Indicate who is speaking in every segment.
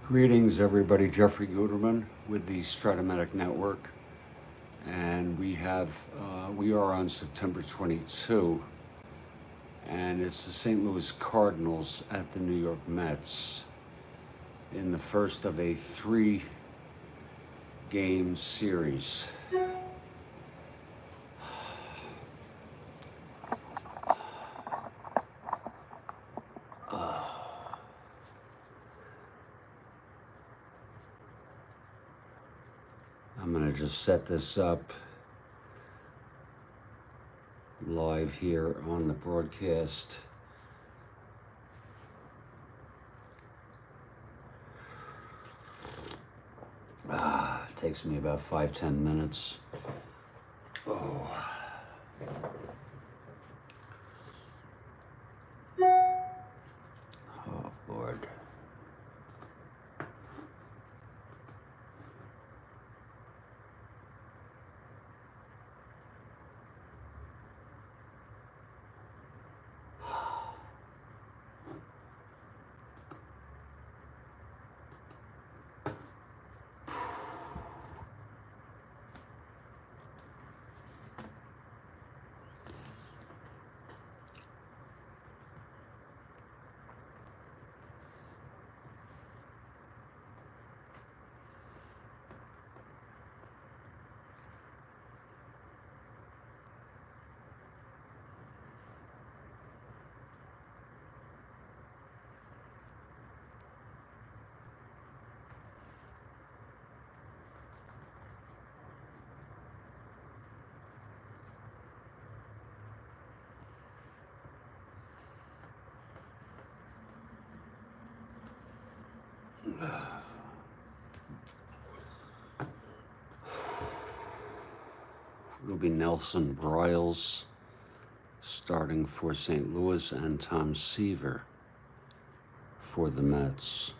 Speaker 1: Greetings, everybody. Jeffrey Guterman with the Strat-O-Matic Network, and we are on September 22, and it's the St. Louis Cardinals at the New York Mets in the first of a 3-game series. I'm going to just set this up live here on the broadcast. It takes me about 5-10 minutes. Oh, Lord. It'll be Nelson Bryles starting for St. Louis and Tom Seaver for the Mets.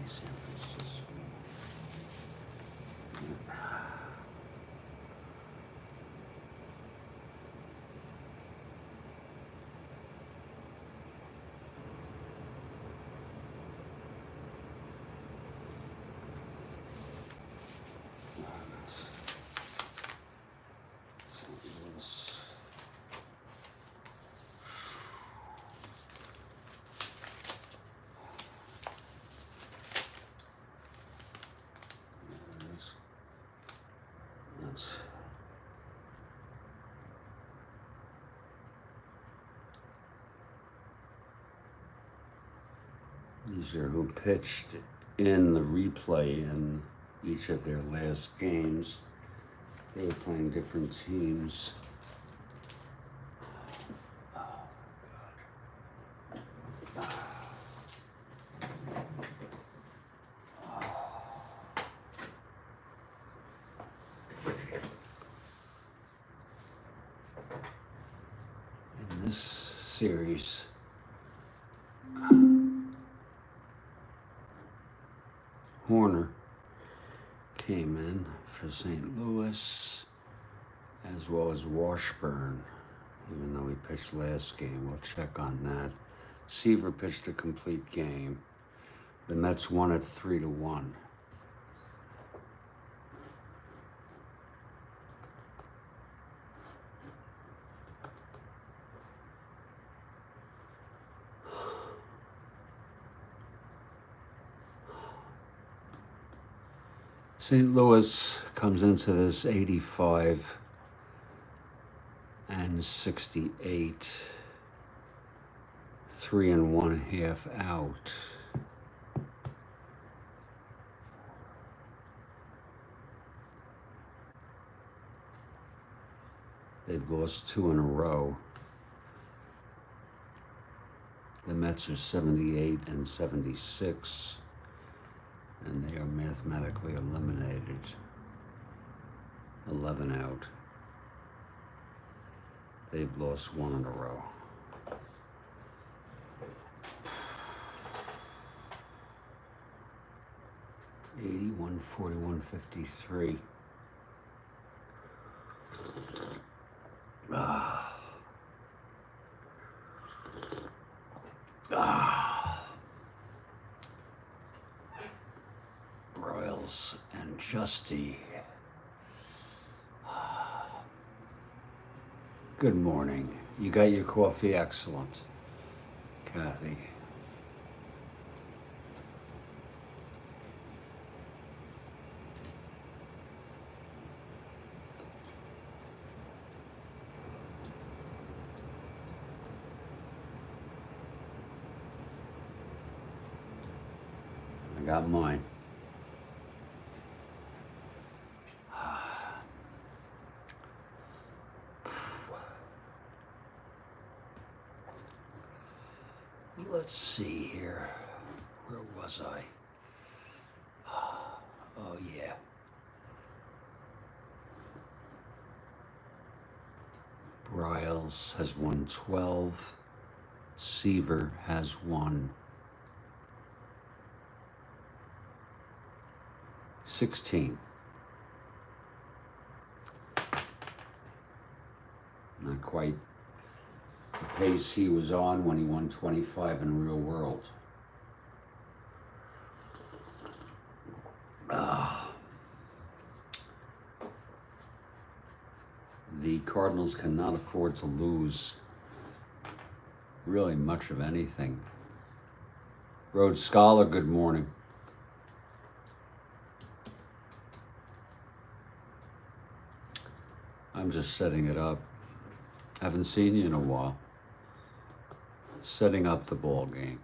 Speaker 1: San Francisco. St. Louis. These are who pitched in the replay in each of their last games. They were playing different teams. In this series, Horner came in for St. Louis, as well as Washburn, even though he pitched last game. We'll check on that. Seaver pitched a complete game. The Mets won it 3-1. St. Louis comes into this 85 and 68 3 1/2 out. They've lost 2 in a row. The Mets are 78 and 76, and they are mathematically eliminated. 11 out. They've lost 1 in a row. $81, 41, 53. Royals and Justy. Good morning. You got your coffee? Excellent. Kathy. I got mine. Let's see here. Where was I? Oh, yeah. Bryles has won 12. Seaver has won 16. Not quite the pace he was on when he won 25 in real world. The Cardinals cannot afford to lose really much of anything. Rhodes Scholar, good morning. I'm just setting it up. Haven't seen you in a while. Setting up the ball game.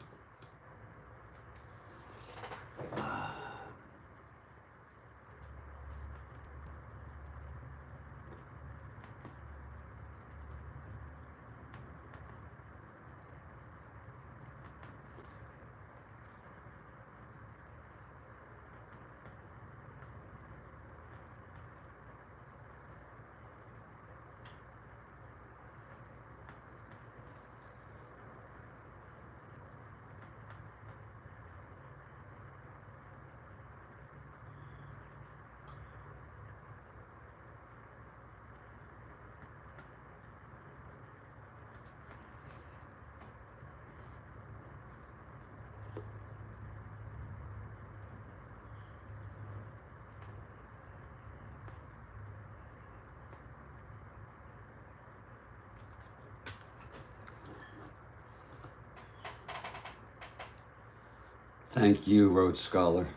Speaker 1: Thank you, Rhodes Scholar.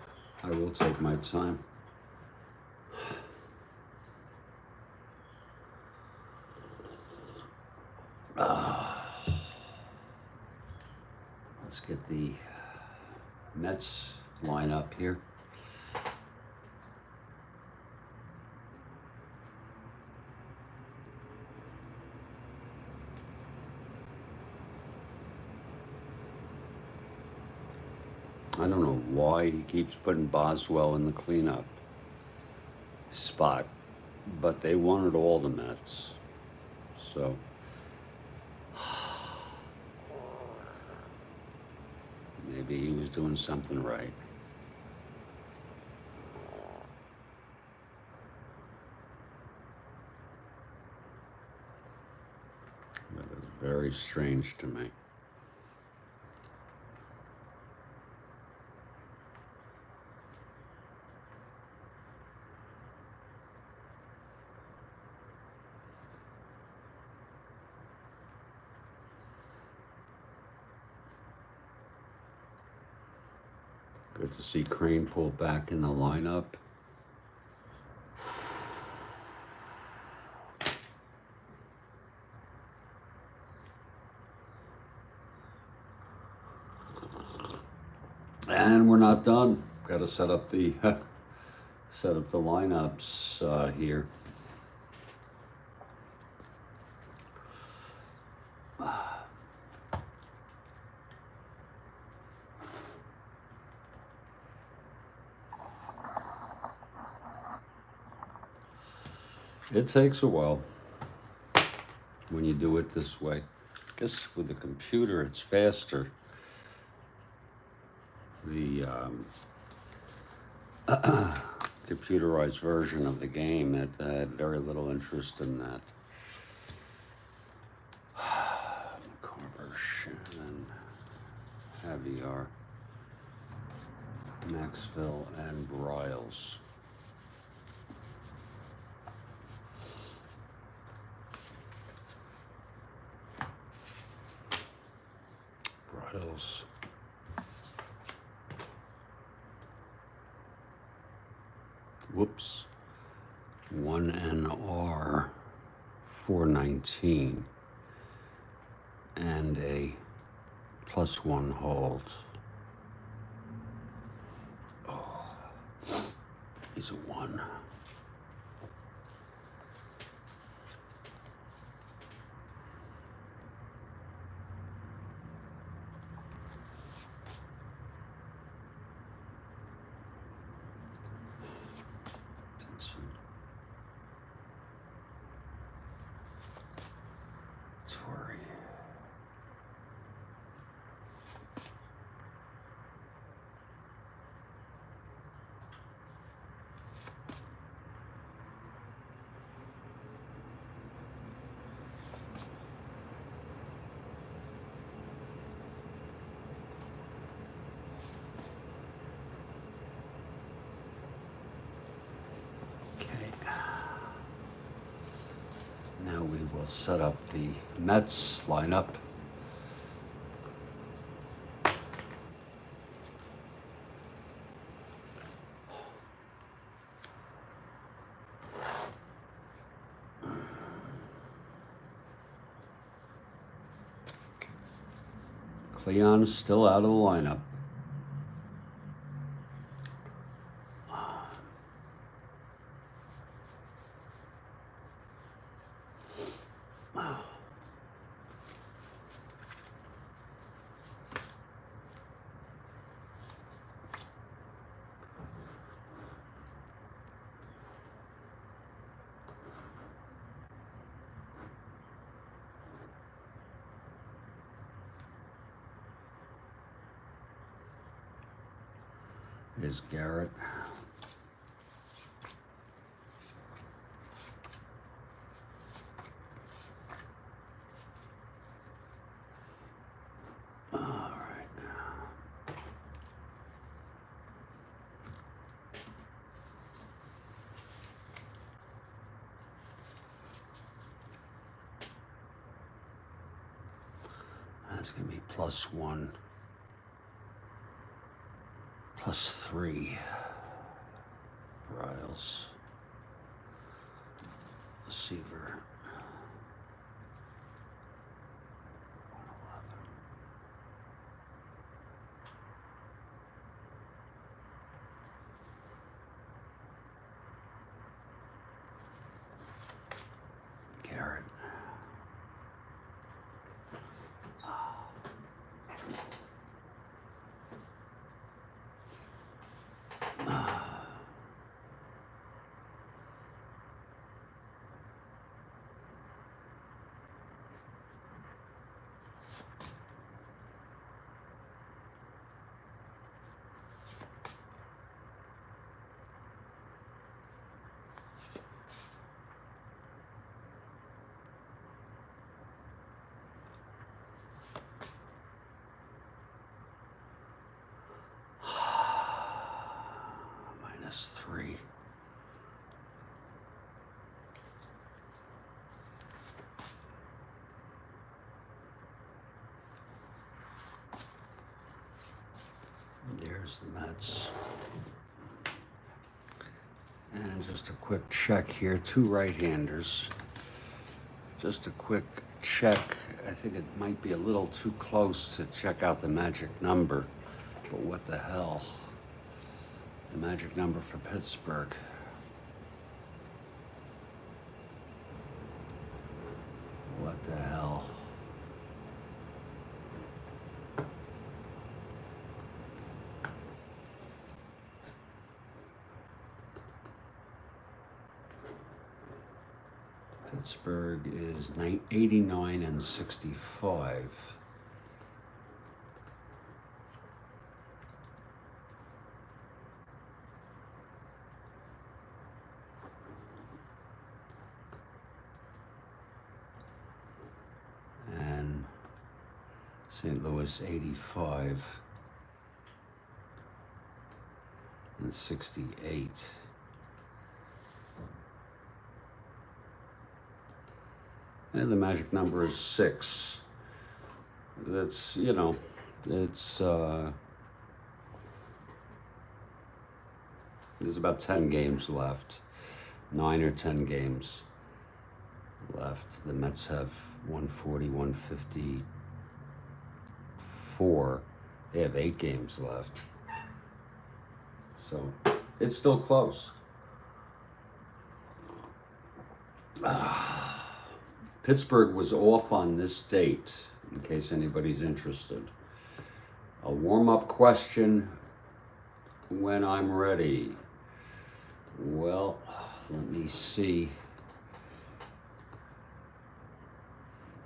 Speaker 1: I will take my time. Let's get the Mets line up here. I don't know why he keeps putting Boswell in the cleanup spot, but they wanted all the Mets. So maybe he was doing something right. That is very strange to me. Good to see Crane pull back in the lineup. And we're not done. Got to set up the lineups here. It takes a while when you do it this way. I guess with the computer it's faster. The computerized version of the game, that had very little interest in that. McCarver, Shannon, Javier, Maxville, and Bryles. Bryles. Whoops. 1NR 419 and a +1 hold. Oh, he's a 1. Now we will set up the Mets lineup. Cleon is still out of the lineup. Is Garrett. All right. That's going to be +1. +3. Riles. Receiver. 111. Garrett. -3. There's the Mets. And just a quick check here, 2 right-handers. Just a quick check. I think it might be a little too close to check out the magic number. But what the hell? The magic number for Pittsburgh. What the hell? Pittsburgh is 89 and 65. And St. Louis 85 and 68. And the magic number is 6. That's, you know, it's, there's about 10 games left. 9 or 10 games left. The Mets have 140, 154. They have 8 games left. So it's still close. Pittsburgh was off on this date, in case anybody's interested. A warm-up question when I'm ready. Well, let me see.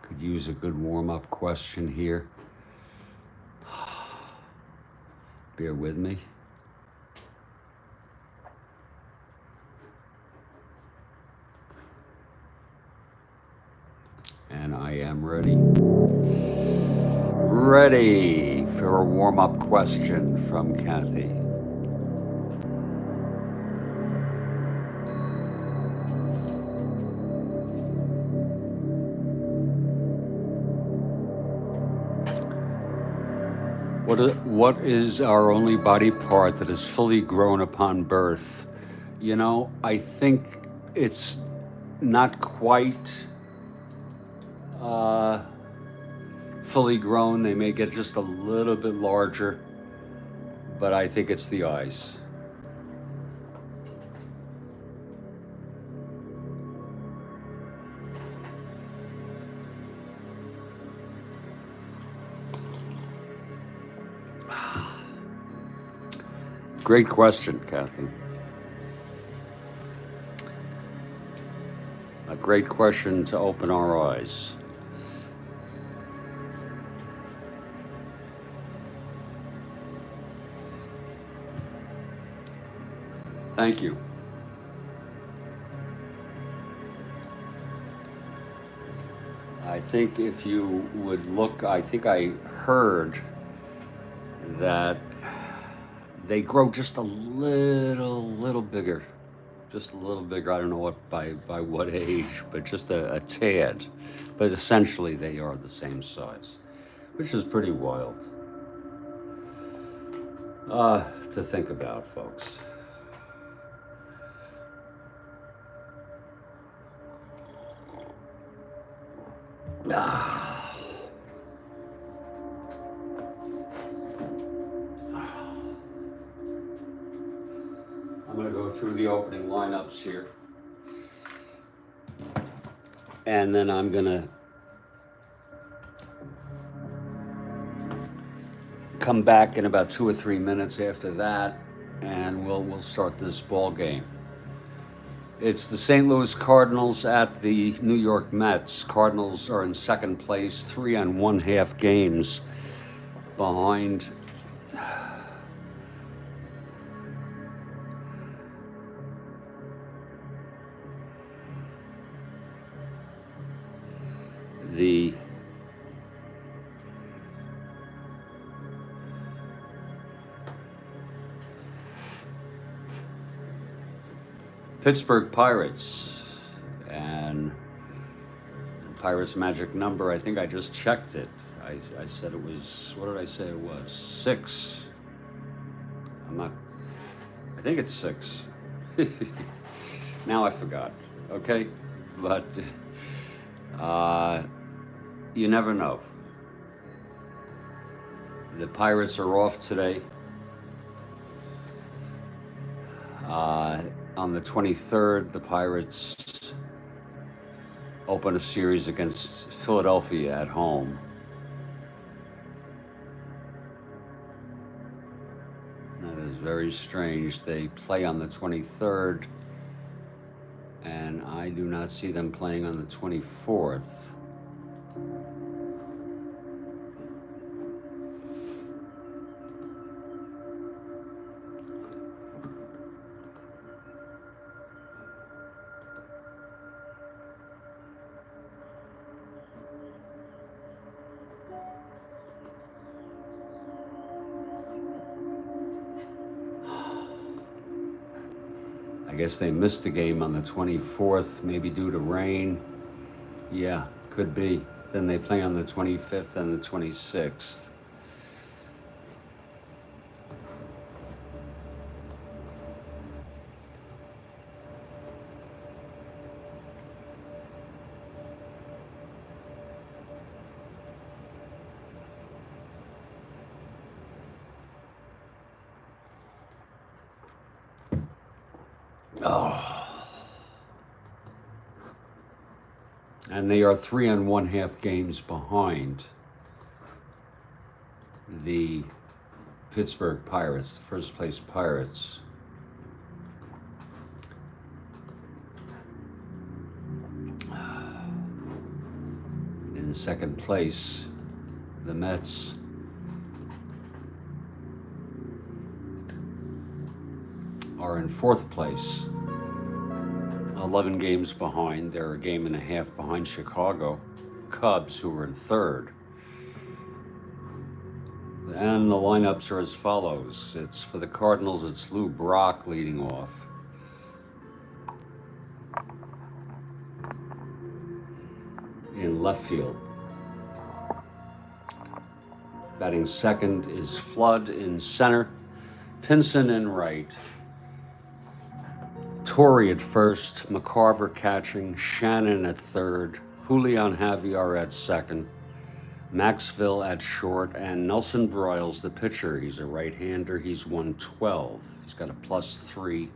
Speaker 1: Could use a good warm-up question here. Bear with me. And I am ready. Ready for a warm-up question from Kathy. What is our only body part that is fully grown upon birth? You know, I think it's not quite fully grown. They may get just a little bit larger, but I think it's the eyes. Great question, Kathy. A great question to open our eyes. Thank you. I think if you would look, I think I heard that they grow just a little bigger. Just a little bigger. I don't know what by what age, but just a tad. But essentially they are the same size, which is pretty wild to think about, folks. I'm going to go through the opening lineups here. And then I'm going to come back in about 2 or 3 minutes after that, and we'll start this ball game. It's the St. Louis Cardinals at the New York Mets. Cardinals are in second place, 3 1/2 games behind the Pittsburgh Pirates. And the Pirates' magic number, I think I just checked it. I said it was, what did I say it was? 6. I think it's 6. Now I forgot, okay? But you never know. The Pirates are off today. On the 23rd, the Pirates open a series against Philadelphia at home. That is very strange. They play on the 23rd, and I do not see them playing on the 24th. I guess they missed a game on the 24th, maybe due to rain. Yeah, could be. Then they play on the 25th and the 26th. Oh. And they are 3 1/2 games behind the Pittsburgh Pirates, the first place Pirates. In second place, the Mets. Are in fourth place, 11 games behind. They're a game and a half behind Chicago Cubs, who are in third. And the lineups are as follows. It's for the Cardinals, it's Lou Brock leading off. In left field. Batting second is Flood in center. Pinson in right. Torrey at first, McCarver catching, Shannon at third, Julian Javier at second, Maxville at short, and Nelson Broyles, the pitcher. He's a right-hander. He's 112. He's got a +3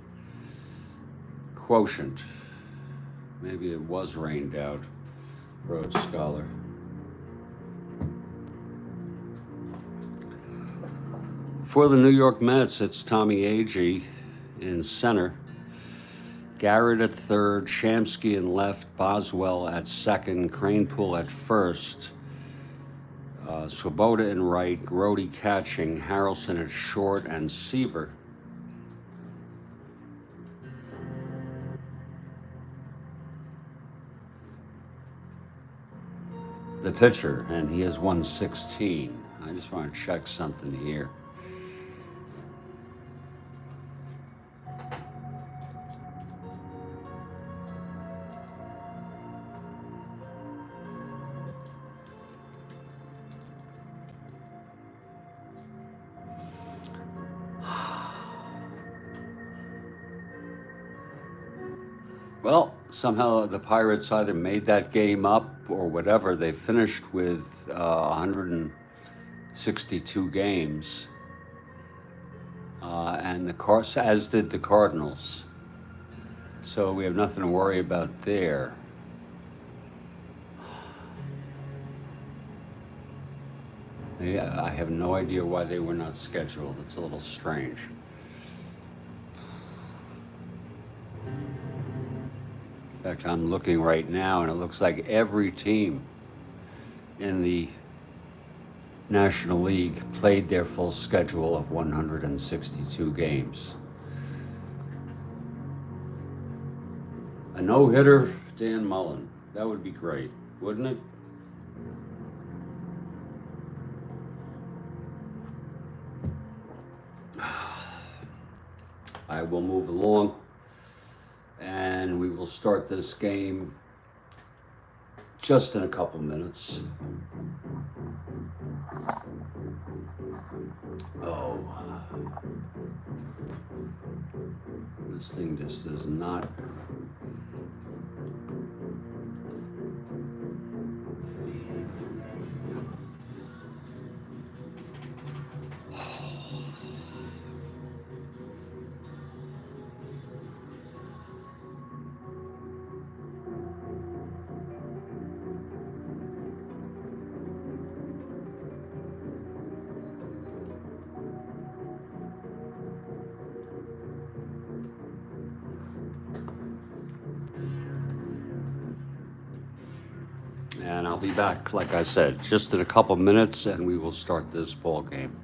Speaker 1: quotient. Maybe it was rained out, Rhodes Scholar. For the New York Mets, it's Tommy Agee in center. Garrett at third, Shamsky in left, Boswell at second, Cranepool at first, Swoboda in right, Grody catching, Harrelson at short, and Seaver. The pitcher, and he has 116. I just want to check something here. Well, somehow the Pirates either made that game up or whatever. They finished with 162 games, and as did the Cardinals. So we have nothing to worry about there. Yeah, I have no idea why they were not scheduled. It's a little strange. In fact, I'm looking right now, and it looks like every team in the National League played their full schedule of 162 games. A no-hitter, Dan Mullen. That would be great, wouldn't it? I will move along, and we will start this game just in a couple minutes. Oh, this thing just does not. be back, like I said, just in a couple minutes, and we will start this ball game.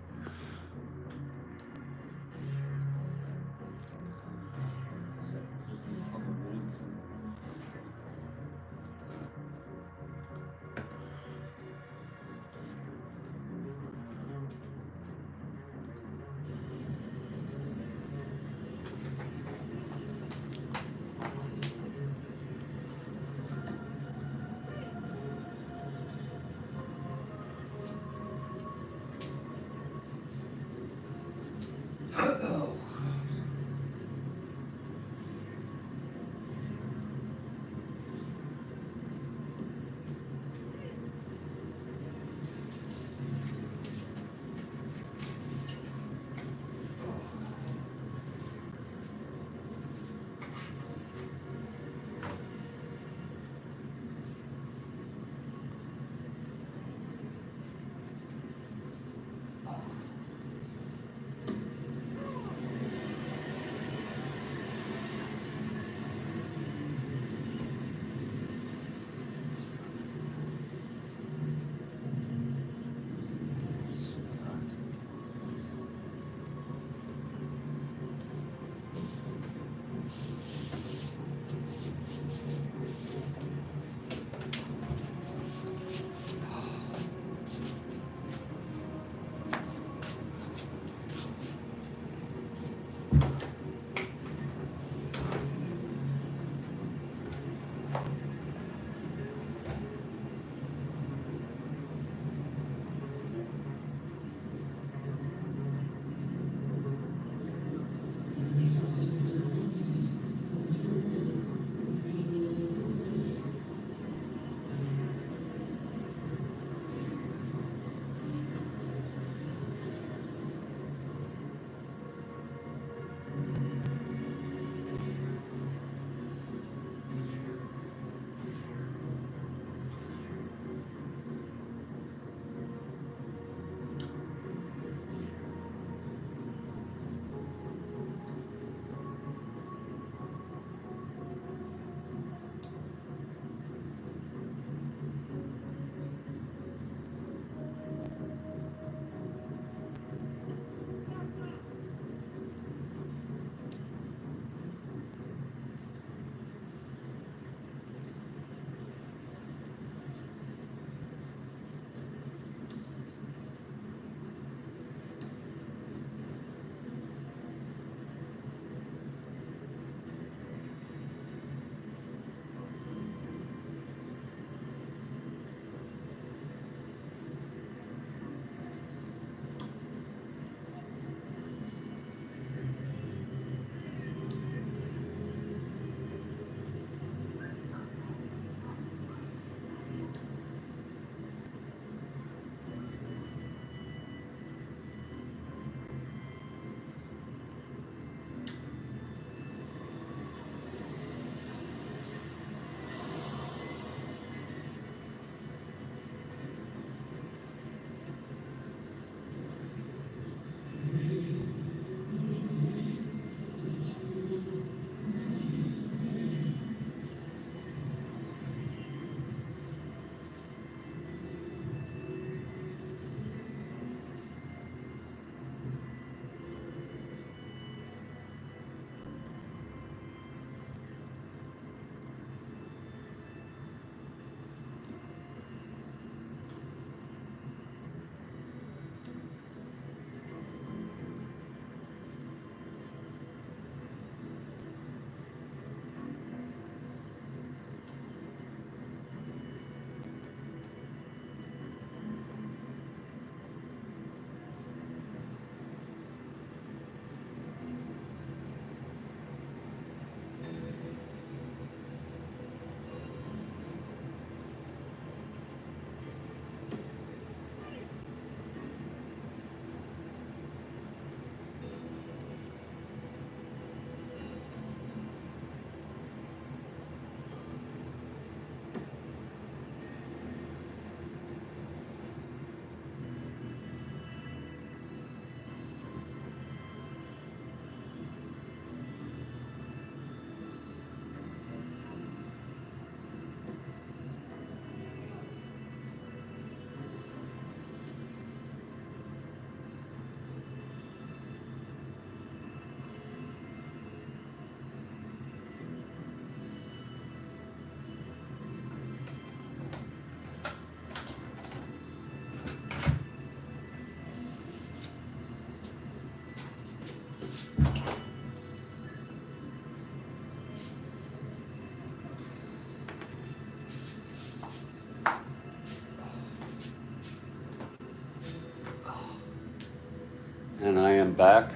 Speaker 1: And I am back.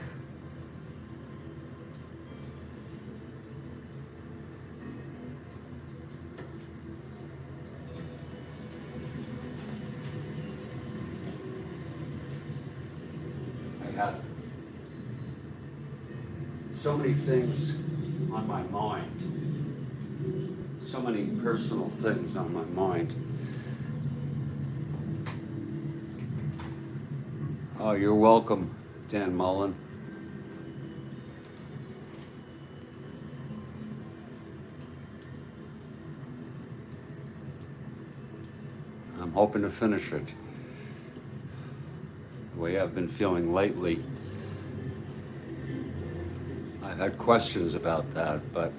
Speaker 1: I have so many things on my mind, so many personal things on my mind. Oh, you're welcome, Dan Mullen. I'm hoping to finish it. The way I've been feeling lately, I've had questions about that, but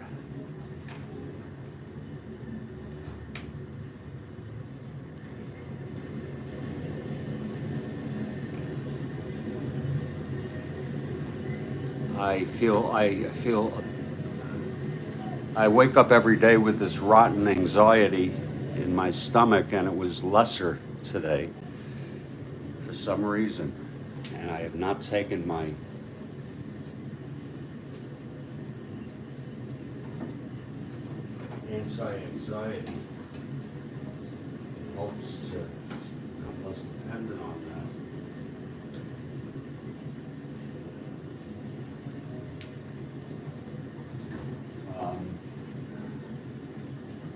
Speaker 1: I wake up every day with this rotten anxiety in my stomach, and it was lesser today for some reason. And I have not taken my anti-anxiety. Helps to become less dependent on that.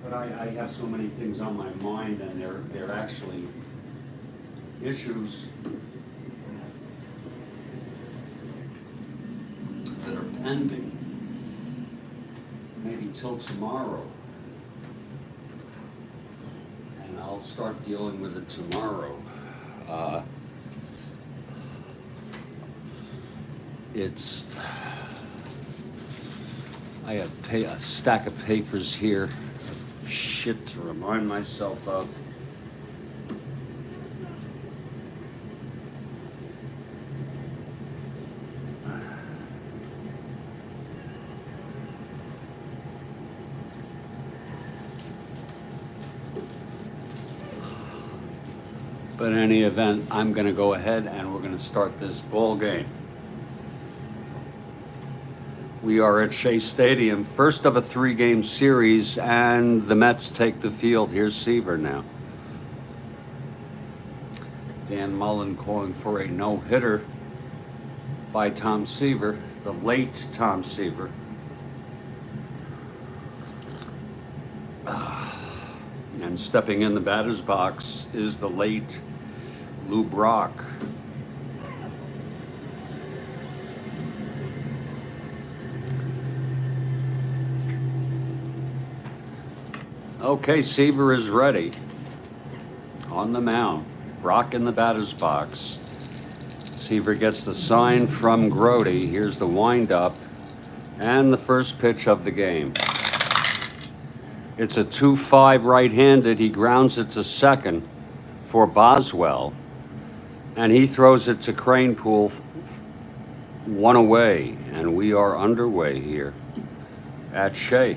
Speaker 1: But I have so many things on my mind, and they're actually issues that are pending, maybe till tomorrow. And I'll start dealing with it tomorrow. I have a stack of papers here, shit to remind myself of. But in any event, I'm going to go ahead and we're going to start this ball game. We are at Shea Stadium, first of a 3-game series, and the Mets take the field. Here's Seaver now. Dan Mullen calling for a no-hitter by Tom Seaver, the late Tom Seaver. And stepping in the batter's box is the late Lou Brock. Okay, Seaver is ready on the mound. Brock in the batter's box. Seaver gets the sign from Grote. Here's the windup and the first pitch of the game. It's a 2-5 right-handed. He grounds it to second for Boswell, and he throws it to Cranepool, one away, and we are underway here at Shea.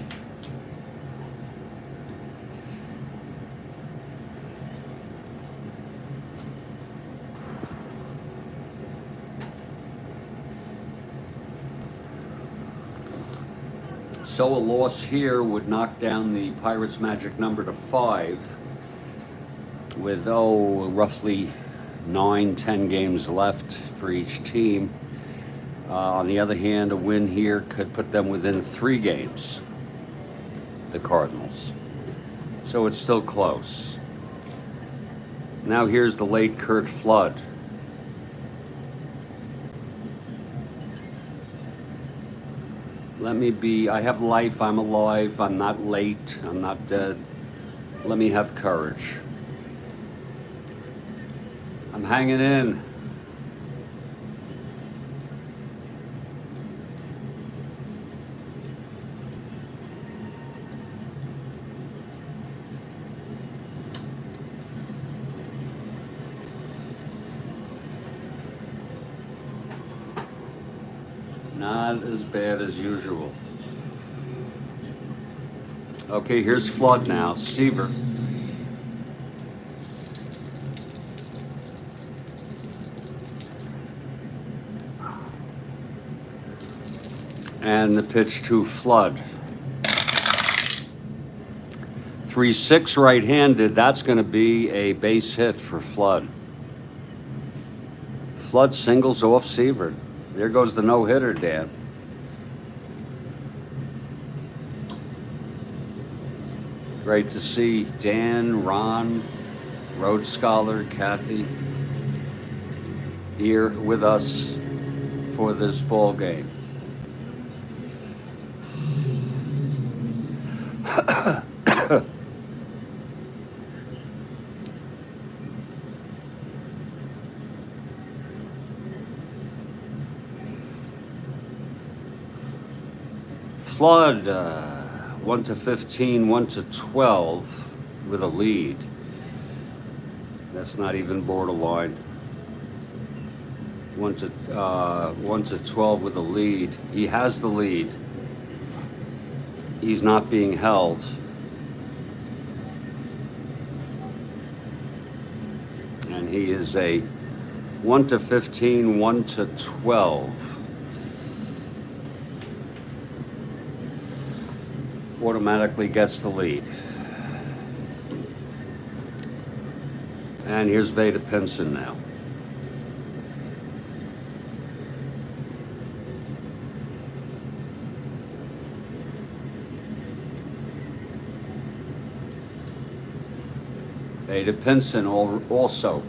Speaker 1: So a loss here would knock down the Pirates' magic number to 5 with, roughly 9-10 games left for each team. On the other hand, a win here could put them within 3 games, the Cardinals. So it's still close. Now here's the late Curt Flood. Let me be, I have life, I'm alive, I'm not late, I'm not dead. Let me have courage. I'm hanging in. Not as bad as usual. Okay, here's Flood now. Seaver. And the pitch to Flood. 3-6 right-handed. That's going to be a base hit for Flood. Flood singles off Sievert. There goes the no-hitter, Dan. Great to see Dan, Ron, Rhodes Scholar, Kathy here with us for this ball game. Flood, 1-15, 1-12 with a lead. That's not even borderline. 1-12 with a lead. He has the lead. He's not being held. And he is a 1-15, 1-12. Automatically gets the lead. And here's Veda Pinson now. Veda Pinson also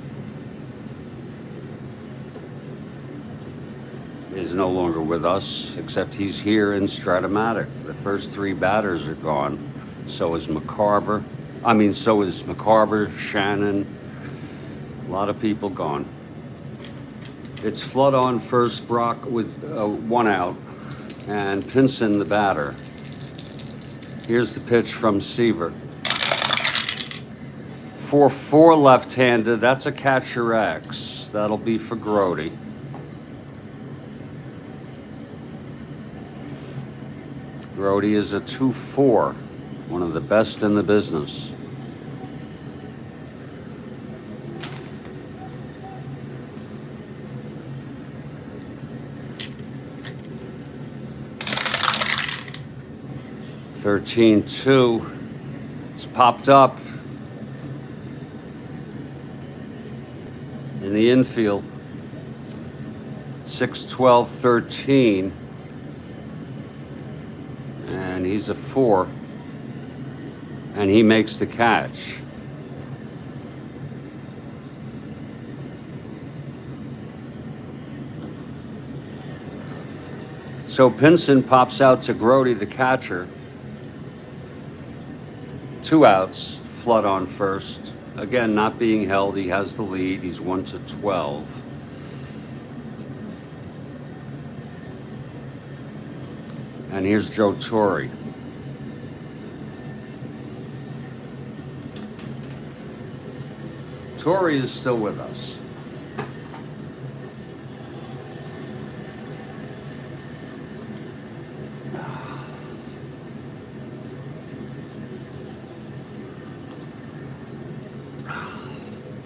Speaker 1: is no longer with us, except he's here in Strat-O-Matic. The first three batters are gone. So is McCarver. So is McCarver, Shannon. A lot of people gone. It's Flood on first, Brock with 1 out, and Pinson the batter. Here's the pitch from Sievert. 4-4 left-handed. That's a catcher X. That'll be for Grody. Grody is a 2-4, one of the best in the business. (13-2). It's popped up in the infield. 6-12-13. And he's a 4, and he makes the catch. So Pinson pops out to Grody, the catcher. 2 outs, Flood on first. Again, not being held, he has the lead. He's 1-12. And here's Joe Torre. Torre is still with us.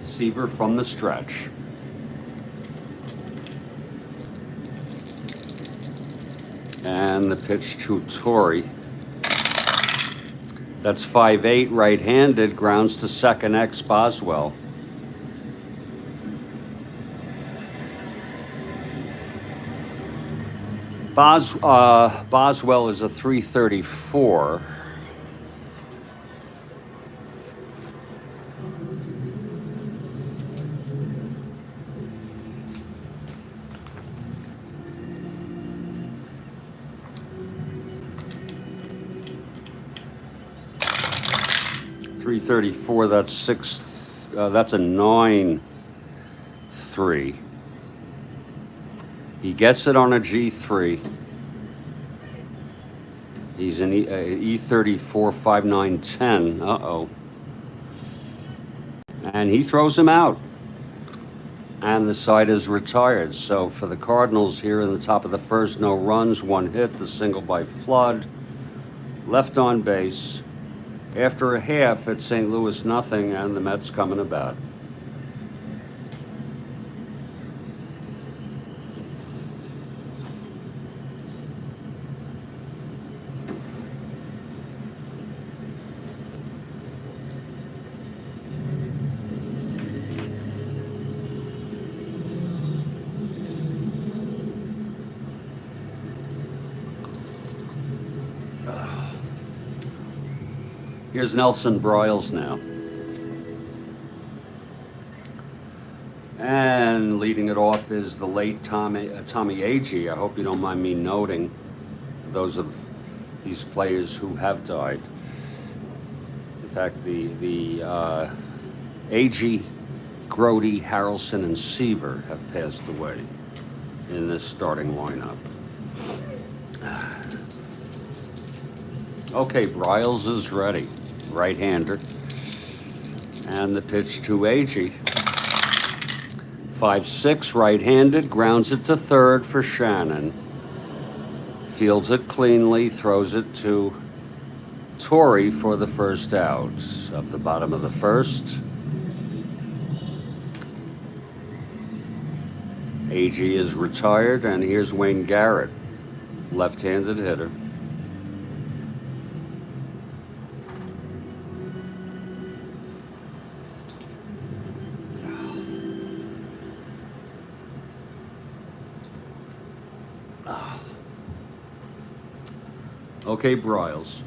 Speaker 1: Seaver from the stretch. And the pitch to Torre. That's 5-8 right-handed, grounds to second X Boswell. Boswell is a 334. That's 6. That's a 9-3. He gets it on a G3. He's an E34, 5-9, 10. Uh-oh. And he throws him out. And the side is retired. So for the Cardinals here in the top of the first, no runs, 1 hit, the single by Flood. Left on base. After a half, it's St. Louis nothing, and the Mets coming about. Here's Nelson Broyles now. And leading it off is the late Tommy Agee. I hope you don't mind me noting those of these players who have died. In fact, the Agee, Grody, Harrelson, and Seaver have passed away in this starting lineup. Okay, Broyles is ready, right-hander. And the pitch to Agee. 5-6, right-handed, grounds it to third for Shannon. Fields it cleanly, throws it to Torrey for the first out. Up the bottom of the first. Agee is retired, and here's Wayne Garrett, left-handed hitter. Okay, Broyles.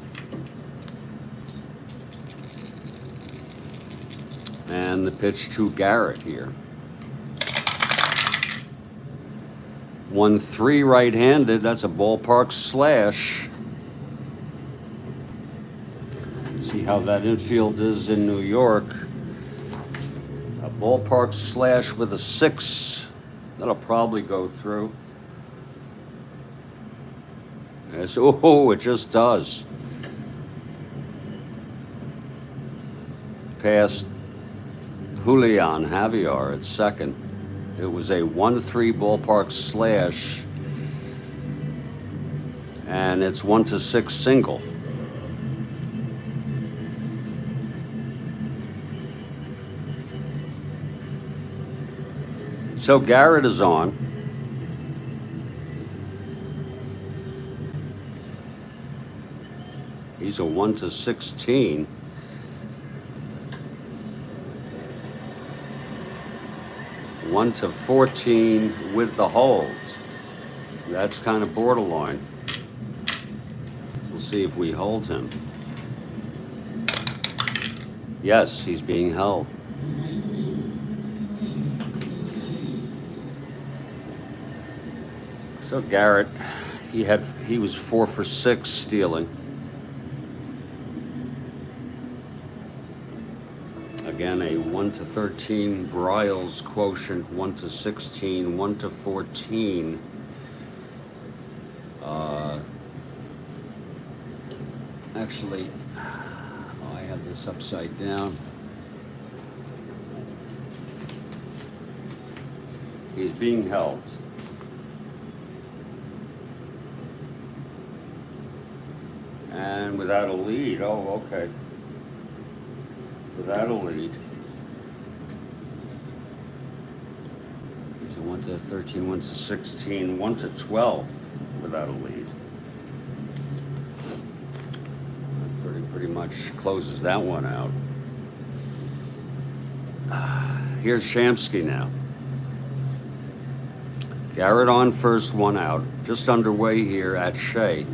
Speaker 1: And the pitch to Garrett here. 1-3 right-handed, that's a ballpark slash. See how that infield is in New York. A ballpark slash with a 6. That'll probably go through. Yes, oh, it just does. Past Julian Javier at second. It was a 1-3 ballpark slash, and it's 1-6 single. So Garrett is on. He's a 1-16. One to 14 with the hold. That's kind of borderline. We'll see if we hold him. Yes, he's being held. So Garrett, he was 4 for 6 stealing. Again, a 1-13 Broyles quotient, 1-16, 1-14. Actually, I have this upside down. He's being held. And without a lead, oh, okay. Without a lead. So 1-13, 1-16, 1-12 without a lead. Pretty much closes that one out. Here's Shamsky now. Garrett on first, 1 out. Just underway here at Shea.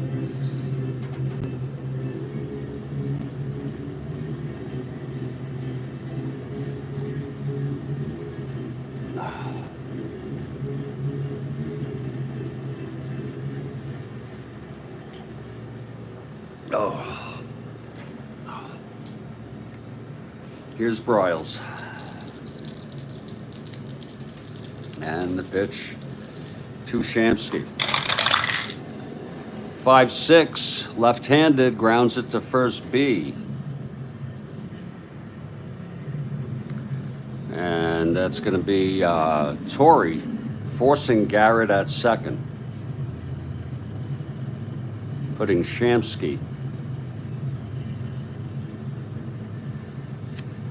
Speaker 1: Oh. Here's Broyles. And the pitch to Shamsky. 5-6, left-handed, grounds it to first B. And that's going to be Torrey forcing Garrett at second. Putting Shamsky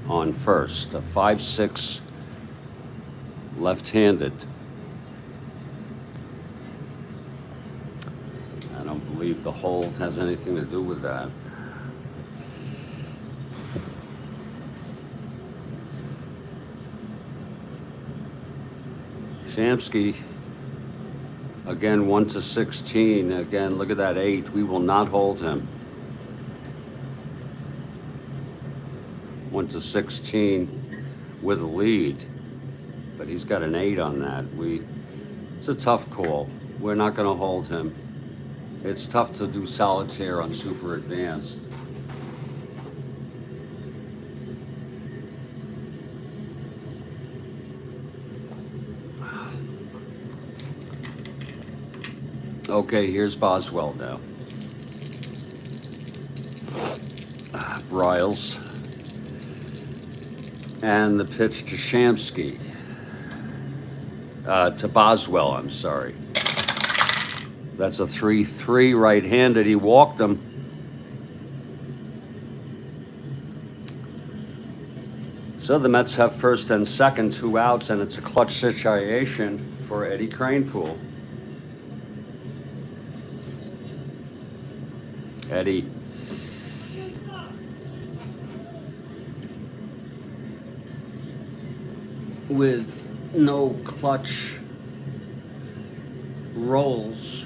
Speaker 1: on first. A 5-6 left-handed. I don't believe the hold has anything to do with that. Shamsky, again, 1-16. Again, look at that 8. We will not hold him. went to 16 with a lead, but he's got an 8 on that. It's a tough call. We're not going to hold him. It's tough to do solitaire on super advanced. Okay, here's Boswell now. Riles. And the pitch to Shamsky. To Boswell, I'm sorry. That's a 3-3 right-handed. He walked him. So the Mets have first and second, 2 outs, and it's a clutch situation for Eddie Kranepool. Eddie. With no clutch rolls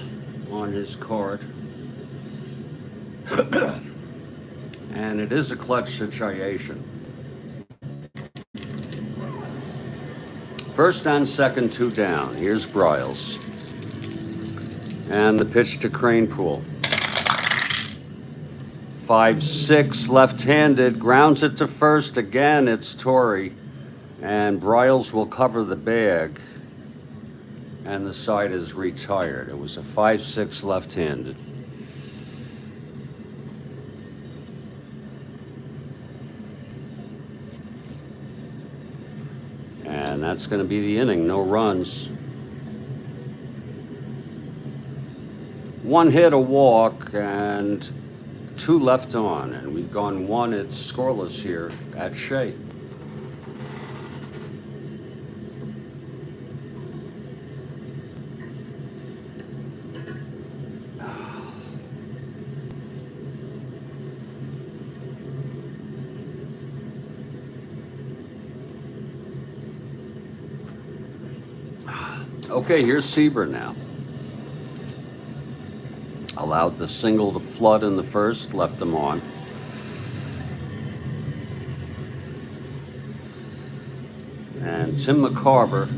Speaker 1: on his card. And it is a clutch situation. First and second, 2 down. Here's Bryles. And the pitch to Kranepool. 5-6 left-handed, grounds it to first. Again, it's Torrey. And Bryles will cover the bag. And the side is retired. It was a 5-6 left-handed. And that's going to be the inning. No runs. 1 hit, a walk, and 2 left on. And we've gone 1. It's scoreless here at Shea. Okay, here's Seaver now. Allowed the single to flood in the first, left them on. And Tim McCarver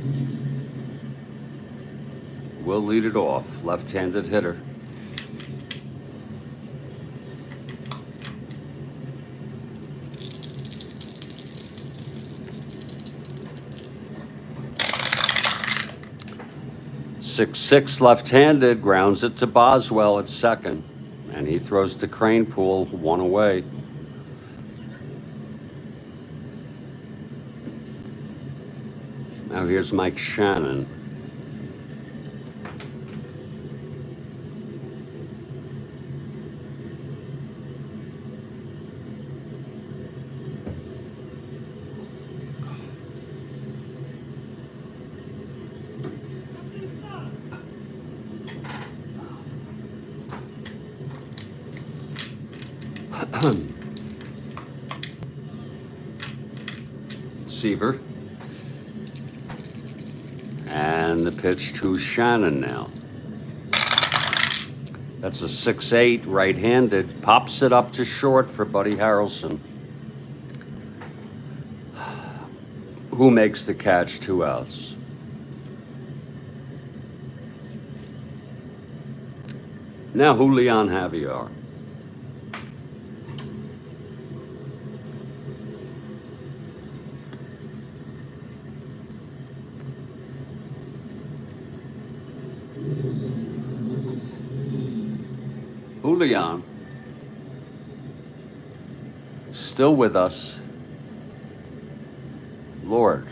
Speaker 1: will lead it off, left-handed hitter. Six left-handed, grounds it to Boswell at second, and he throws to Kranepool, 1 away. Now here's Mike Shannon. Seaver. And the pitch to Shannon now. That's a 6-8 right-handed. Pops it up to short for Buddy Harrelson, who makes the catch, 2 outs. Now Julian Javier. Julian, still with us. Lord,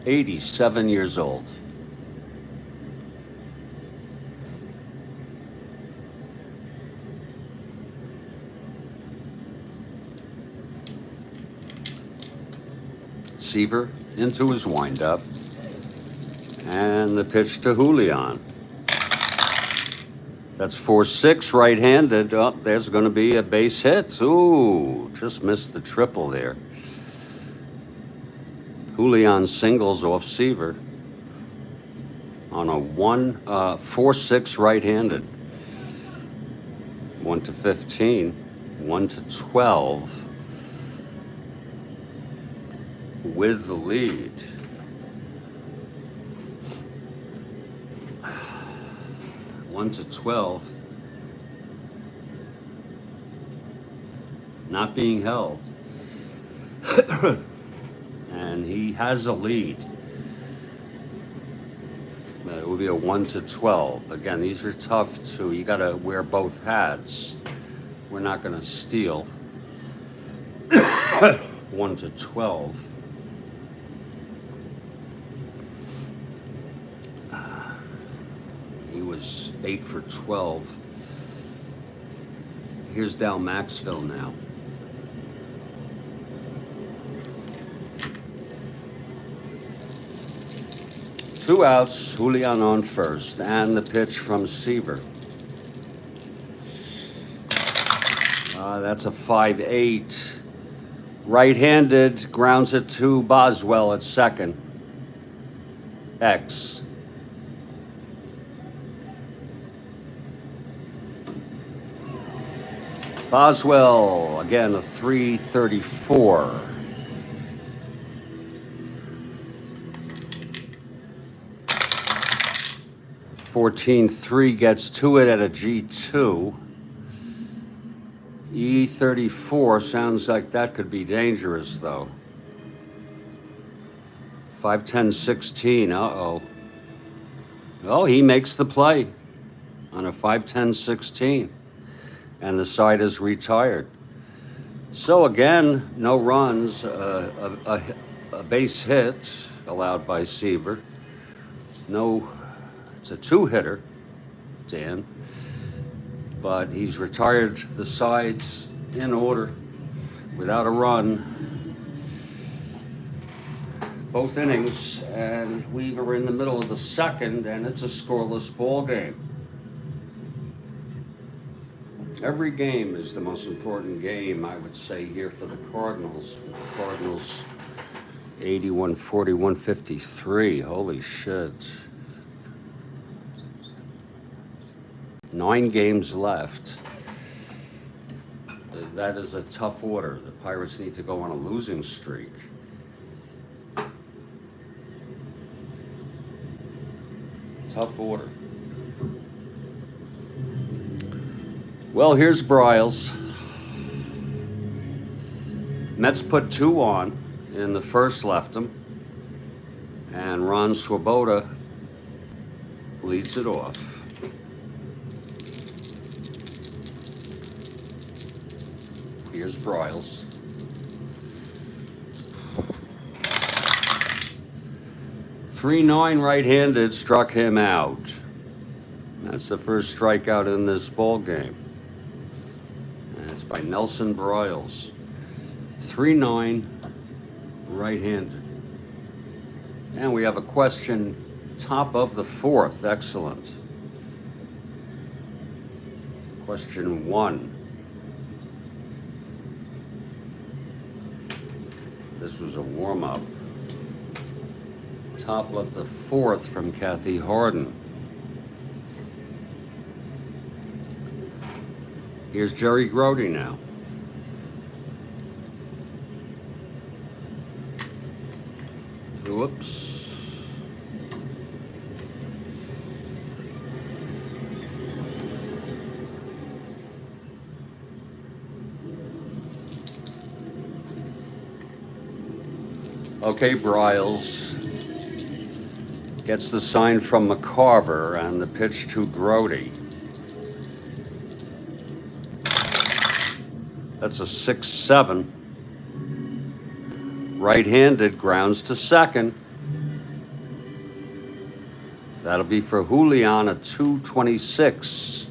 Speaker 1: 87 years old. Seaver into his windup. And the pitch to Julian. That's 4-6 right-handed. Oh, there's going to be a base hit. Ooh, just missed the triple there. Julian singles off Seaver on a 4-6 right-handed. 1 to 15, 1 to 12. with the lead. One to 12. Not being held. And he has a lead. It would be a 1 to 12. Again, these are tough too. You got to wear both hats. We're not going to steal. 1 to 12. He was 8 for 12. Here's Dal Maxville now. Two outs, Julian on first, and the pitch from Seaver. That's a 5-8. Right-handed, grounds it to Boswell at second. X. Boswell, again, a 334. (14-3) gets to it at a G2. E34 sounds like that could be dangerous, though. 5-10-16. Uh-oh. Oh, he makes the play on a 5-10-16. And the side is retired. So again, no runs, a base hit allowed by Seaver. No, it's a two-hitter, Dan. But he's retired the sides in order without a run. Both innings, and we were in the middle of the second, and it's a scoreless ball game. Every game is the most important game, I would say, here for the Cardinals. The Cardinals 81-40-153. Holy shit. 9 games left. That is a tough order. The Pirates need to go on a losing streak. Tough order. Well, here's Bryles. Mets put 2 on in the first, left him. And Ron Swoboda leads it off. Here's Bryles. .39 right-handed struck him out. That's the first strikeout in this ball game. And it's by Nelson Bryles. 3-9 right-handed. And we have a question, top of the 4th. Excellent. Question 1. This was a warm-up. Top of the 4th from Kathy Harden. Here's Jerry Grody now. Whoops. Okay, Bryles gets the sign from McCarver and the pitch to Grody. That's a 6-7. Right-handed, grounds to second. That'll be for Julian, a 226.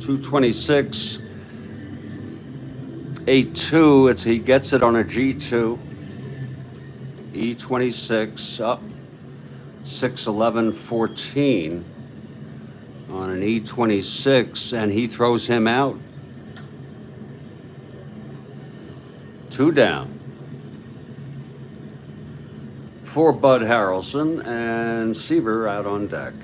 Speaker 1: .226, 8-2. He gets it on a G2. E26 up, 6-11-14 on an E26, and he throws him out. 2 down for Bud Harrelson, and Seaver out on deck.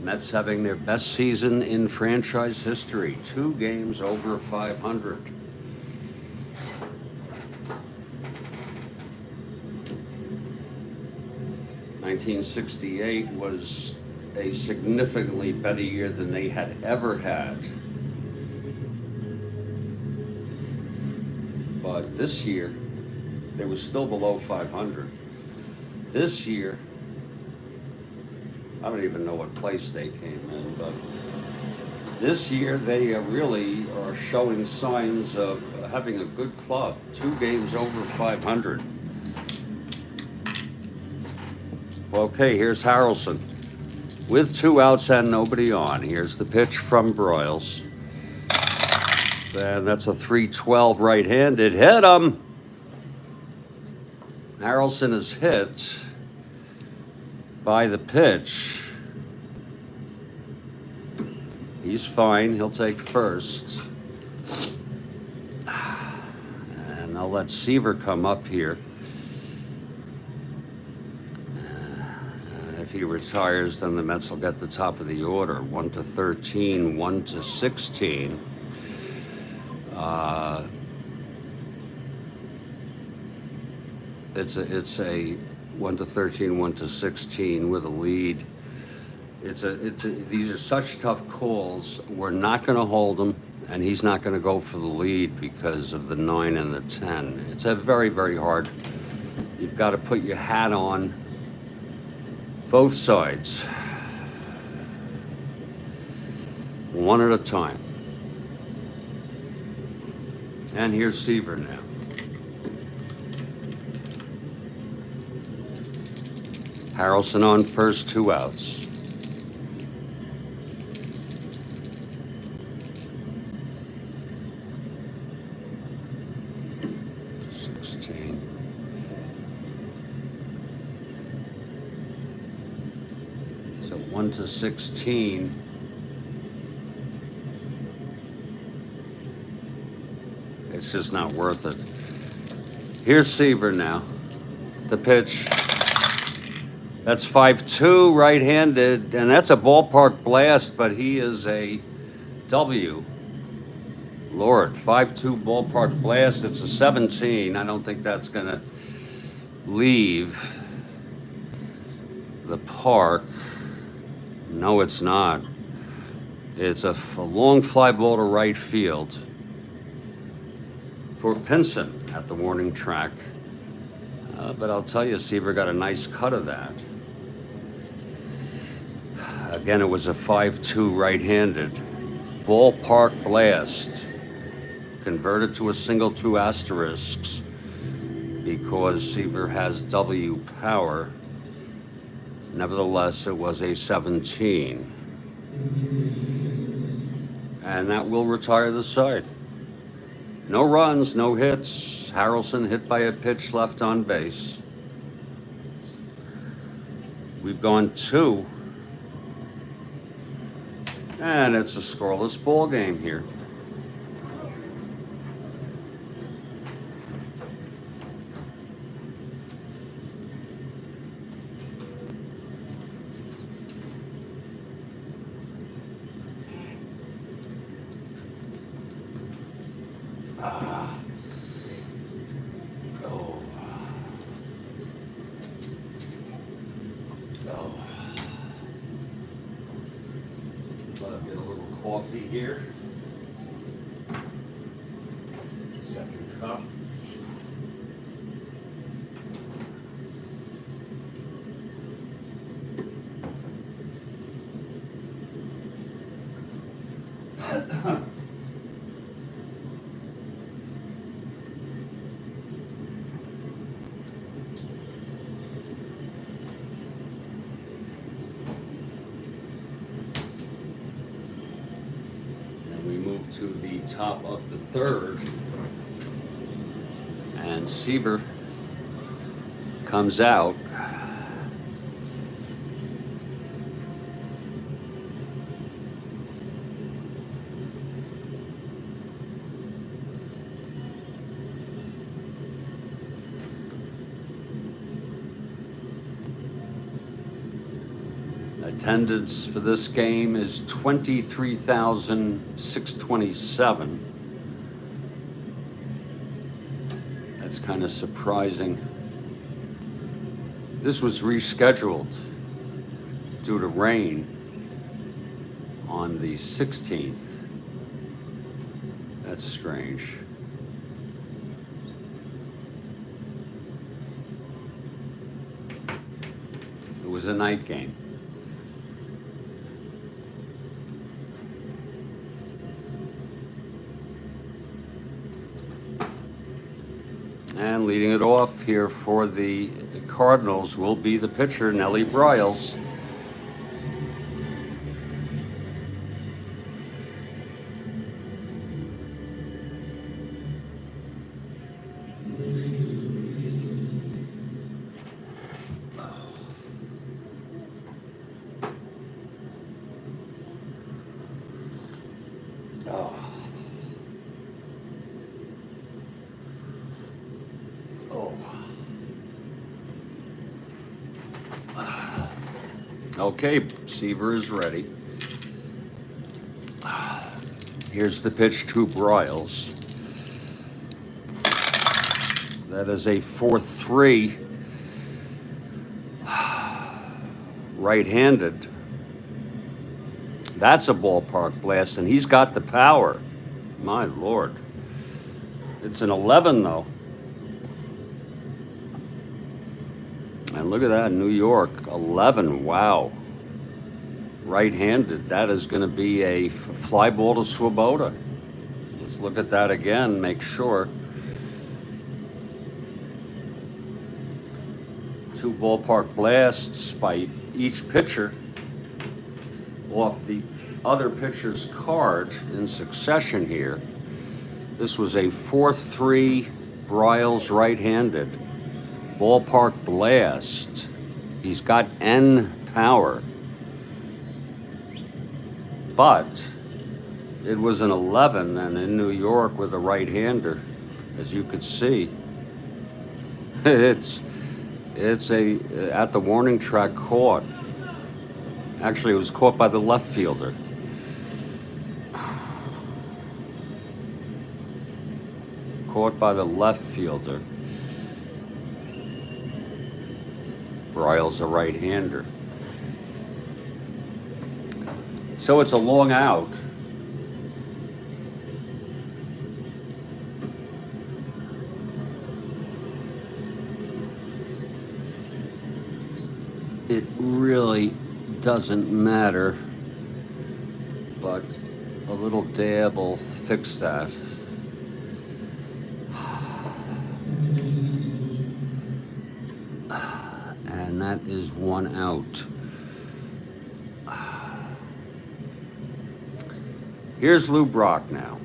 Speaker 1: Mets having their best season in franchise history. 2 games over 500. '68 was a significantly better year than they had ever had. But this year, they were still below 500. This year, I don't even know what place they came in, but this year they really are showing signs of having a good club. 2 games over 500. Okay, here's Harrelson with 2 outs and nobody on. Here's the pitch from Broyles. And that's a 3-12 right-handed. Hit him! Harrelson is hit by the pitch. He's fine. He'll take first. And I'll let Seaver come up here. If he retires, then the Mets will get the top of the order. 1-13, 1-16. It's a 1-13, 1-16 with a lead. These are such tough calls. We're not going to hold him, and he's not going to go for the lead because of the 9 and the 10. It's a very, very hard. You've got to put your hat on both sides, one at a time. And here's Seaver now. Harrelson on first, 2 outs. So 1-16. It's just not worth it. Here's Seaver now. The pitch. That's 5-2 right-handed, and that's a ballpark blast, but he is a W. Lord, 5-2 ballpark blast. It's a 17. I don't think that's going to leave the park. No, it's not. It's a long fly ball to right field for Pinson at the warning track. But I'll tell you, Seaver got a nice cut of that. Again, it was a 5-2 right-handed. Ballpark blast. Converted to a single 2 asterisks because Seaver has W power. Nevertheless, it was a 17. And that will retire the side. No runs, no hits. Harrelson hit by a pitch left on base. We've gone 2. And it's a scoreless ball game here. Get a little coffee here. Second cup. To the top of the third, and Seaver comes out. Attendance for this game is 23,627. That's kind of surprising. This was rescheduled due to rain on the 16th. That's strange. It was a night game. And leading it off here for the Cardinals will be the pitcher, Nellie Bryles. Okay, Seaver is ready. Here's the pitch to Bryles. That is a 4-3 right-handed. That's a ballpark blast, and he's got the power. My Lord. It's an 11, though. And look at that, New York, 11, wow. Right-handed, that is going to be a fly ball to Swoboda. Let's look at that again, make sure. 2 ballpark blasts by each pitcher off the other pitcher's card in succession here. This was a 4-3 Bryles right-handed. Ballpark blast. He's got N power. But it was an 11, and in New York with a right-hander, as you could see. It's a at the warning track caught. Actually, it was caught by the left fielder. Caught by the left fielder. Bryles a right-hander. So it's a long out. It really doesn't matter, but a little dab will fix that. And that is 1 out. Here's Lou Brock now.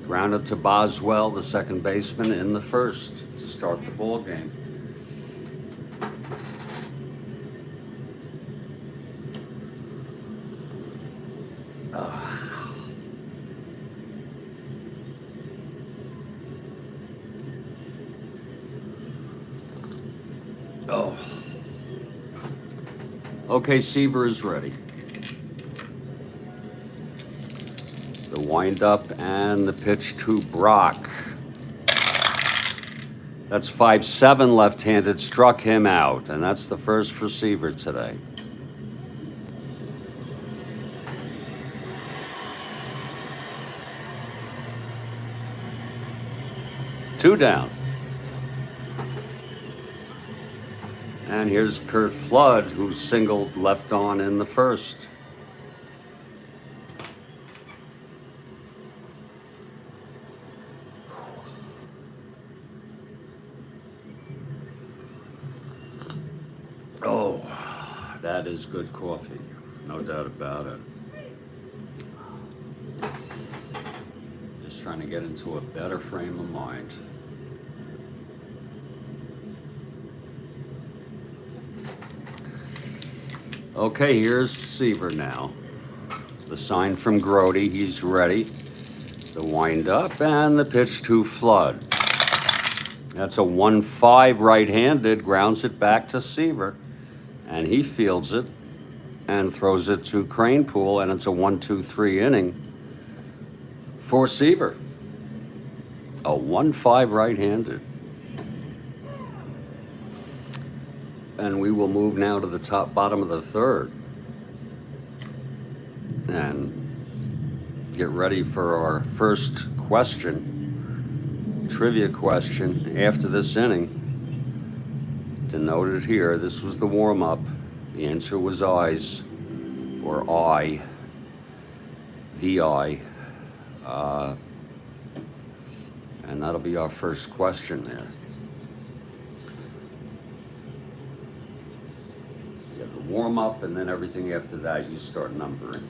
Speaker 1: Grounded to Boswell, the second baseman, in the first to start the ball game. Okay, Seaver is ready. The windup and the pitch to Brock. That's 5-7 left-handed, struck him out, and that's the first for Seaver today. Two down. And here's Kurt Flood, who singled left on in the first. Oh, that is good coffee, no doubt about it. Just trying to get into a better frame of mind. Okay, here's Seaver now. The sign from Grody, he's ready. The wind up and the pitch to Flood. That's a 1-5 right-handed, grounds it back to Seaver. And he fields it. and throws it to Crane Pool, and it's a 1-2-3 inning for Seaver. A 1-5 right-handed. And we will move now to the bottom of the third and get ready for our first question, trivia question after this inning. Denoted here, this was the warm-up. The answer was eyes, or I, the I. And that'll be our first question there. You have the warm-up, and then everything after that, you start numbering.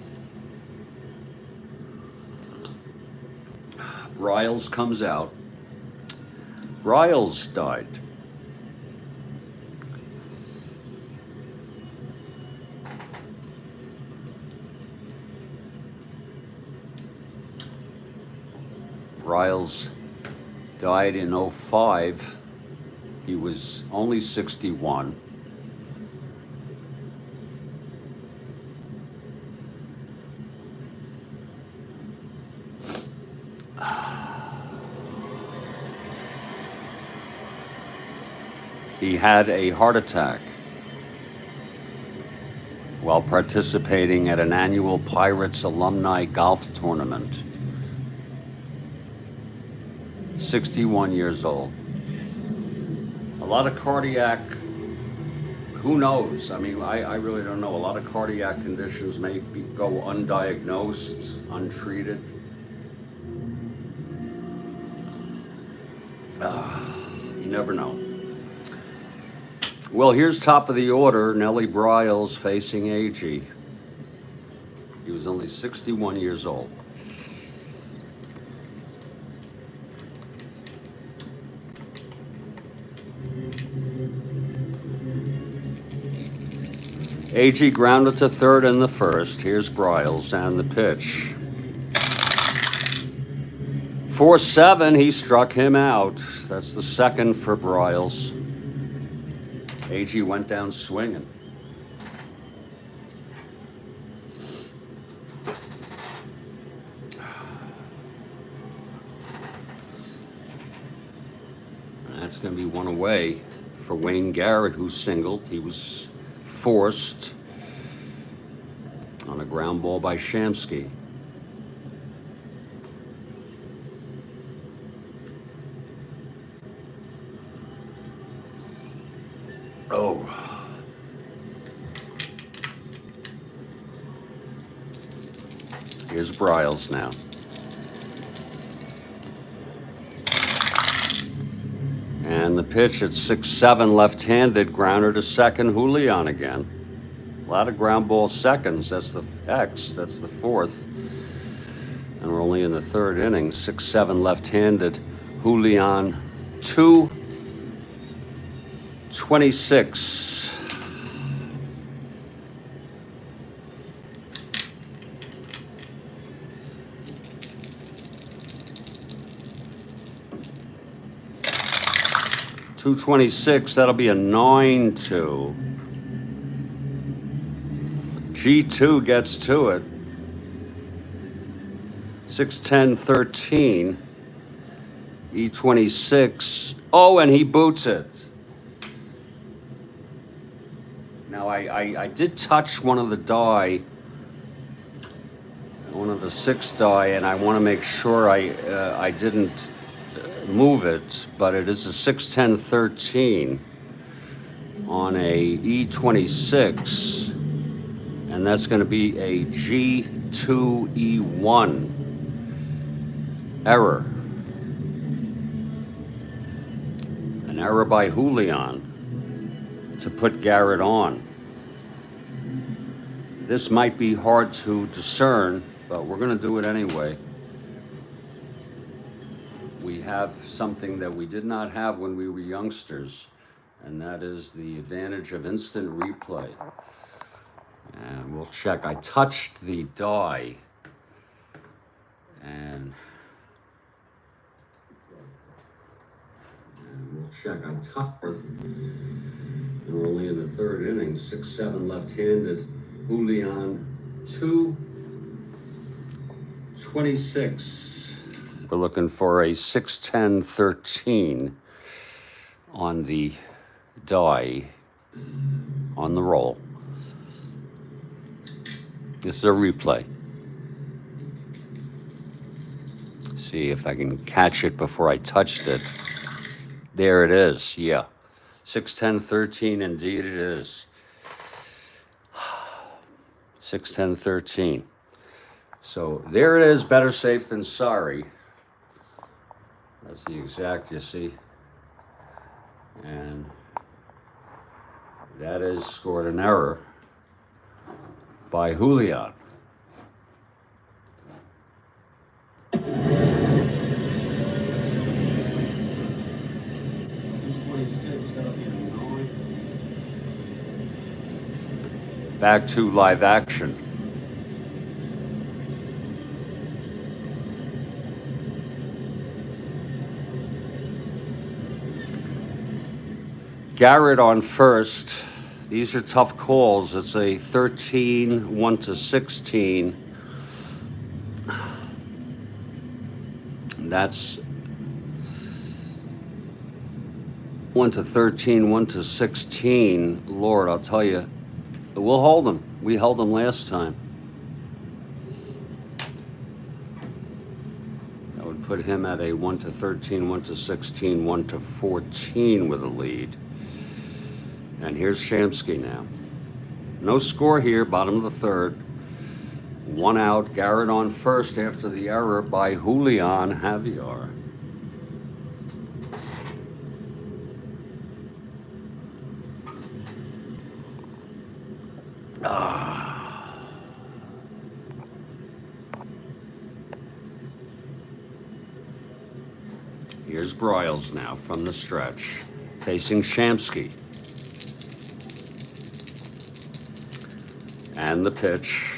Speaker 1: Riles comes out. Riles died. Riles died in 2005. He was only 61. He had a heart attack while participating at an annual Pirates alumni golf tournament. 61 years old. A lot of cardiac, who knows? I mean, I really don't know. A lot of cardiac conditions may go undiagnosed, untreated. You never know. Well, here's top of the order, Nellie Briles facing Agee. He was only 61 years old. Agee grounded to third in the first. Here's Briles and the pitch. 4-7, he struck him out. That's the second for Briles. Agee went down swinging. That's going to be one away for Wayne Garrett, who singled. He was forced on a ground ball by Shamsky. Oh. Here's Briles now. And the pitch at 6-7, left-handed, grounder to second, Julian again. A lot of ground ball seconds. That's the X. That's the fourth. And we're only in the third inning. 6-7, left-handed, Julian 2-26. .226, that'll be a 9-2. G2 gets to it. 6-10-13. E26. Oh, and he boots it. Now, I did touch one of the die, one of the 6 die, and I want to make sure I didn't move it, but it is a 6-10-13 on a E26, and that's going to be a G2E1 error. An error by Julian to put Garrett on. This might be hard to discern, but we're going to do it anyway. We have something that we did not have when we were youngsters, and that is the advantage of instant replay. And we'll check. I touched the die, and we'll check. I touched, and we're only in the third inning. 6-7, left-handed, Julian 226. We're looking for a 6-10-13 on the die, on the roll. This is a replay. See if I can catch it before I touched it. There it is, yeah. 6-10-13, indeed it is. 6-10-13. So there it is, better safe than sorry. That's the exact, you see. And that is scored an error by Julian. Back to live action. Garrett on first. These are tough calls. It's a 13, 1-16. That's 1-13, 1-16. Lord, I'll tell you, we'll hold them. We held them last time. That would put him at a 1-13, 1-16, 1-14 with a lead. And here's Shamsky now. No score here, bottom of the third. One out, Garrett on first after the error by Julian Javier. Here's Broyles now from the stretch, facing Shamsky. And the pitch.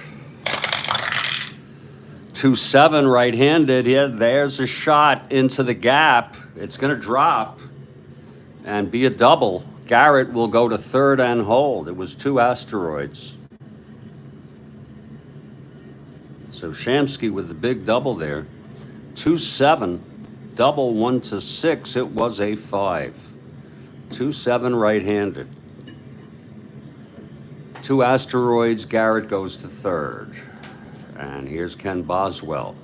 Speaker 1: 2-7 right-handed. Yeah, there's a shot into the gap. It's going to drop and be a double. Garrett will go to third and hold. It was 2 asteroids. So Shamsky with the big double there. 2-7, double 1-6. It was a 5. 2-7 right-handed. 2 asteroids, Garrett goes to third. And here's Ken Boswell.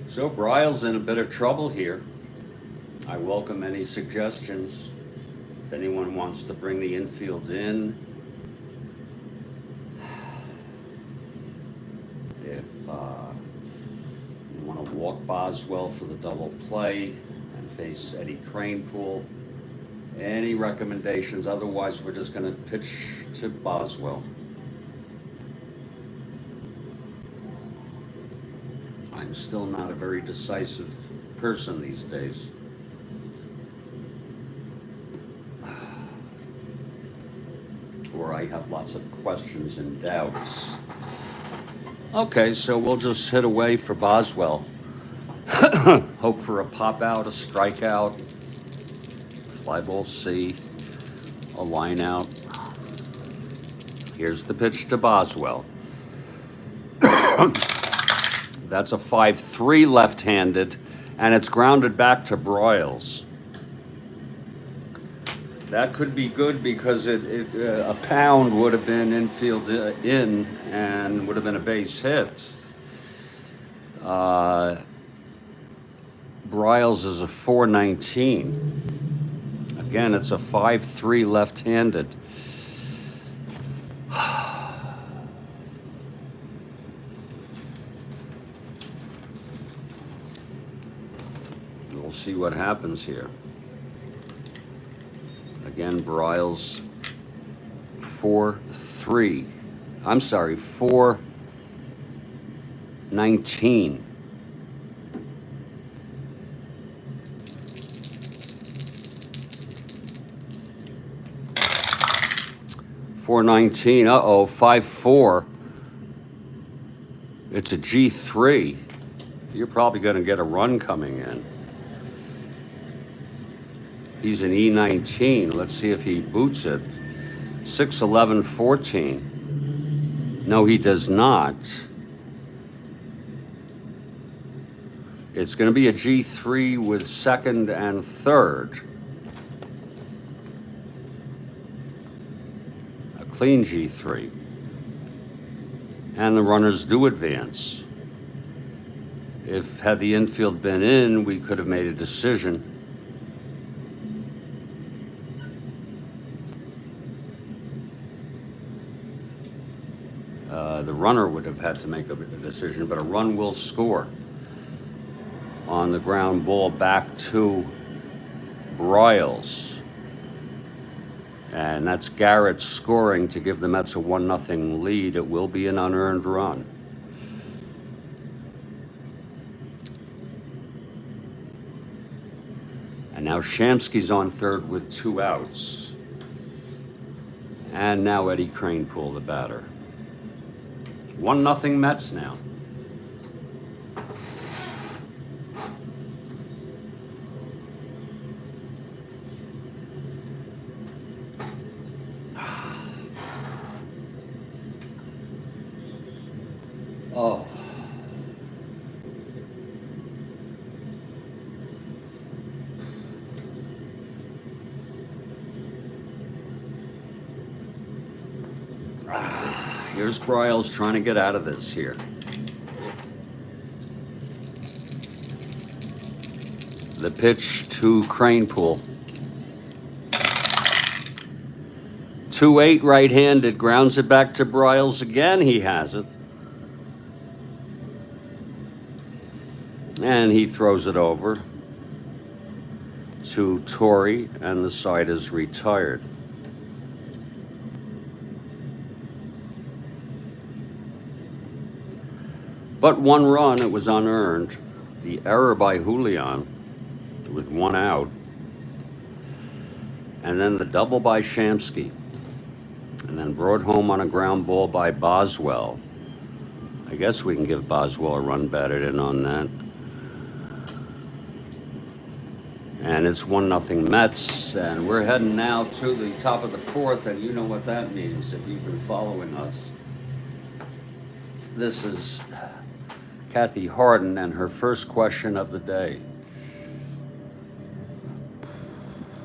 Speaker 1: So Broyles in a bit of trouble here. I welcome any suggestions. If anyone wants to bring the infield in, you want to walk Boswell for the double play and face Eddie Kranepool. Any recommendations? Otherwise, we're just going to pitch to Boswell. I'm still not a very decisive person these days. Or I have lots of questions and doubts. Okay, so we'll just hit away for Boswell. Hope for a pop out, a strikeout, fly ball C, a line out. Here's the pitch to Boswell. That's a 5-3 left-handed, and it's grounded back to Broyles. That could be good because a pound would have been infield in and would have been a base hit. Broyles is a 4-19. Again, it's a 5-3 left-handed. We'll see what happens here. Again, Broyles 4-3. I'm sorry, 4-19. Uh-oh, 5-4. It's a G3. You're probably going to get a run coming in. He's an E19. Let's see if he boots it. 6, 11, 14. No, he does not. It's going to be a G3 with second and third. A clean G3. And the runners do advance. If had the infield been in, we could have made a decision. The runner would have had to make a decision, but a run will score on the ground ball back to Broyles. And that's Garrett scoring to give the Mets a 1-0 lead. It will be an unearned run. And now Shamsky's on third with 2 outs. And now Eddie Kranepool, the batter. 1-0 Mets now. Oh. Here's Broyles trying to get out of this here. The pitch to Kranepool. 2-8 right-handed, grounds it back to Broyles again. He has it. And he throws it over to Torrey, and the side is retired. But 1 run, it was unearned. The error by Julian with 1 out. And then the double by Shamsky. And then brought home on a ground ball by Boswell. I guess we can give Boswell a run batted in on that. And it's 1-0 Mets, and we're heading now to the top of the 4th, and you know what that means if you've been following us. This is Kathy Harden and her first question of the day.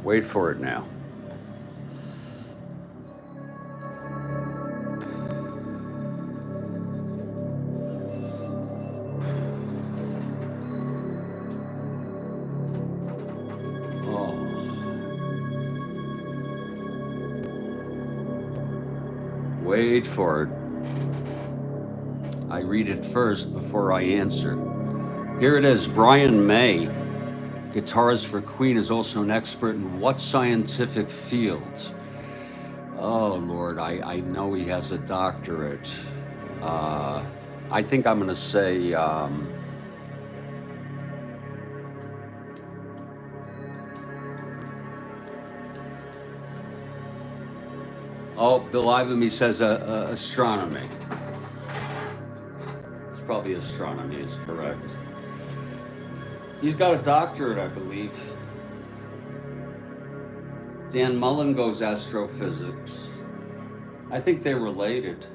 Speaker 1: Wait for it now. Wait for it. I read it first before I answer. Here it is. Brian May, guitarist for Queen, is also an expert in what scientific field? Oh, Lord, I know he has a doctorate. I think I'm going to say... Oh, Bill Ivamy says astronomy. It's probably astronomy is correct. He's got a doctorate, I believe. Dan Mullen goes astrophysics. I think they're related.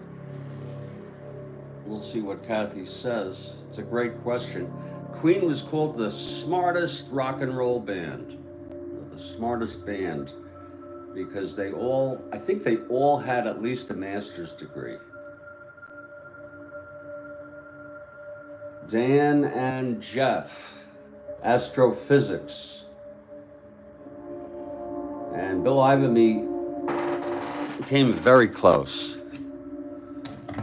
Speaker 1: We'll see what Kathy says. It's a great question. Queen was called the smartest rock and roll band. The smartest band. Because I think they all had at least a master's degree. Dan and Jeff, astrophysics. And Bill Ivamy came very close.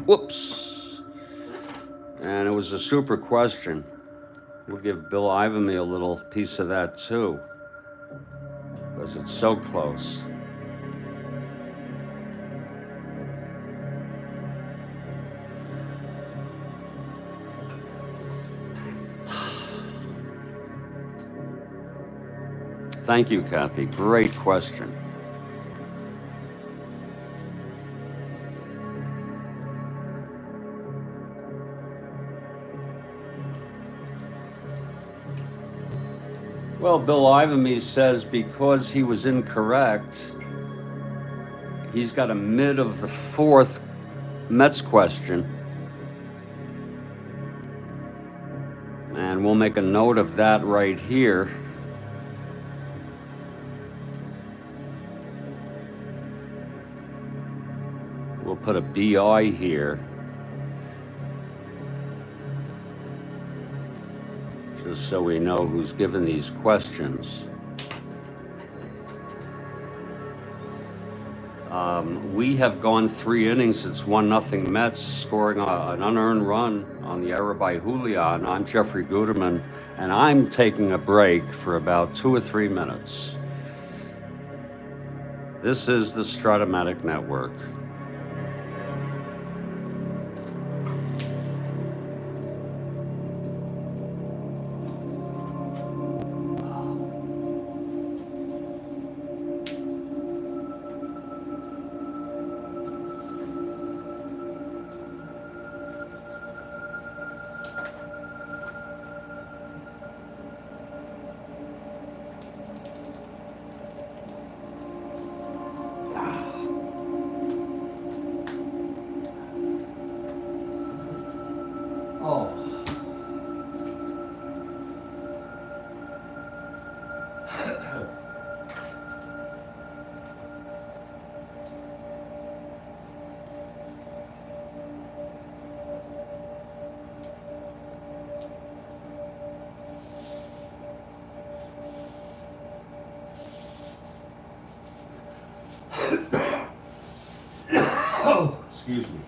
Speaker 1: Whoops. And it was a super question. We'll give Bill Ivamy a little piece of that too, because it's so close. Thank you, Kathy. Great question. Well, Bill Ivamy says because he was incorrect, he's got a mid of the fourth Mets question. And we'll make a note of that right here. We'll put a BI here. Just so we know who's given these questions. We have gone 3 innings. It's 1-0 Mets, scoring an unearned run on the error by Julian. I'm Jeffrey Guterman, and I'm taking a break for about 2 or 3 minutes. This is the Strat-O-Matic Network. Oh. Oh, excuse me.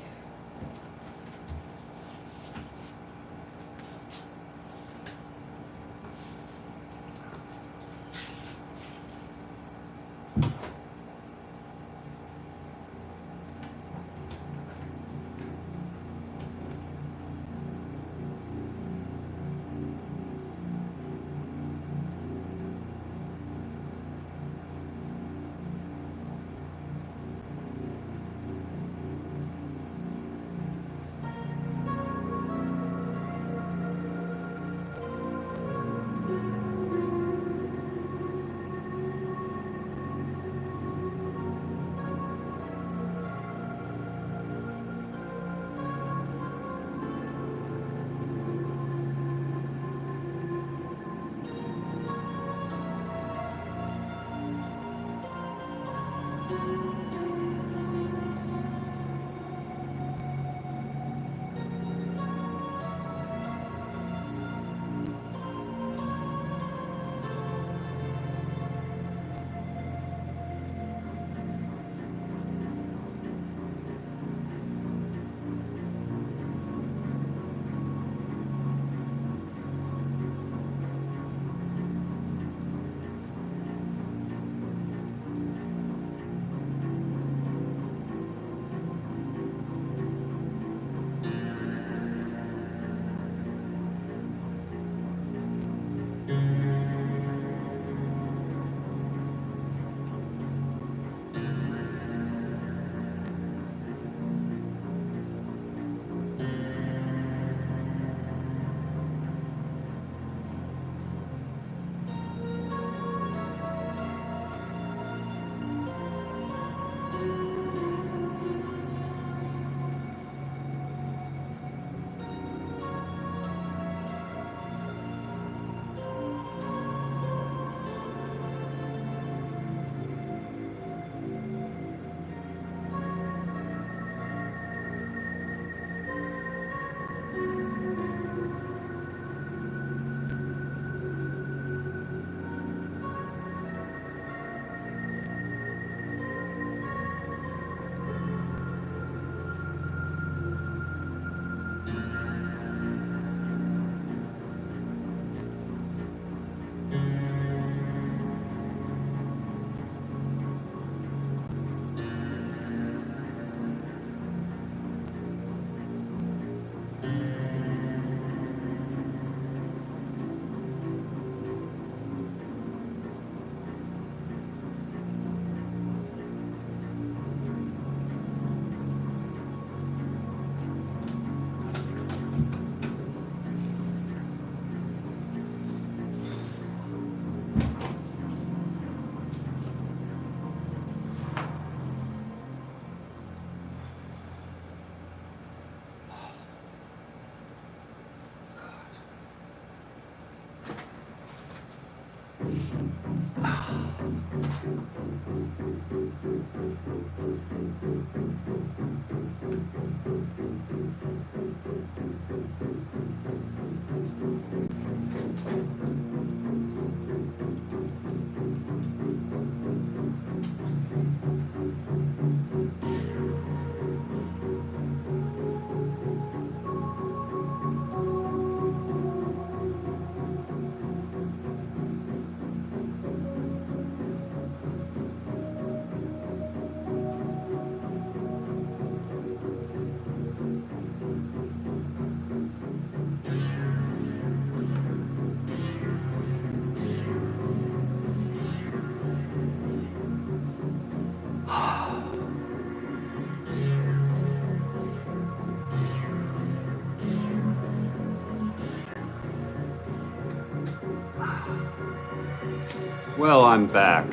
Speaker 1: Well, I'm back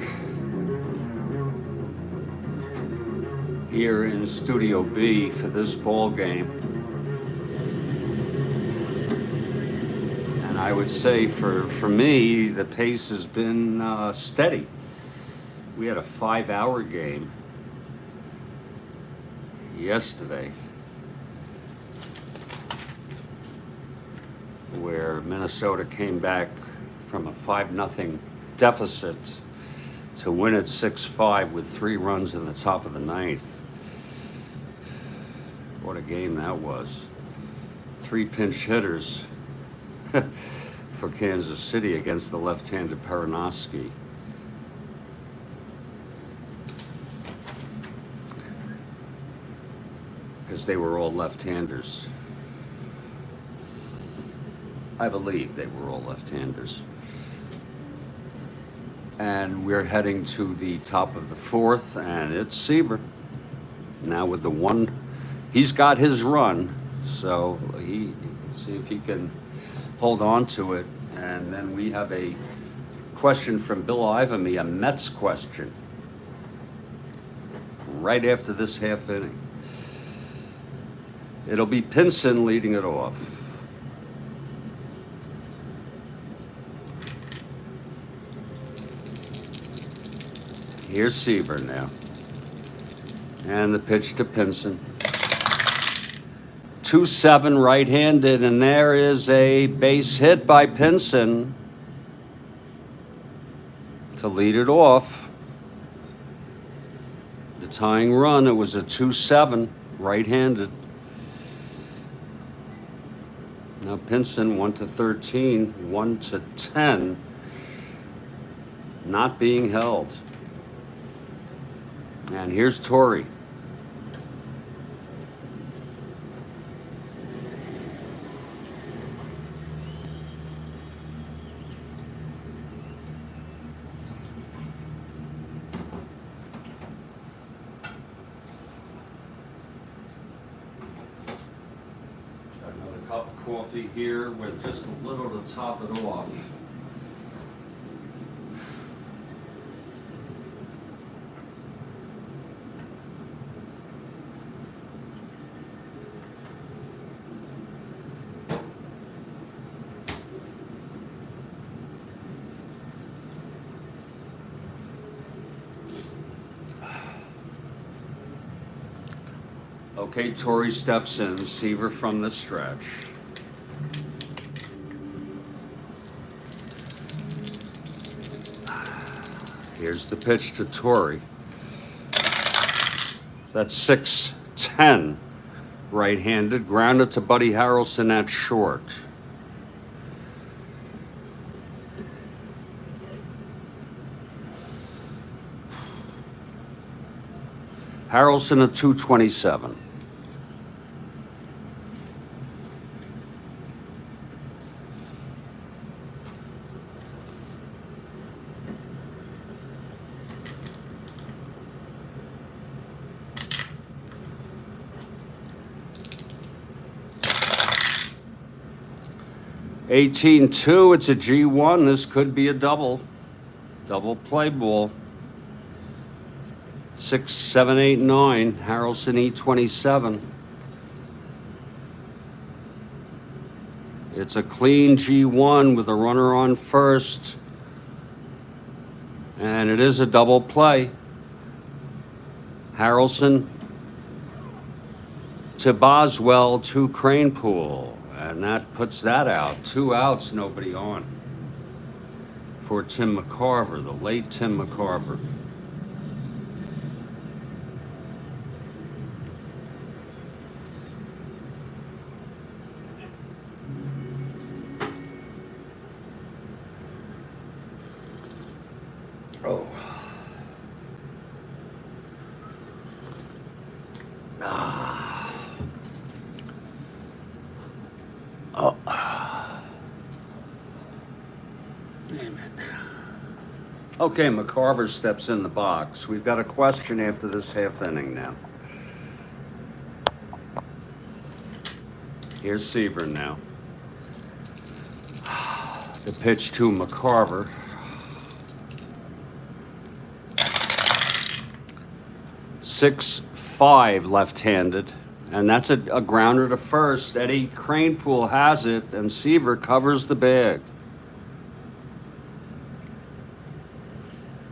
Speaker 1: here in Studio B for this ball game. And I would say for me, the pace has been steady. We had a 5-hour game yesterday where Minnesota came back from a 5-0 deficit to win at 6-5 with 3 runs in the top of the 9th. What a game that was. 3 pinch hitters for Kansas City against the left-handed Paranovsky. Because they were all left-handers. I believe they were all left-handers. And we're heading to the top of the 4th, and it's Seaver. Now with the one, he's got his run, so he see if he can hold on to it. And then we have a question from Bill Ivamy, a Mets question, right after this half inning. It'll be Pinson leading it off. Here's Seaver now. And the pitch to Pinson. 2-7 right-handed, and there is a base hit by Pinson to lead it off. The tying run, it was a 2-7 right-handed. Now Pinson 1-13, 1-10, not being held. And here's Torrey. Got another cup of coffee here with just a little to top it off. Okay, Torrey steps in, Seaver from the stretch. Here's the pitch to Torrey. That's 6-10, right-handed, grounded to Buddy Harrelson at short. Harrelson at 227. $18-2, it's a G1. This could be a double play ball. 6, 7, 8, 9. Harrelson E27. It's a clean G1 with a runner on first. And it is a double play. Harrelson to Boswell to Cranepool. And that puts that out. 2 outs, nobody on. For Tim McCarver, the late Tim McCarver. Oh. Ah. Oh. Damn it. Okay, McCarver steps in the box. We've got a question after this half inning now. Here's Seaver now. The pitch to McCarver. 6-5 left-handed, and that's a grounder to first. Eddie Cranepool has it, and Seaver covers the bag.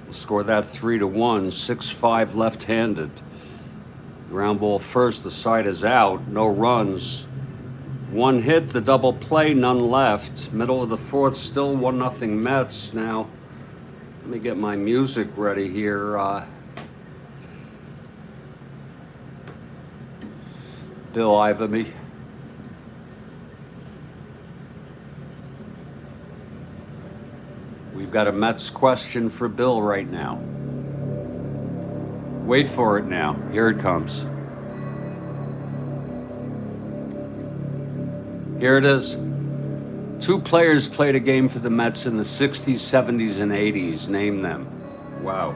Speaker 1: We'll score that 3-1. 6-5 left-handed. Ground ball first. The side is out. No runs. 1 hit. The double play. None left. Middle of the 4th. Still 1-0 Mets. Now, let me get my music ready here. Bill Ivamy. We've got a Mets question for Bill right now. Wait for it now. Here it comes. Here it is. 2 players played a game for the Mets in the 60s, 70s, and 80s. Name them. Wow.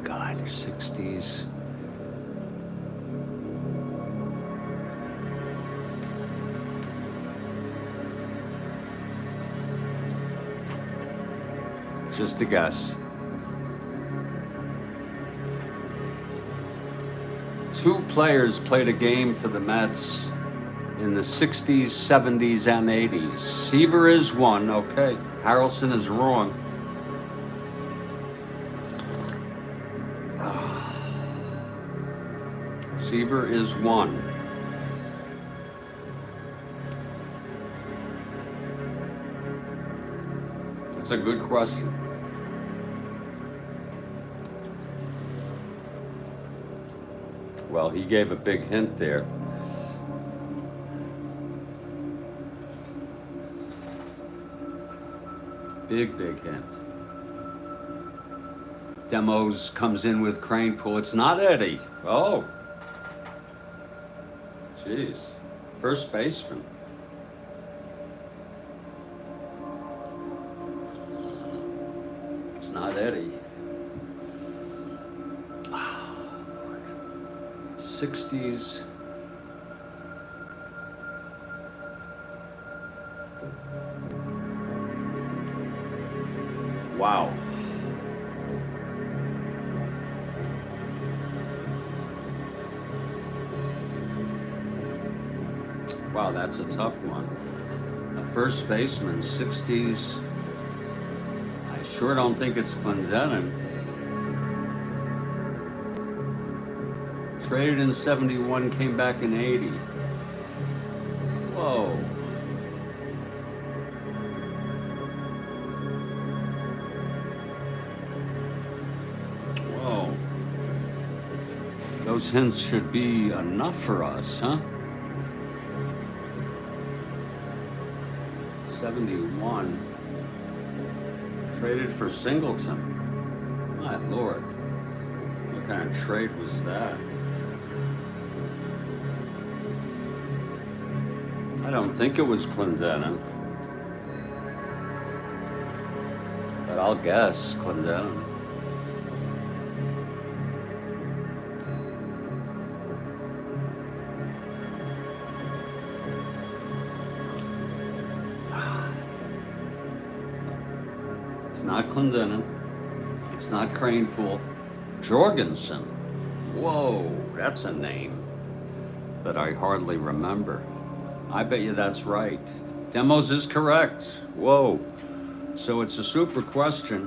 Speaker 1: God, 60s. Just a guess. 2 players played a game for the Mets in the 60s, 70s, and 80s. Seaver is one. Okay. Harrelson is wrong. Seaver is one. That's a good question. Well, he gave a big hint there. Big hint. Demos comes in with Cranepool. It's not Eddie. Oh. Jeez. First baseman. It's not Eddie. 60s. Wow. Wow, that's a tough one. A first baseman, 60s. I sure don't think it's Clendenin. Traded in 71, came back in 80. Whoa. Whoa. Those hints should be enough for us, huh? 71. Traded for Singleton. My Lord. What kind of trade was that? I don't think it was Clendenin. But I'll guess Clendenin. It's not Clendenin. It's not Cranepool. Jorgensen. Whoa, that's a name that I hardly remember. I bet you that's right. Demos is correct. Whoa. So it's a super question.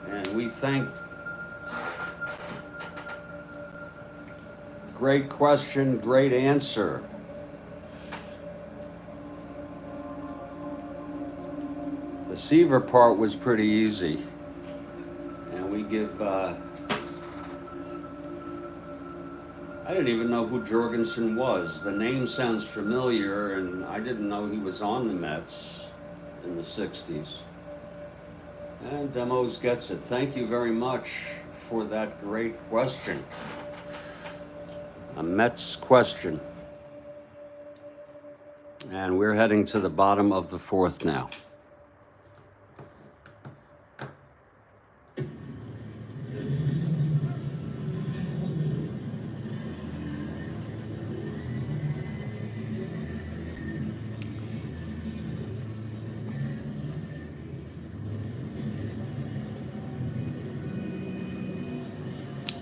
Speaker 1: And we thanked. Great question, great answer. The Seaver part was pretty easy. And we give, I didn't even know who Jorgensen was. The name sounds familiar, and I didn't know he was on the Mets in the 60s. And Demos gets it. Thank you very much for that great question. A Mets question. And we're heading to the bottom of the fourth now.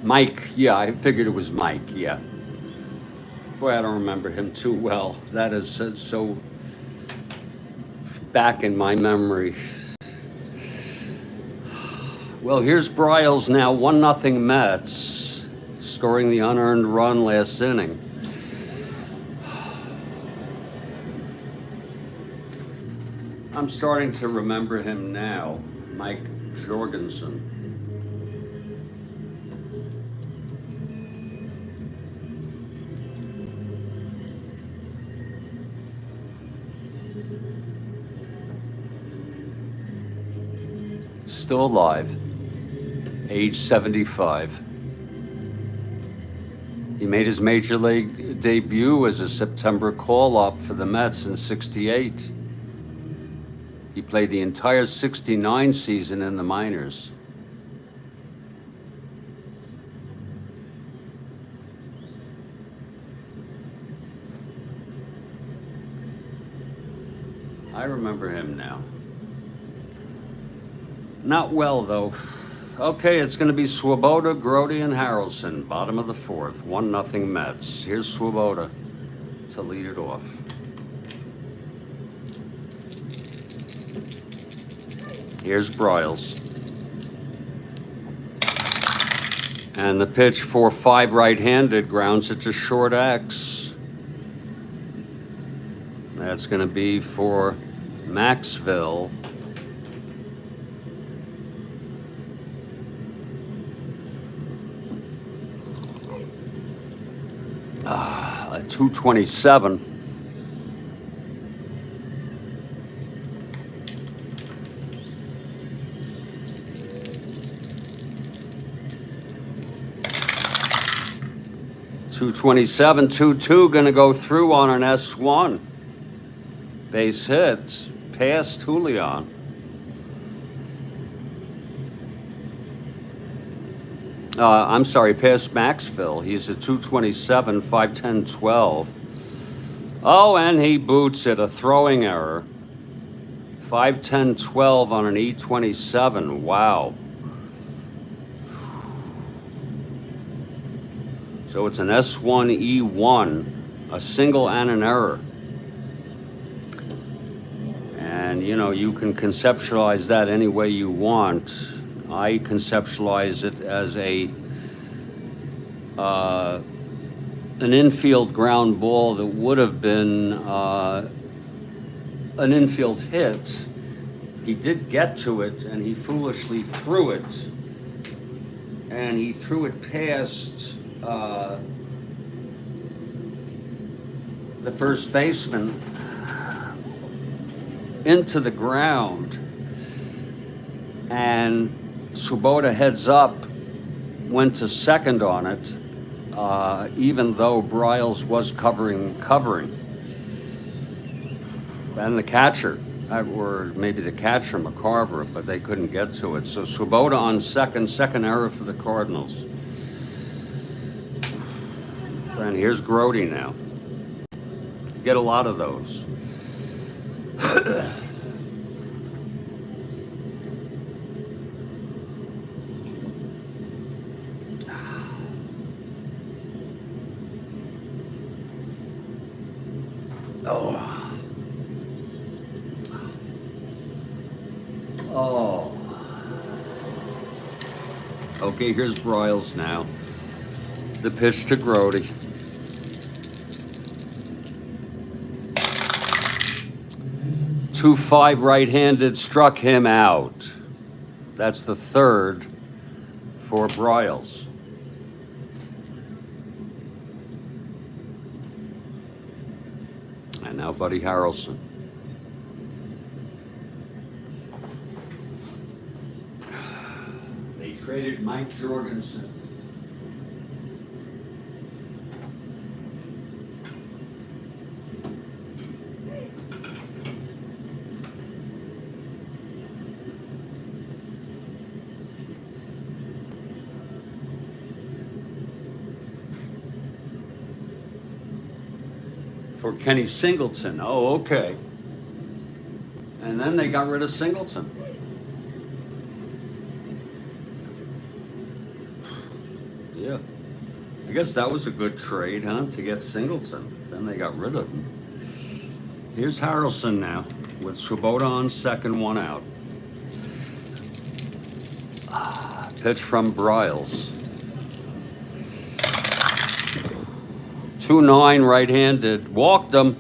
Speaker 1: Mike, yeah, I figured it was Mike, yeah. Boy, I don't remember him too well. That is so back in my memory. Well, here's Bryles now, 1-0 Mets, scoring the unearned run last inning. I'm starting to remember him now, Mike Jorgensen. Still alive, age 75. He made his major league debut as a September call-up for the Mets in '68. He played the entire '69 season in the minors. I remember him now. Not well, though. Okay, it's going to be Swoboda, Grote, and Harrelson, bottom of the fourth, 1-0 Mets. Here's Swoboda to lead it off. Here's Bryles. And the pitch for 5 right-handed grounds it to short X. That's going to be for Maxville. A 227. .227, 2-2, gonna go through on an S1. Base hit, past Julian. I'm sorry, past Maxville. He's a 227, 5'10", 12. Oh, and he boots it, a throwing error. 5'10", 12 on an E27, wow. So it's an S1, E1, a single and an error. And, you know, you can conceptualize that any way you want. I conceptualize it as an infield ground ball that would have been an infield hit. He did get to it, and he foolishly threw it. And he threw it past the first baseman into the ground. And Swoboda heads up, went to second on it, even though Bryles was covering. And the catcher, or maybe the catcher, McCarver, but they couldn't get to it. So Swoboda on second error for the Cardinals. And here's Grote now. You get a lot of those. Oh. Oh. Okay, here's Broyles now. The pitch to Grody. Two 5 right-handed struck him out. That's the third for Broyles. And now Buddy Harrelson. They traded Mike Jorgensen. For Kenny Singleton. Oh, okay. And then they got rid of Singleton. Yeah. I guess that was a good trade, huh? To get Singleton. Then they got rid of him. Here's Harrelson now with Swoboda on second, 1 out. Pitch from Broyles. 2-9 right-handed. Walked him.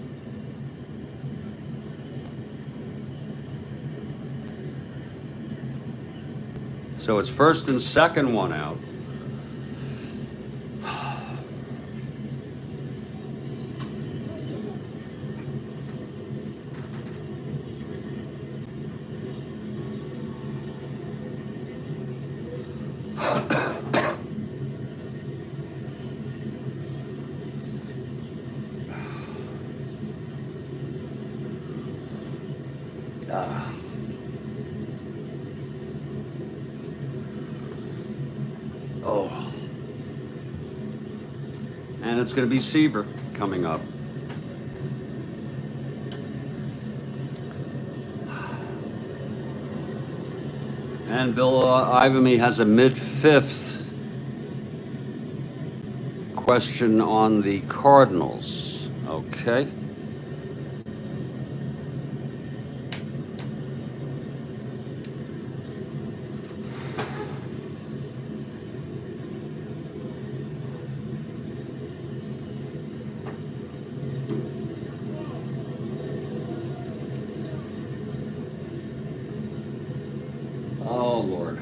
Speaker 1: So it's first and second, 1 out. Oh. And it's going to be Seaver coming up. And Bill Ivamy has a mid-fifth question on the Cardinals. Okay. Oh, Lord.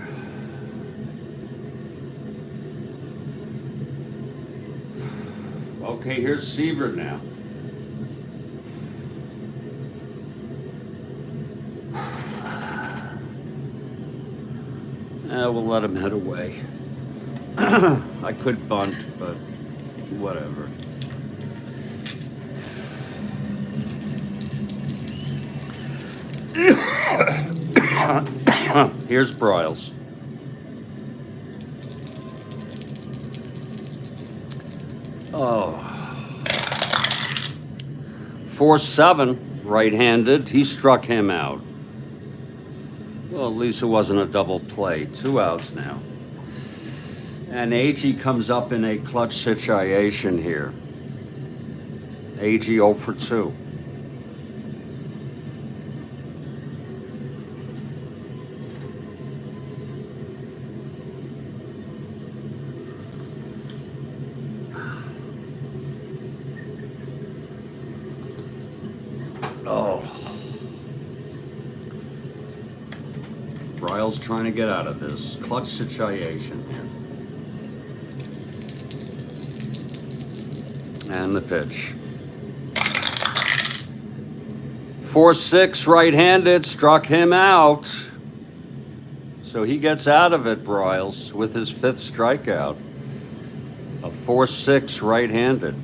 Speaker 1: Okay, here's Seaver now. We'll let him head away. I could bunt, but whatever. Here's Broyles. Oh. 4-7, right-handed. He struck him out. Well, at least it wasn't a double play. 2 outs now. And Agee comes up in a clutch situation here. Agee 0 for 2. Oh. Broyles trying to get out of this clutch situation here. And the pitch. 4-6 right-handed, struck him out. So he gets out of it, Broyles, with his 5th strikeout. A 4-6 right-handed.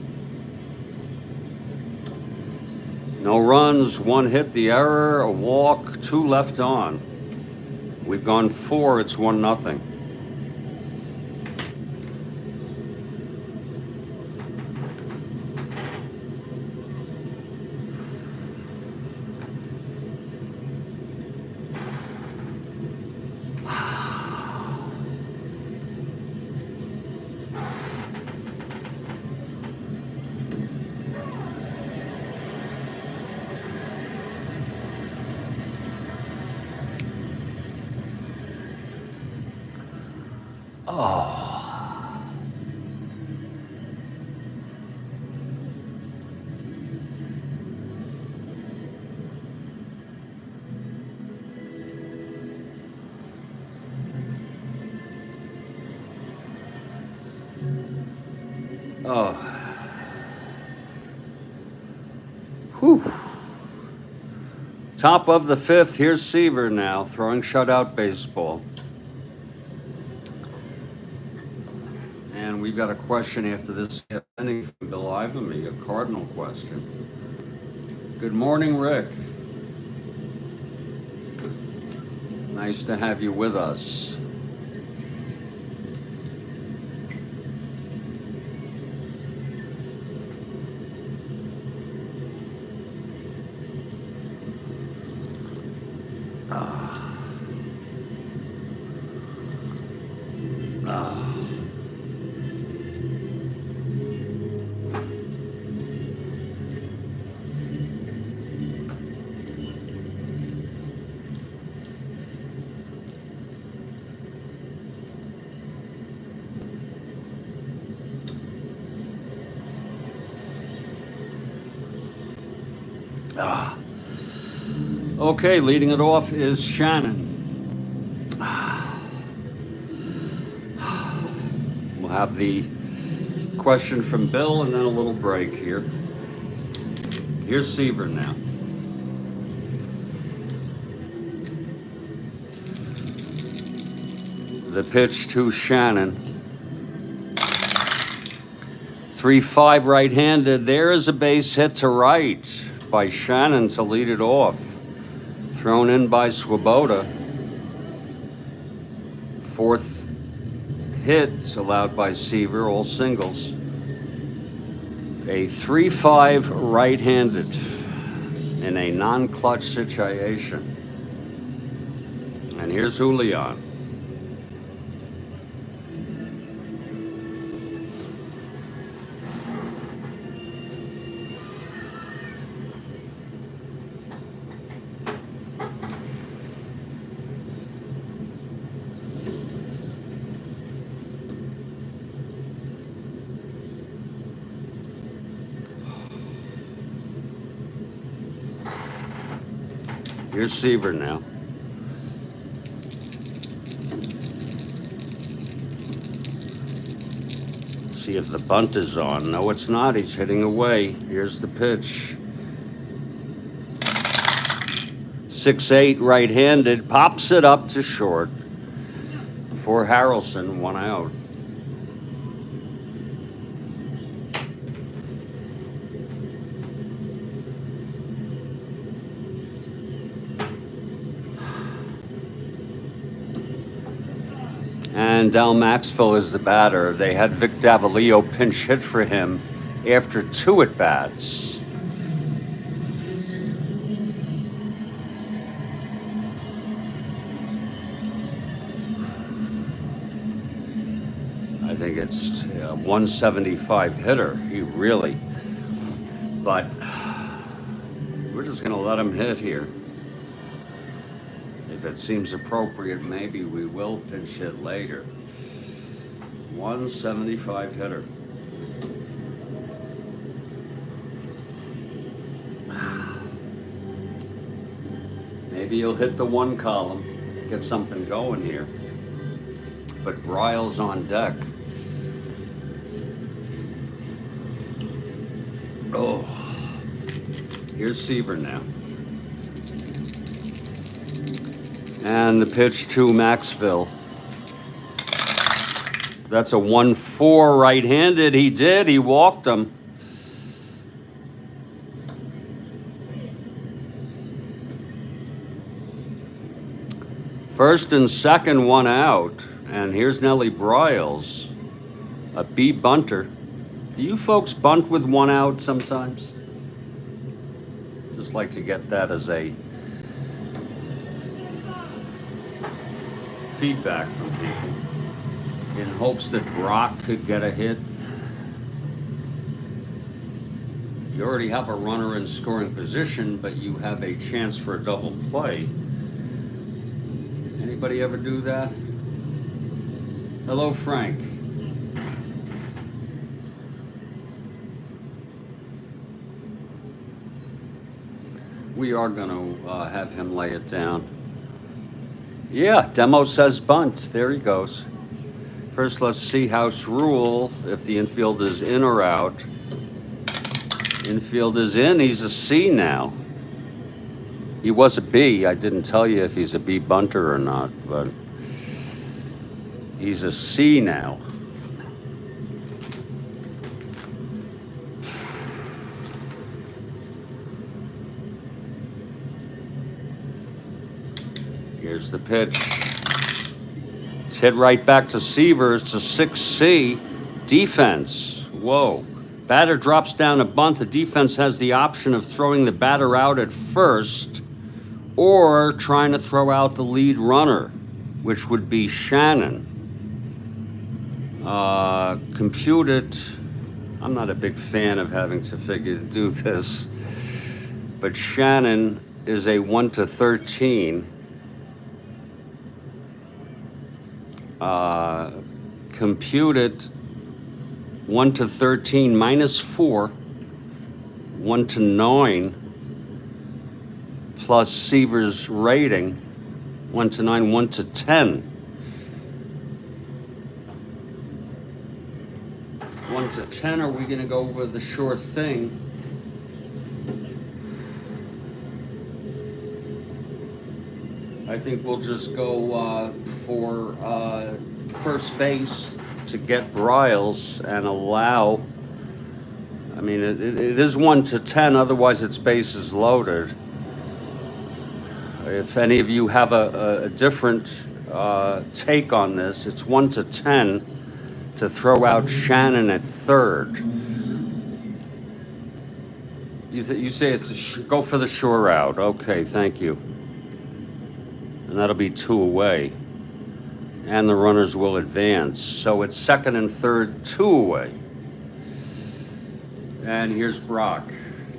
Speaker 1: No runs, 1 hit, the error, a walk, 2 left on. We've gone 4, it's 1-0. Oh. Oh. Whew. Top of the fifth. Here's Seaver now, throwing shutout baseball. And we've got a question after this ending from Bill Ivamy, a Cardinal question. Good morning, Rick. Nice to have you with us. Okay, leading it off is Shannon. We'll have the question from Bill and then a little break here. Here's Seaver now. The pitch to Shannon. 3-5 right-handed. There is a base hit to right by Shannon to lead it off. Thrown in by Swoboda. Fourth hit allowed by Seaver, all singles. A 3-5 right-handed in a non-clutch situation. And here's Julian. Here's Seaver now. See if the bunt is on. No, it's not. He's hitting away. Here's the pitch. 6-8 right-handed. Pops it up to short. For Harrelson, 1 out. And Dal Maxwell is the batter. They had Vic Davalillo pinch hit for him after 2 at-bats. I think it's a 175 hitter. He really, but we're just going to let him hit here. If it seems appropriate, maybe we will pinch hit later. 175 hitter. Maybe you'll hit the 1 column, get something going here. But Bryle's on deck. Oh, here's Seaver now. And the pitch to Maxwell. That's a 1-4 right-handed. He did. He walked him. First and second, 1 out. And here's Nellie Bryles, a B bunter. Do you folks bunt with 1 out sometimes? Just like to get that as a feedback from people in hopes that Brock could get a hit. You already have a runner in scoring position, but you have a chance for a double play. Anybody ever do that? Hello, Frank. We are going to have him lay it down. Yeah, demo says bunt. There he goes. First, let's see house rule, if the infield is in or out. Infield is in. He's a C now. He was a B. I didn't tell you if he's a B bunter or not, but he's a C now. Here's the pitch. It's hit right back to Seaver. It's a 6C. Defense. Whoa. Batter drops down a bunt. The defense has the option of throwing the batter out at first or trying to throw out the lead runner, which would be Shannon. Compute it. I'm not a big fan of having to do this, but Shannon is a 1-13. Compute it 1-13 minus 4, 1-9, plus Seaver's rating, 1-9, 1-10. 1-10, are we going to go with the sure thing? I think we'll just go for first base to get Bryles and allow. I mean, it is 1-10, otherwise its bases loaded. If any of you have a different take on this, it's 1-10 to throw out Shannon at third. You say it's go for the sure out. Okay, thank you. And that'll be 2 away. And the runners will advance. So it's second and third, 2 away. And here's Brock.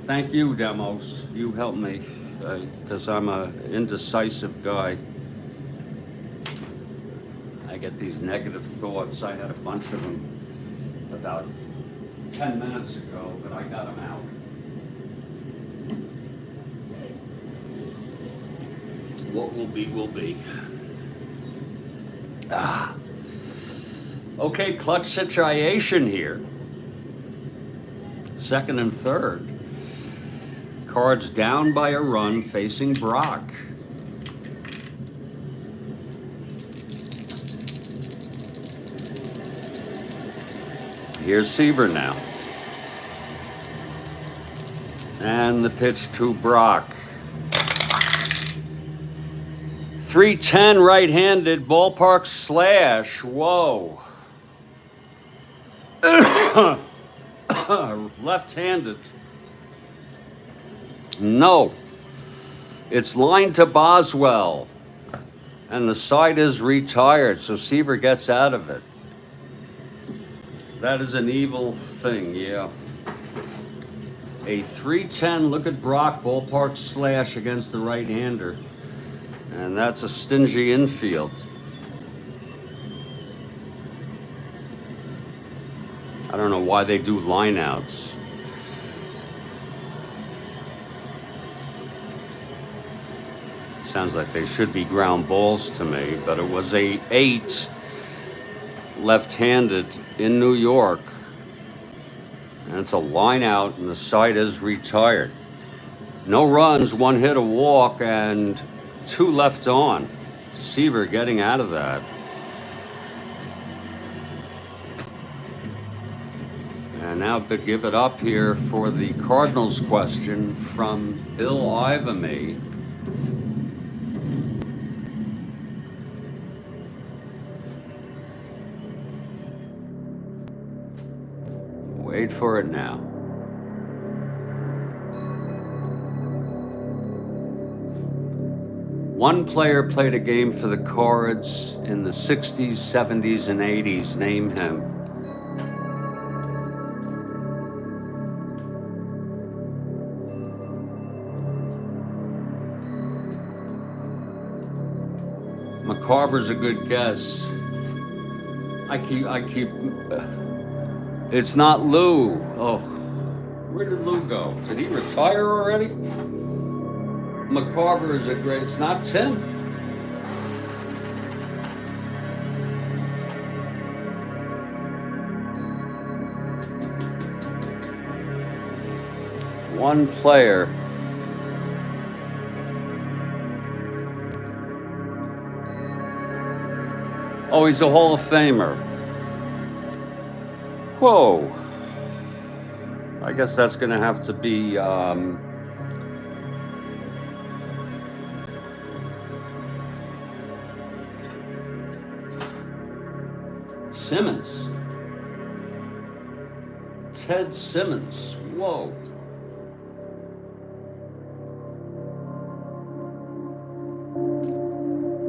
Speaker 1: Thank you, Demos. You helped me, because I'm an indecisive guy. I get these negative thoughts. I had a bunch of them about 10 minutes ago, but I got them out. What will be, will be. Okay, clutch situation here. Second and third. Cards down by a run facing Brock. Here's Seaver now. And the pitch to Brock. 310 right-handed, ballpark slash. Whoa. Left-handed. No. It's line to Boswell. And the side is retired, so Seaver gets out of it. That is an evil thing, yeah. A 310, look at Brock, ballpark slash against the right-hander. And that's a stingy infield. I don't know why they do lineouts. Sounds like they should be ground balls to me, but it was a 8 left-handed in New York. And it's a line out, and the side is retired. No runs, 1 hit, a walk, and 2 left on. Seaver getting out of that. And now to give it up here for the Cardinals question from Bill Ivamy. Wait for it now. One player played a game for the Cards in the 60s, 70s, and 80s. Name him. McCarver's a good guess. I keep. It's not Lou. Oh, where did Lou go? Did he retire already? McCarver is a great. It's not Tim. One player. Oh, he's a Hall of Famer. Whoa. I guess that's going to have to be Simmons. Ted Simmons. Whoa.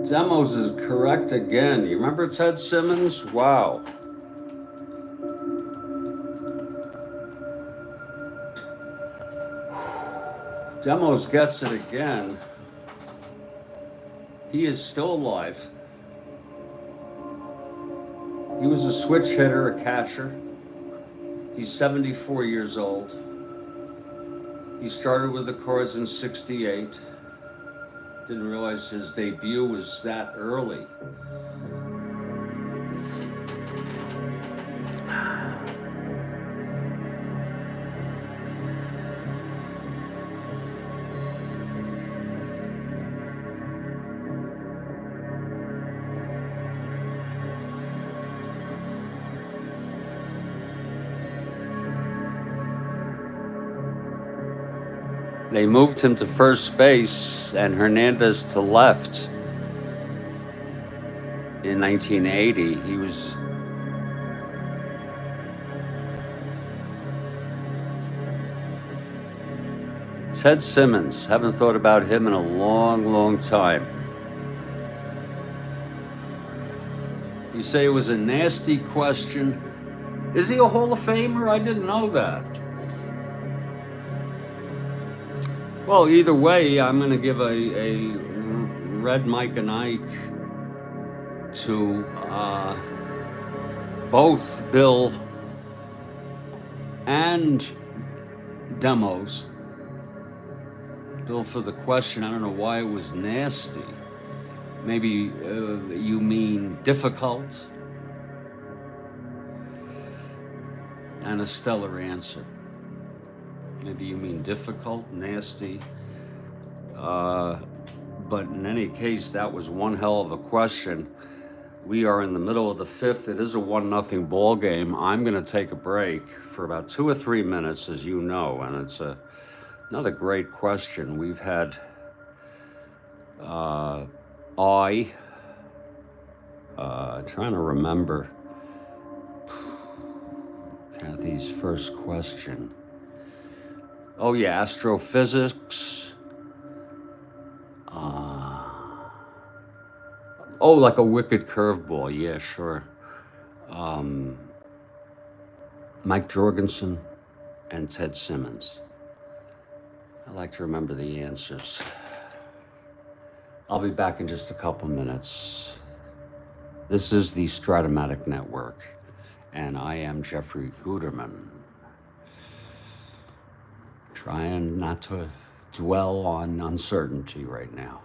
Speaker 1: Demos is correct again. You remember Ted Simmons? Wow. Demos gets it again. He is still alive. He was a switch hitter, a catcher. He's 74 years old. He started with the Cards in '68. Didn't realize his debut was that early. They moved him to first base and Hernandez to left in 1980. He was Ted Simmons. Haven't thought about him in a long, long time. You say it was a nasty question. Is he a Hall of Famer? I didn't know that. Well, either way, I'm going to give a red Mike and Ike to both Bill and Demos. Bill for the question. I don't know why it was nasty. Maybe you mean difficult. And a stellar answer. Maybe you mean difficult, nasty. But in any case, that was one hell of a question. We are in the middle of the fifth. It is a 1-0 ball game. I'm going to take a break for about 2 or 3 minutes, as you know, and it's another great question. We've had trying to remember Kathy's first question. Oh yeah, astrophysics. Oh, like a wicked curveball. Yeah, sure. Mike Jorgensen and Ted Simmons. I like to remember the answers. I'll be back in just a couple minutes. This is the Strat-O-Matic Network, and I am Jeffrey Guterman. Trying not to dwell on uncertainty right now.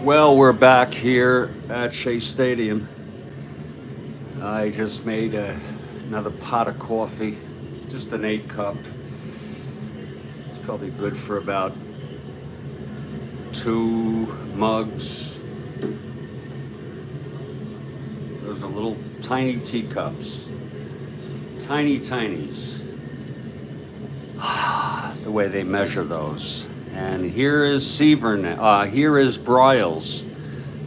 Speaker 1: Well, we're back here at Shea Stadium. I just made another pot of coffee, just an 8 cup. It's probably good for about 2 mugs. Those are little tiny teacups, tiny tinies. The way they measure those. And here is here is Bryles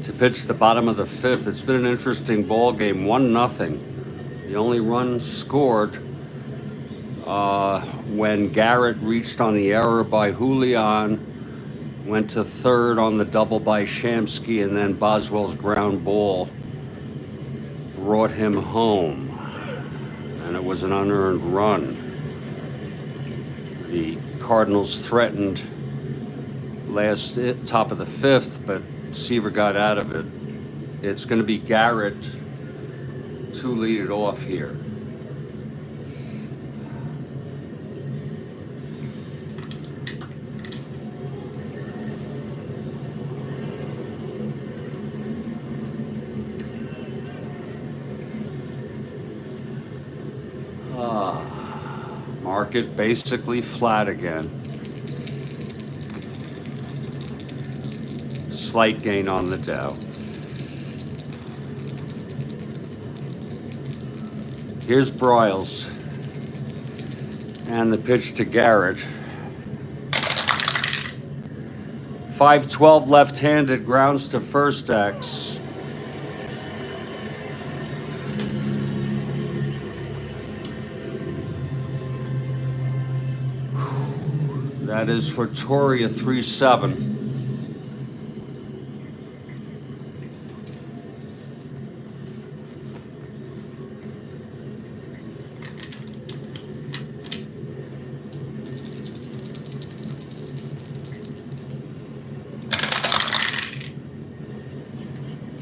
Speaker 1: to pitch the bottom of the 5th. It's been an interesting ball game, 1-0. The only run scored when Garrett reached on the error by Julian, went to third on the double by Shamsky, and then Boswell's ground ball brought him home. And it was an unearned run. The Cardinals threatened top of the 5th, but Seaver got out of it. It's going to be Garrett to lead it off here. Market basically flat again. Slight gain on the Dow. Here's Broyles. And the pitch to Garrett. 5-12 left-handed, grounds to first X. That is for Torrey, a 3-7.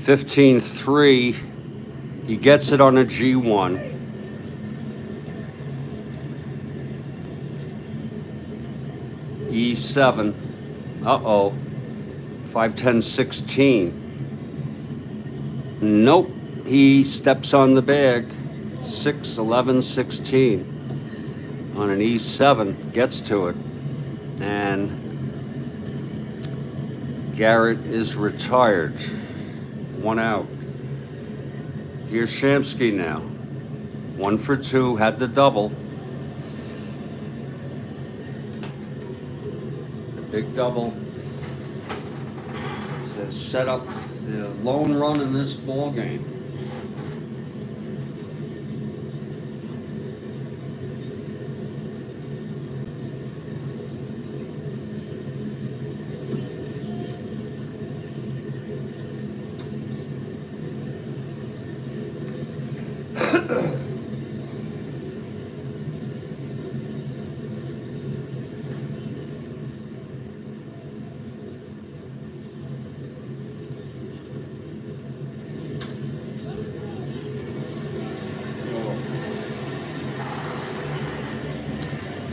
Speaker 1: $15-3. He gets it on a G1. E7. Uh-oh. 5-10-16. Nope. He steps on the bag. 6-11-16. On an E7. Gets to it. And Garrett is retired. 1 out. Here's Shamsky now. 1 for 2, had the double. The big double to set up the lone run in this ball game.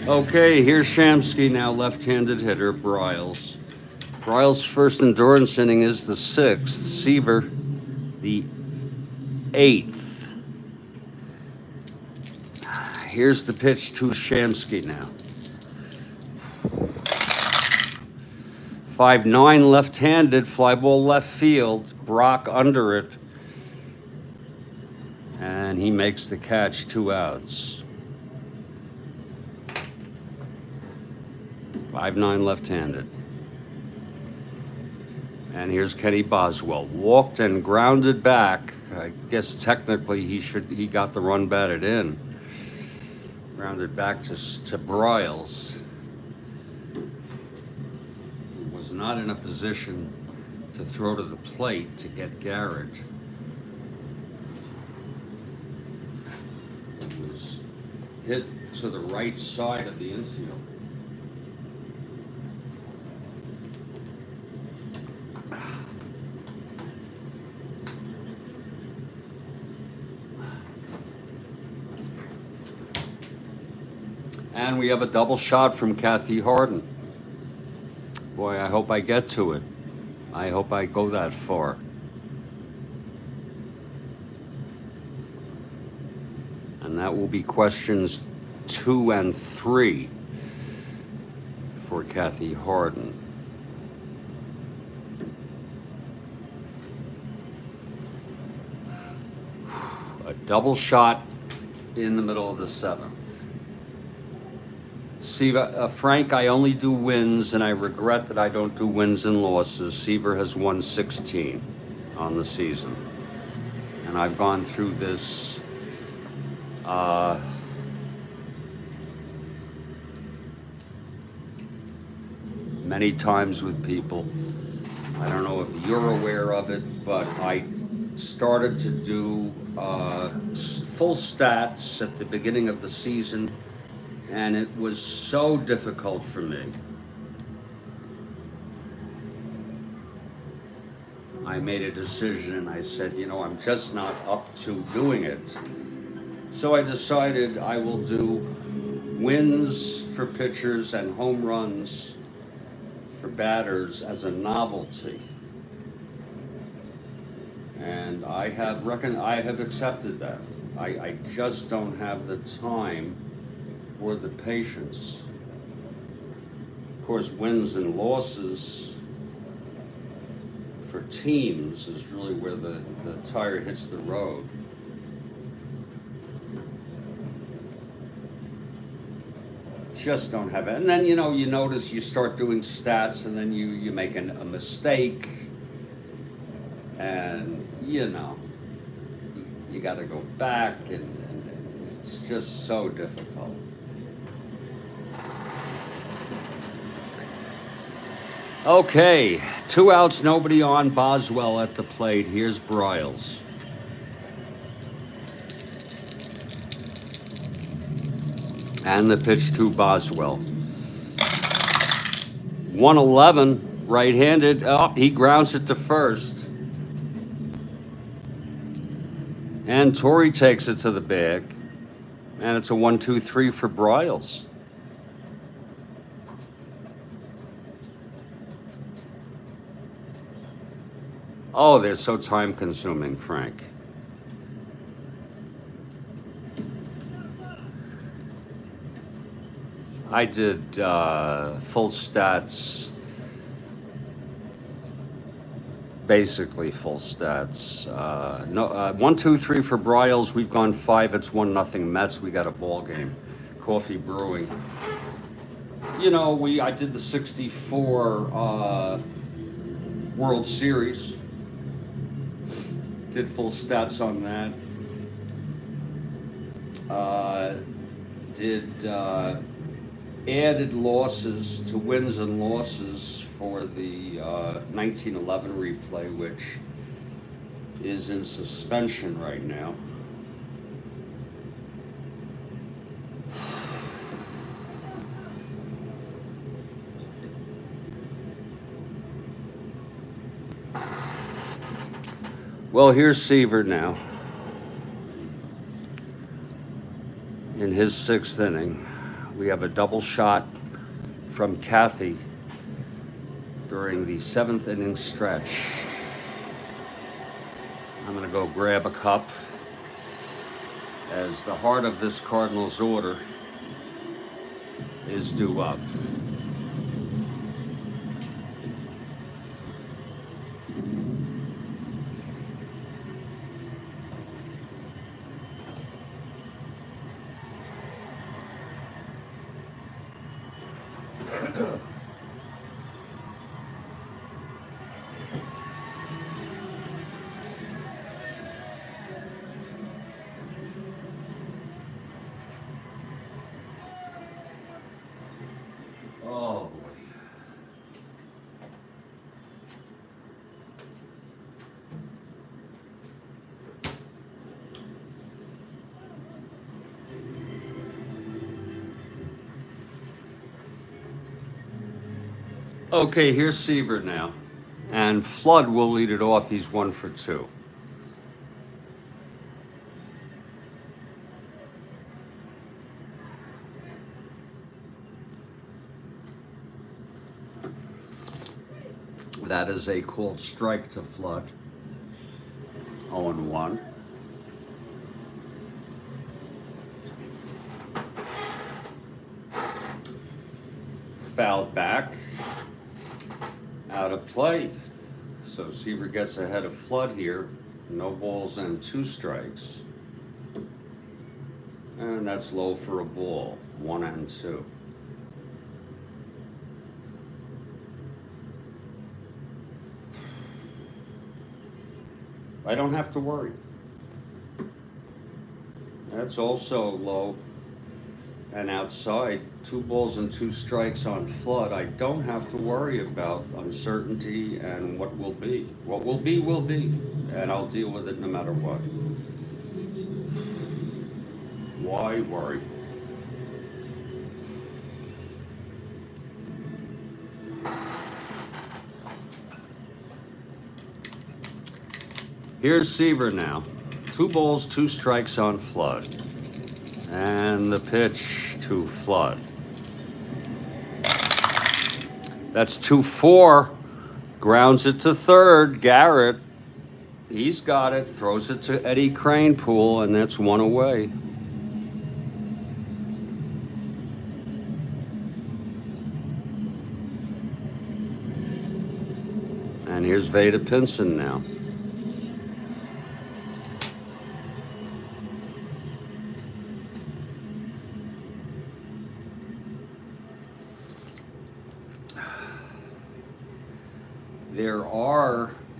Speaker 1: Okay, here's Shamsky now, left-handed hitter, Broyles. Broyles' first endurance inning is the 6th, Seaver the 8th. Here's the pitch to Shamsky now. 5-9 left-handed, fly ball left field, Brock under it. And he makes the catch, 2 outs. 5-9 left-handed. And here's Kenny Boswell. Walked and grounded back. I guess technically he got the run batted in. Grounded back to Broyles. Was not in a position to throw to the plate to get Garrett. It was hit to the right side of the infield. And we have a double shot from Kathy Harden. Boy, I hope I get to it. I hope I go that far. And that will be questions 2 and 3 for Kathy Harden. A double shot in the middle of the 7th. Frank, I only do wins, and I regret that I don't do wins and losses. Seaver has won 16 on the season. And I've gone through this many times with people. I don't know if you're aware of it, but I started to do full stats at the beginning of the season. And it was so difficult for me. I made a decision and I said, you know, I'm just not up to doing it. So I decided I will do wins for pitchers and home runs for batters as a novelty. And I have accepted that. I just don't have the time or the patience. Of course, wins and losses for teams is really where the tire hits the road. Just don't have it. And then, you know, you notice you start doing stats and then you make a mistake. And, you know, you got to go back and it's just so difficult. Okay, 2 outs, nobody on. Boswell at the plate. Here's Bryles. And the pitch to Boswell. 111, right-handed. Oh, he grounds it to first. And Torrey takes it to the bag. And it's a 1-2-3 for Bryles. Oh, they're so time-consuming, Frank. I did full stats, basically full stats. 1-2-3 for Bryles. We've gone 5. It's 1-0 Mets. We got a ball game. Coffee Brewing. You know, I did the '64 World Series. Did full stats on that. Added losses to wins and losses for the 1911 replay, which is in suspension right now. Well, here's Seaver now in his 6th inning. We have a double shot from Kathy during the 7th inning stretch. I'm going to go grab a cup as the heart of this Cardinals order is due up. Oh boy. Okay, here's Seaver now. And Flood will lead it off. He's 1 for 2. That is a called strike to Flood. 0-1. Fouled back. Out of play. So Seaver gets ahead of Flood here. No balls and 2 strikes. And that's low for a ball. 1-2. I don't have to worry. That's also low and outside. 2 balls and 2 strikes on Flood. I don't have to worry about uncertainty and what will be. What will be, will be. And I'll deal with it no matter what. Why worry? Here's Seaver now. 2 balls, 2 strikes on Flood. And the pitch to Flood. That's 2-4. Grounds it to third. Garrett, he's got it. Throws it to Eddie Kranepool, and that's 1 away. here's Veda Pinson now.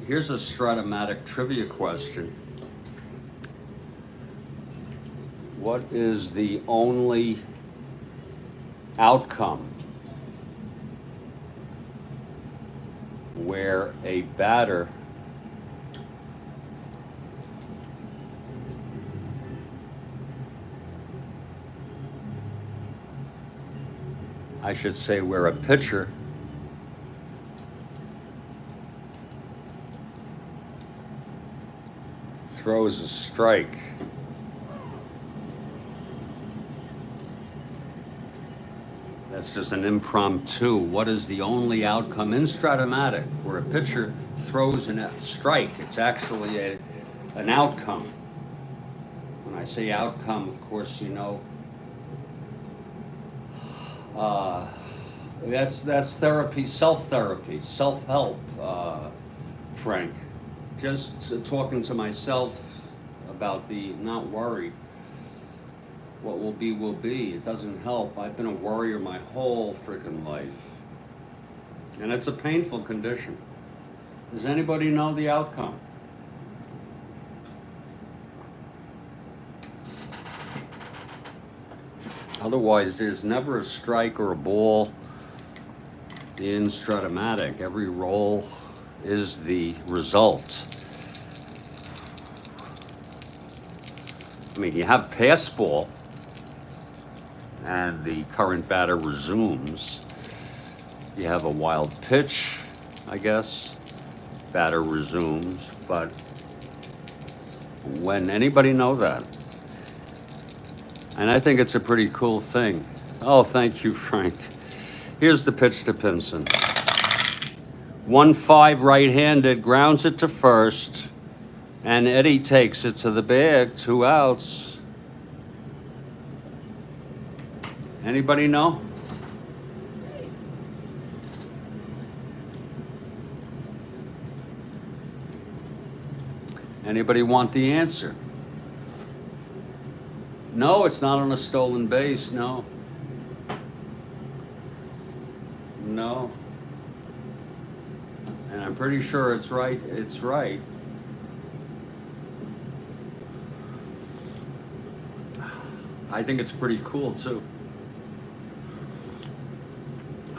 Speaker 1: Here's a Strat-O-Matic trivia question. What is the only outcome where a batter I should say where a pitcher throws a strike? That's just an impromptu. What is the only outcome in Strat-O-Matic where a pitcher throws a strike? It's actually an outcome. When I say outcome, of course, you know, that's therapy, self-therapy, self-help, Frank. Just talking to myself about the not worry. What will be, will be. It doesn't help. I've been a worrier my whole freaking life. And it's a painful condition. Does anybody know the outcome? Otherwise, there's never a strike or a ball in Strat-O-Matic. Every roll is the result. I mean, you have pass ball, and the current batter resumes. You have a wild pitch, I guess. Batter resumes, but when anybody know that? And I think it's a pretty cool thing. Oh, thank you, Frank. Here's the pitch to Pinson. 1-5 right-handed, grounds it to first, and Eddie takes it to the bag, 2 outs. Anybody know? Anybody want the answer? No, it's not on a stolen base, no. No. And I'm pretty sure it's right. It's right. I think it's pretty cool, too.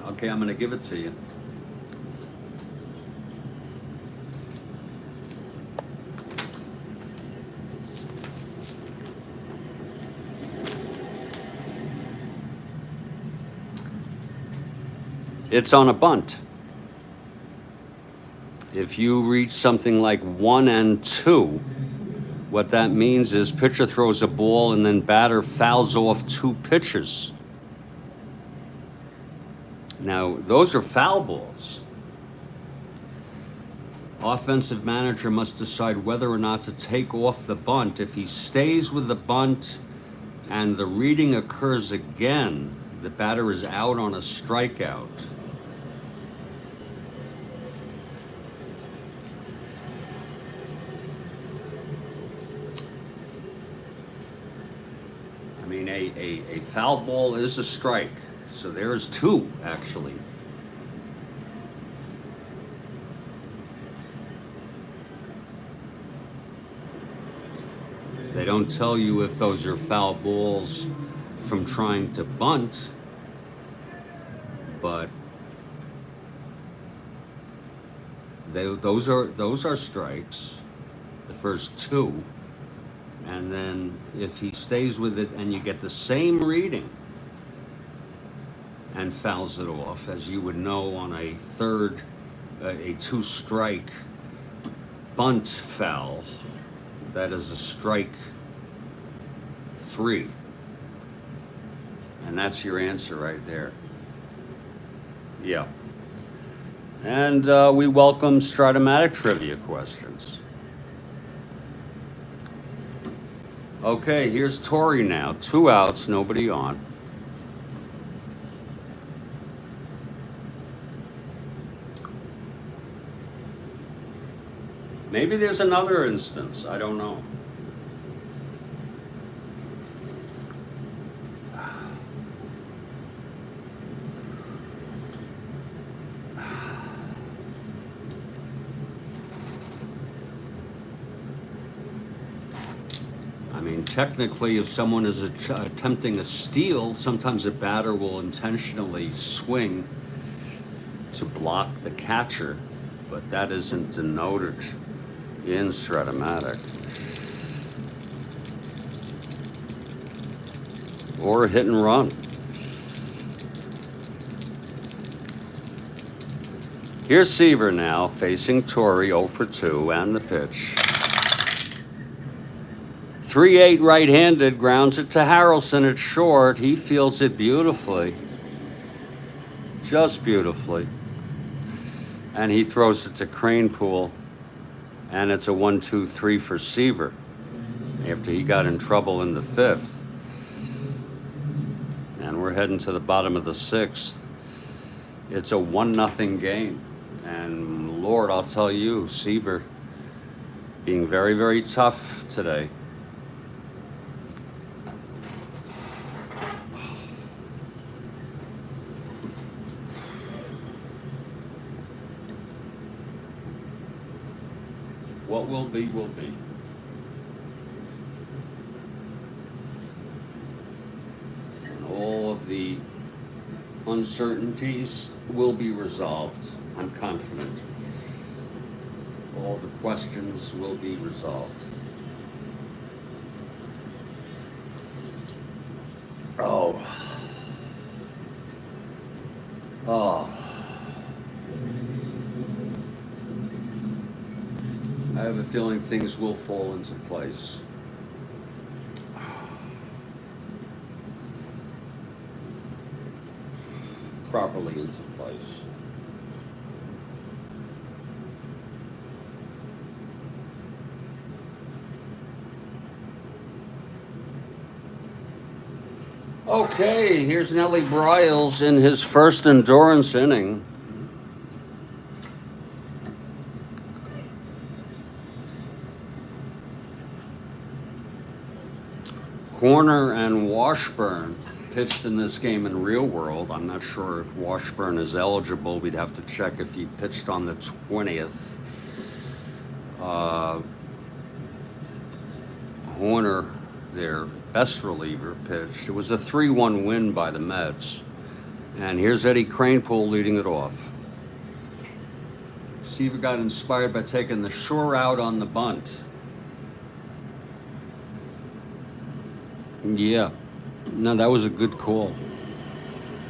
Speaker 1: Okay, I'm going to give it to you. It's on a bunt. If you reach something like 1 and 2, what that means is pitcher throws a ball and then batter fouls off 2 pitches. Now, those are foul balls. Offensive manager must decide whether or not to take off the bunt. If he stays with the bunt and the reading occurs again, the batter is out on a strikeout. I mean, a foul ball is a strike. So there's 2, actually. They don't tell you if those are foul balls from trying to bunt, but those are strikes, the first 2. And then if he stays with it and you get the same reading and fouls it off, as you would know on a 2-strike bunt foul, that is a strike 3. And that's your answer right there. Yeah. And we welcome Strat-O-Matic trivia questions. Okay, here's Torrey now. 2 outs, nobody on. Maybe there's another instance. I don't know. I mean, technically, if someone is attempting a steal, sometimes a batter will intentionally swing to block the catcher, but that isn't denoted in Strat-O-Matic. Or a hit and run. Here's Seaver now, facing Torrey, 0 for 2, and the pitch. 3-8 right-handed, grounds it to Harrelson at short. He fields it beautifully. Just beautifully. And he throws it to Kranepool. And it's a 1-2-3 for Seaver after he got in trouble in the 5th. And we're heading to the bottom of the 6th. It's a 1-0 game. And Lord, I'll tell you, Seaver being very, very tough today. What will be, will be. And all of the uncertainties will be resolved. I'm confident. All the questions will be resolved. Oh. I have a feeling things will fall into place. Properly into place. Okay, here's Nellie Bryles in his first endurance inning. Horner and Washburn pitched in this game in real world. I'm not sure if Washburn is eligible. We'd have to check if he pitched on the 20th. Horner, their best reliever, pitched. It was a 3-1 win by the Mets. And here's Eddie Kranepool leading it off. Seaver got inspired by taking the shore out on the bunt. Yeah, no, that was a good call.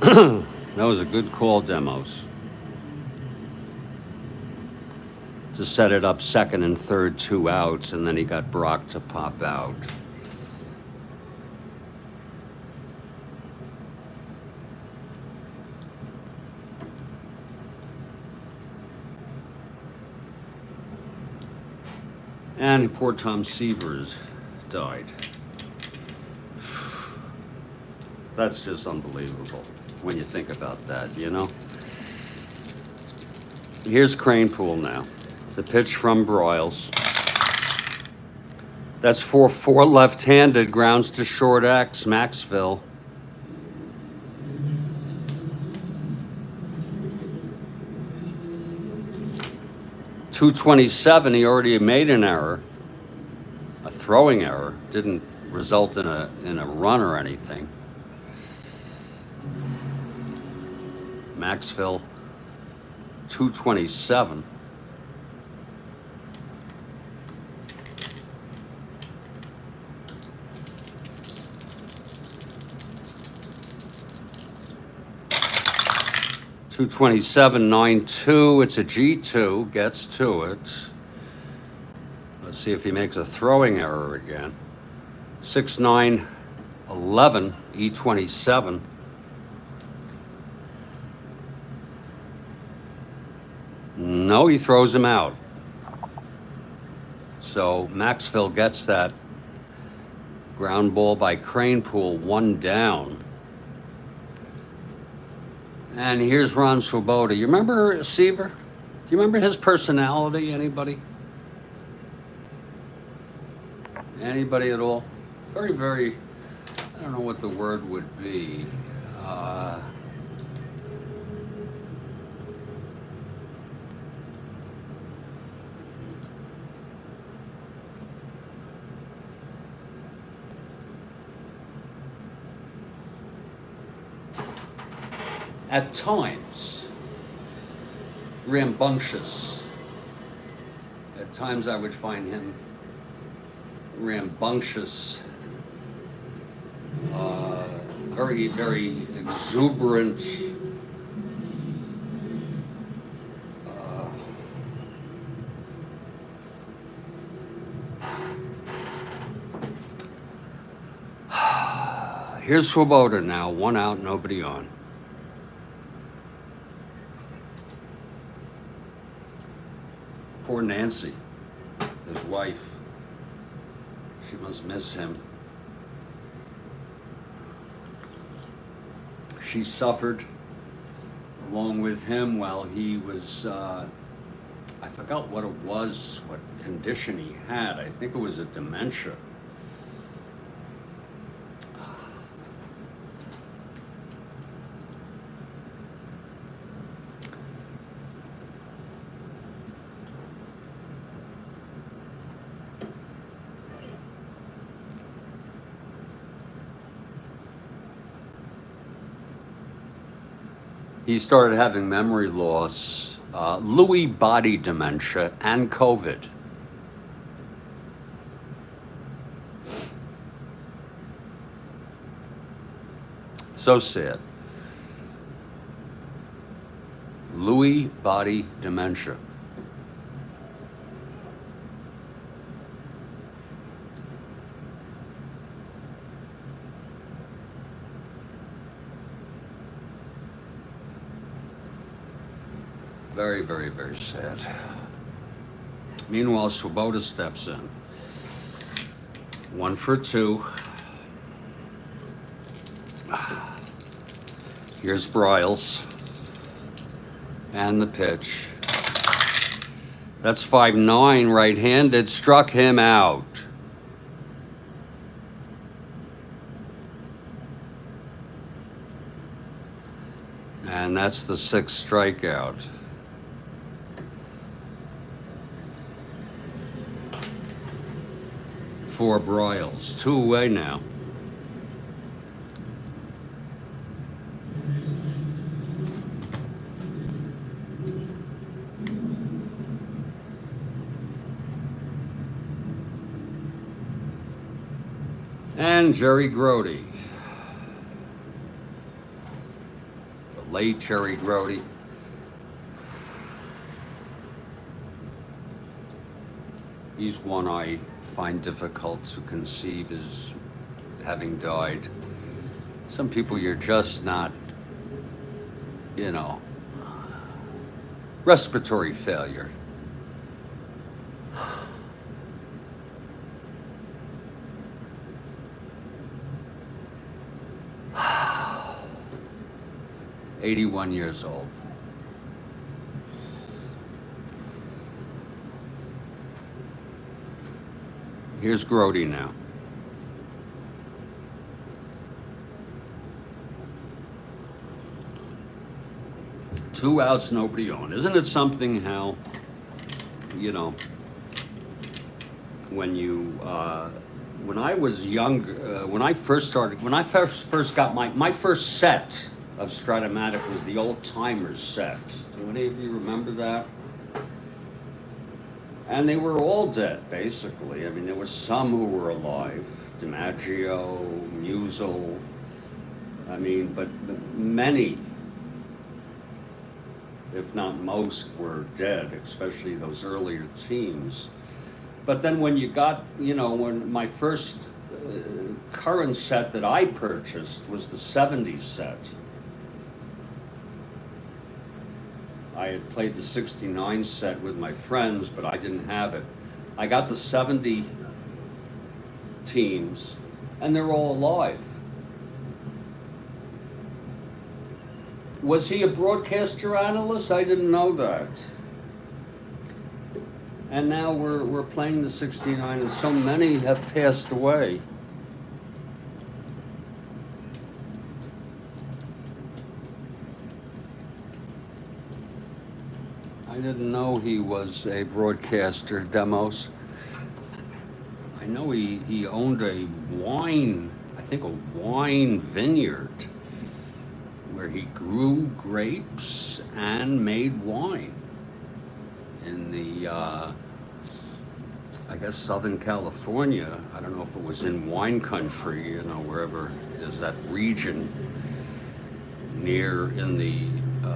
Speaker 1: That was a good call, Demos. To set it up second and third, 2 outs, and then he got Brock to pop out. And poor Tom Seavers died. That's just unbelievable when you think about that, you know? Here's Kranepool now. The pitch from Broyles. That's 4-4 left-handed, grounds to short X, Maxville. .227, he already made an error, a throwing error. Didn't result in a run or anything. Maxville, 227. .227.92. It's a G2. Gets to it. Let's see if he makes a throwing error again. 6.9.11. E27. No, he throws him out. So Maxville gets that ground ball by Kranepool, 1 down. And here's Ron Swoboda. You remember Seaver? Do you remember his personality, anybody? Anybody at all? Very, very, I don't know what the word would be. At times, rambunctious. At times I would find him rambunctious, very, very exuberant, Here's Swoboda now, 1 out, nobody on. Poor Nancy, his wife. She must miss him. She suffered along with him while he was, I forgot what it was, what condition he had. I think it was a dementia. He started having memory loss, Lewy body dementia, and COVID. So sad. Lewy body dementia. Very, very, very sad. Meanwhile, Swoboda steps in. 1 for 2. Here's Bryles. And the pitch. That's 5-9 right-handed. Struck him out. And that's the 6th strikeout. For Bryles. 2 away now. And Jerry Grody. The late Jerry Grody. He's one I find difficult to conceive as having died. Some people you're just not, you know, respiratory failure. "81 years old. Here's Grody now. Two outs, nobody on. Isn't it something how, you know, when you, when I was young, when I first got my first set of Strat-O-Matic was the old timers set. Do any of you remember that? And they were all dead, basically. I mean, there were some who were alive. DiMaggio, Musial. I mean, but many, if not most, were dead, especially those earlier teams. But then when you got, you know, when my first current set that I purchased was the 70s set. I had played the 69 set with my friends, but I didn't have it. I got the 70 teams, and they're all alive. Was he a broadcaster analyst? I didn't know that. And now we're playing the 69, and so many have passed away. I didn't know he was a broadcaster, Demos. I know he owned a wine, I think a wine vineyard, where he grew grapes and made wine in the, I guess, Southern California. I don't know if it was in wine country, you know, wherever is that region near in the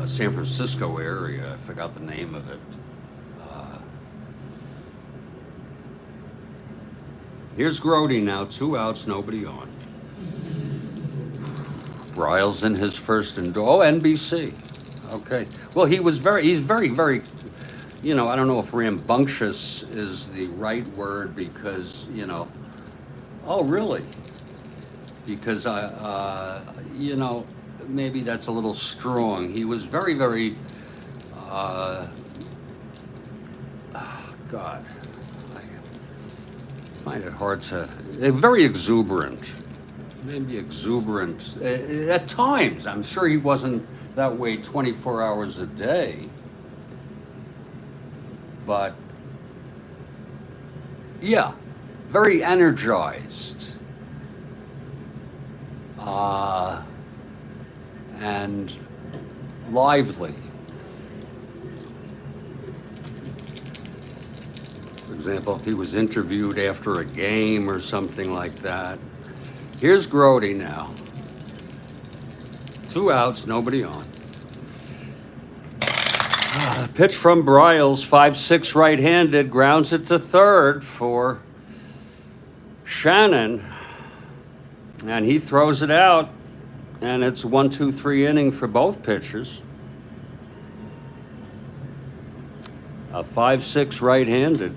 Speaker 1: San Francisco area. I forgot the name of it. Here's Grody now, 2 outs, nobody on. Bryles in his first NBC. Okay. Well, he's very, you know, I don't know if rambunctious is the right word because, you know, oh, really? Because you know, maybe that's a little strong. He was very, God, I find it hard to, very exuberant. Maybe exuberant at times. I'm sure he wasn't that way 24 hours a day. But yeah, very energized. And lively. For example, if he was interviewed after a game or something like that. Here's Grody now. 2 outs, nobody on. Pitch from Bryles, 5-6 right-handed, grounds it to third for Shannon. And he throws it out, and it's a 1-2-3 inning for both pitchers. A 5-6 right-handed.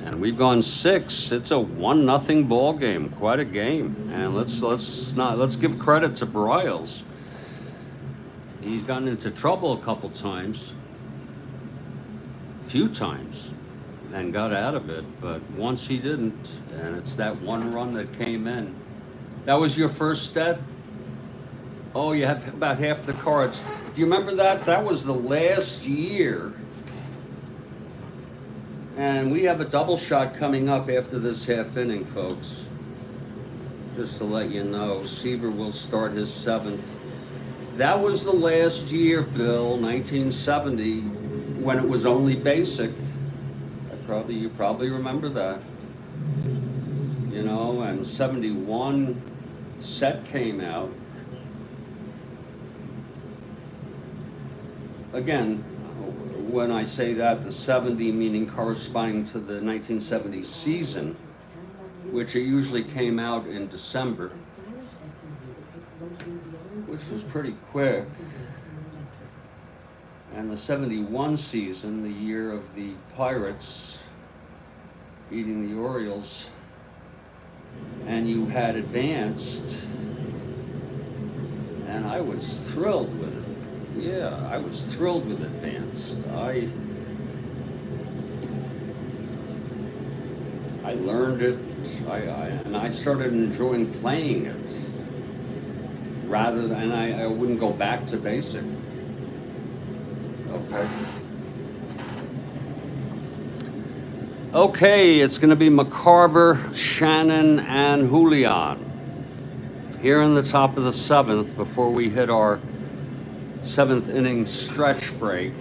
Speaker 1: And we've gone 6. It's a 1-0 ball game. Quite a game. And let's give credit to Bryles. He's gotten into trouble a couple times. Few times, and got out of it, but once he didn't, and it's that one run that came in. That was your first stat? Oh, you have about half the cards. Do you remember that? That was the last year. And we have a double shot coming up after this half inning, folks. Just to let you know, Seaver will start his 7th. That was the last year, Bill, 1970, when it was only basic. You probably remember that. You know, and 71 set came out. Again, when I say that, the 70 meaning corresponding to the 1970 season, which it usually came out in December, which was pretty quick. And the 71 season, the year of the Pirates beating the Orioles, and you had advanced, and I was thrilled with it. Yeah, I was thrilled with advanced. I learned it, and I started enjoying playing it, rather than, I wouldn't go back to basic. Okay, it's going to be McCarver, Shannon, and Julian here in the top of the 7th before we hit our 7th inning stretch break.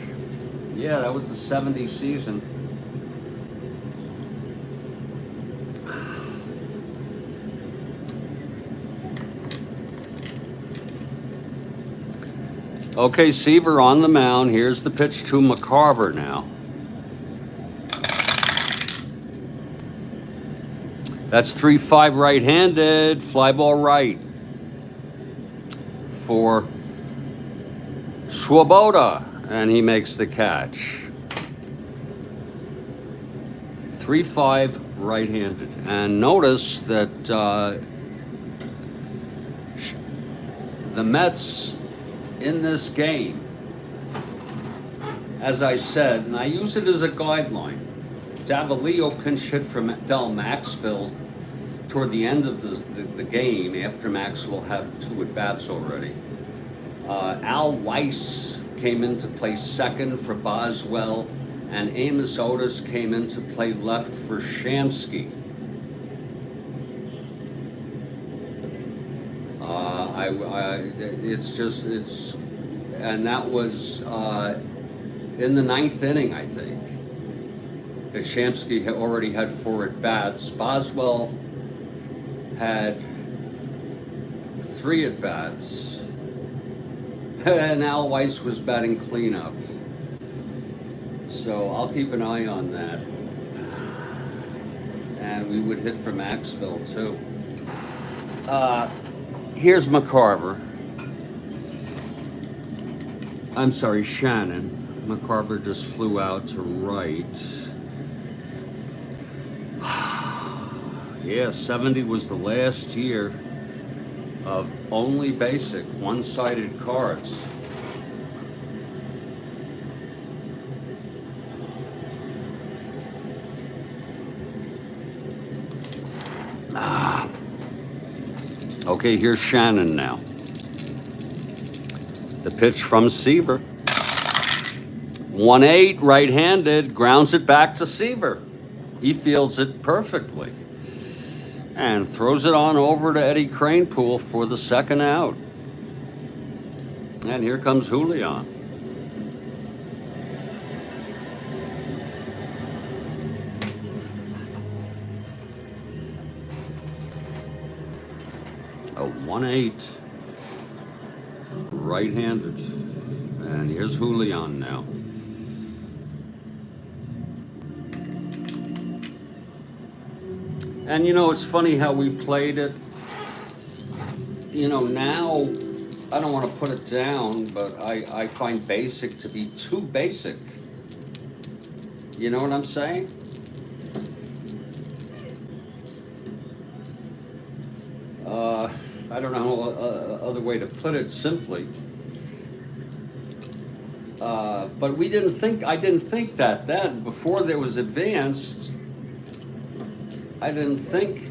Speaker 1: Yeah, that was the 70 season. Okay, Seaver on the mound. Here's the pitch to McCarver now. That's 3-5 right-handed, fly ball right for Swoboda, and he makes the catch. 3-5 right-handed. And notice that the Mets in this game, as I said, and I use it as a guideline. Davalillo pinch hit from Del Maxville toward the end of the game after Maxwell had 2 at-bats already. Al Weiss came in to play second for Boswell, and Amos Otis came in to play left for Shamsky. And that was in the 9th inning, I think. Shamsky already had 4 at-bats. Boswell had 3 at-bats. And Al Weiss was batting cleanup. So I'll keep an eye on that. And we would hit for Maxville too. Here's McCarver. I'm sorry, Shannon. McCarver just flew out to right. Yeah, 70 was the last year of only basic one-sided cards. Okay, here's Shannon now. The pitch from Seaver. 1-8, right-handed, grounds it back to Seaver. He fields it perfectly. And throws it on over to Eddie Kranepool for the second out. And here comes Julian. A 1-8, right-handed. And here's Julian now. And you know, it's funny how we played it. You know, now, I don't want to put it down, but I find basic to be too basic. You know what I'm saying? I don't know other way to put it simply. But I didn't think that then. Before there was advanced, I didn't think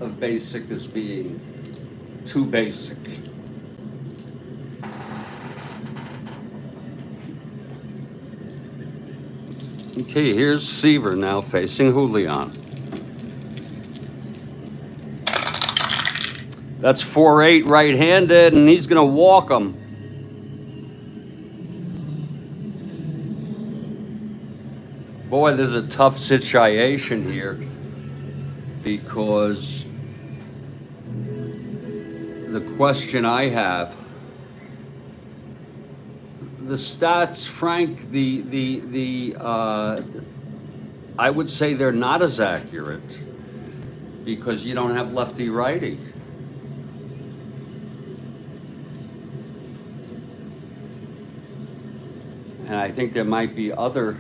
Speaker 1: of basic as being too basic. Okay, here's Seaver now facing Julian. That's 4-8 right-handed, and he's going to walk him. Boy, this is a tough situation here because the question I have, the stats, Frank, I would say they're not as accurate because you don't have lefty-righty. And I think there might be other.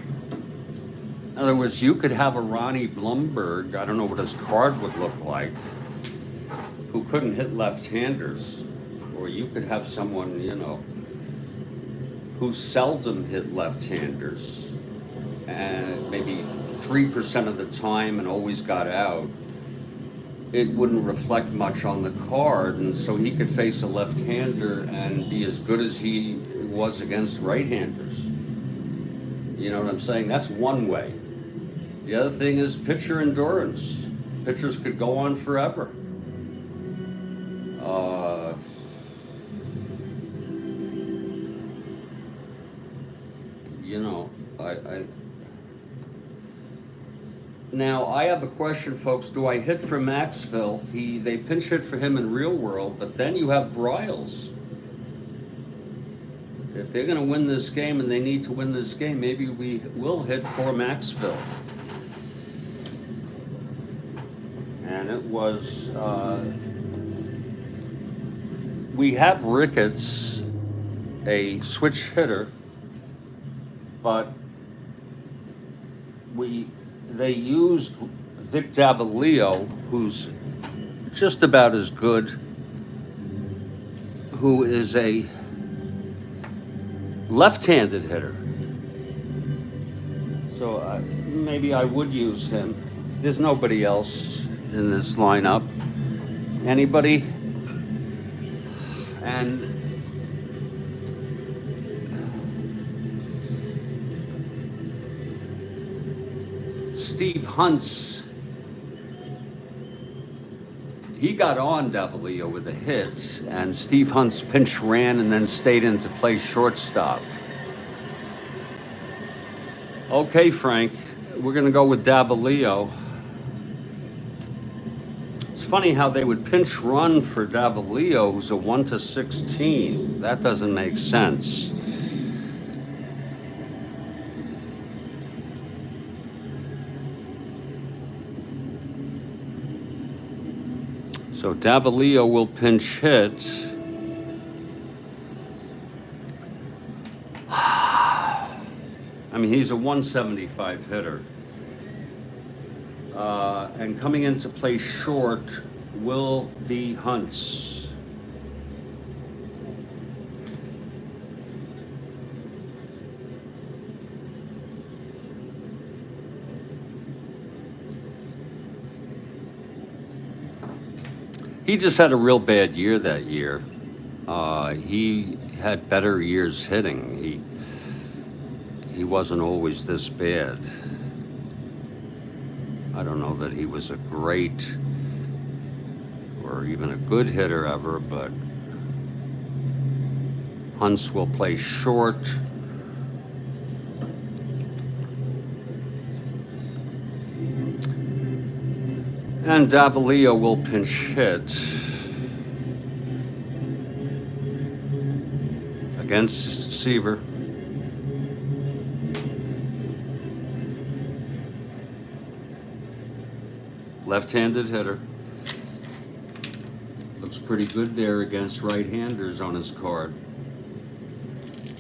Speaker 1: In other words, you could have a Ronnie Blumberg, I don't know what his card would look like, who couldn't hit left-handers. Or you could have someone, you know, who seldom hit left-handers, and maybe 3% of the time and always got out. It wouldn't reflect much on the card, and so he could face a left-hander and be as good as he was against right-handers. You know what I'm saying? That's one way. The other thing is pitcher endurance. Pitchers could go on forever. You know, Now, I have a question, folks. Do I hit for Maxville? They pinch hit for him in real world, but then you have Bryles. If they're going to win this game and they need to win this game, maybe we will hit for Maxville. And it was, we have Ricketts, a switch hitter, but they used Vic Davalillo, who's just about as good, who is a left-handed hitter. So maybe I would use him. There's nobody else in this lineup. Anybody? And Steve Hunt's, he got on Davalillo with a hit, and Steve Hunt's pinch ran and then stayed in to play shortstop. Okay, Frank, we're going to go with Davalillo. It's funny how they would pinch run for Davalillo, who's a 1-16. That doesn't make sense. So Davalillo will pinch hit. I mean, he's a 175 hitter. And coming into play short will be Hunt's. He just had a real bad year that year. He had better years hitting. He wasn't always this bad. I don't know that he was a great or even a good hitter ever, but Hunt's will play short. And Davalillo will pinch hit against Seaver. Left-handed hitter. Looks pretty good there against right-handers on his card.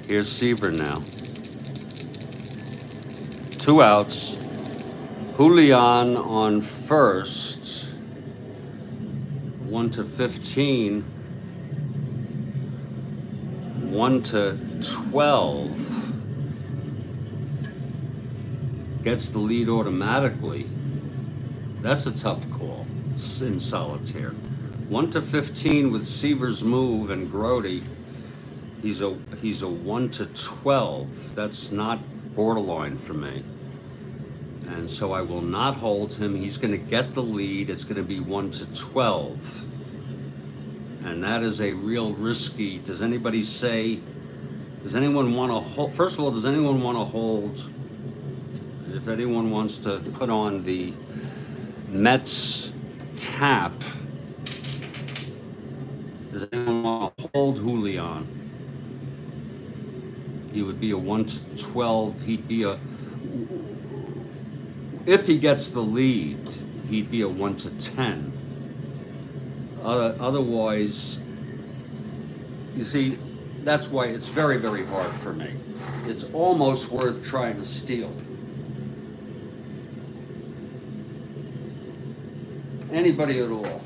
Speaker 1: Here's Seaver now. 2 outs. Julian on first. 1-15. 1-12. Gets the lead automatically. That's a tough call in solitaire. 1-15 with Seaver's move and Grody. He's a 1-12. That's not borderline for me. And so I will not hold him. He's going to get the lead. It's going to be 1-12. And that is a real risky. Does anybody say, does anyone want to hold? First of all, does anyone want to hold? If anyone wants to put on the Mets cap, does anyone want to hold Julian? He would be a 1-12. He'd be a, if he gets the lead, he'd be a 1-10. Otherwise, you see, that's why it's very, very hard for me. It's almost worth trying to steal. Anybody at all.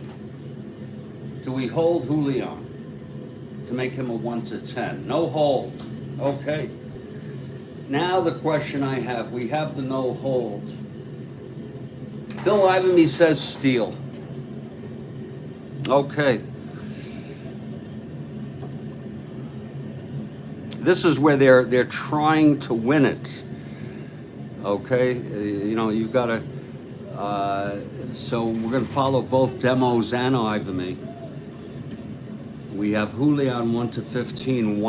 Speaker 1: Do we hold Julian to make him a 1-10? No hold. Okay. Now the question I have, we have the no hold. Bill Ivamy says steal. Okay. This is where they're trying to win it. Okay, you know, you've got to. So we're going to follow both Demos and Ivamy. We have Julian 1-15,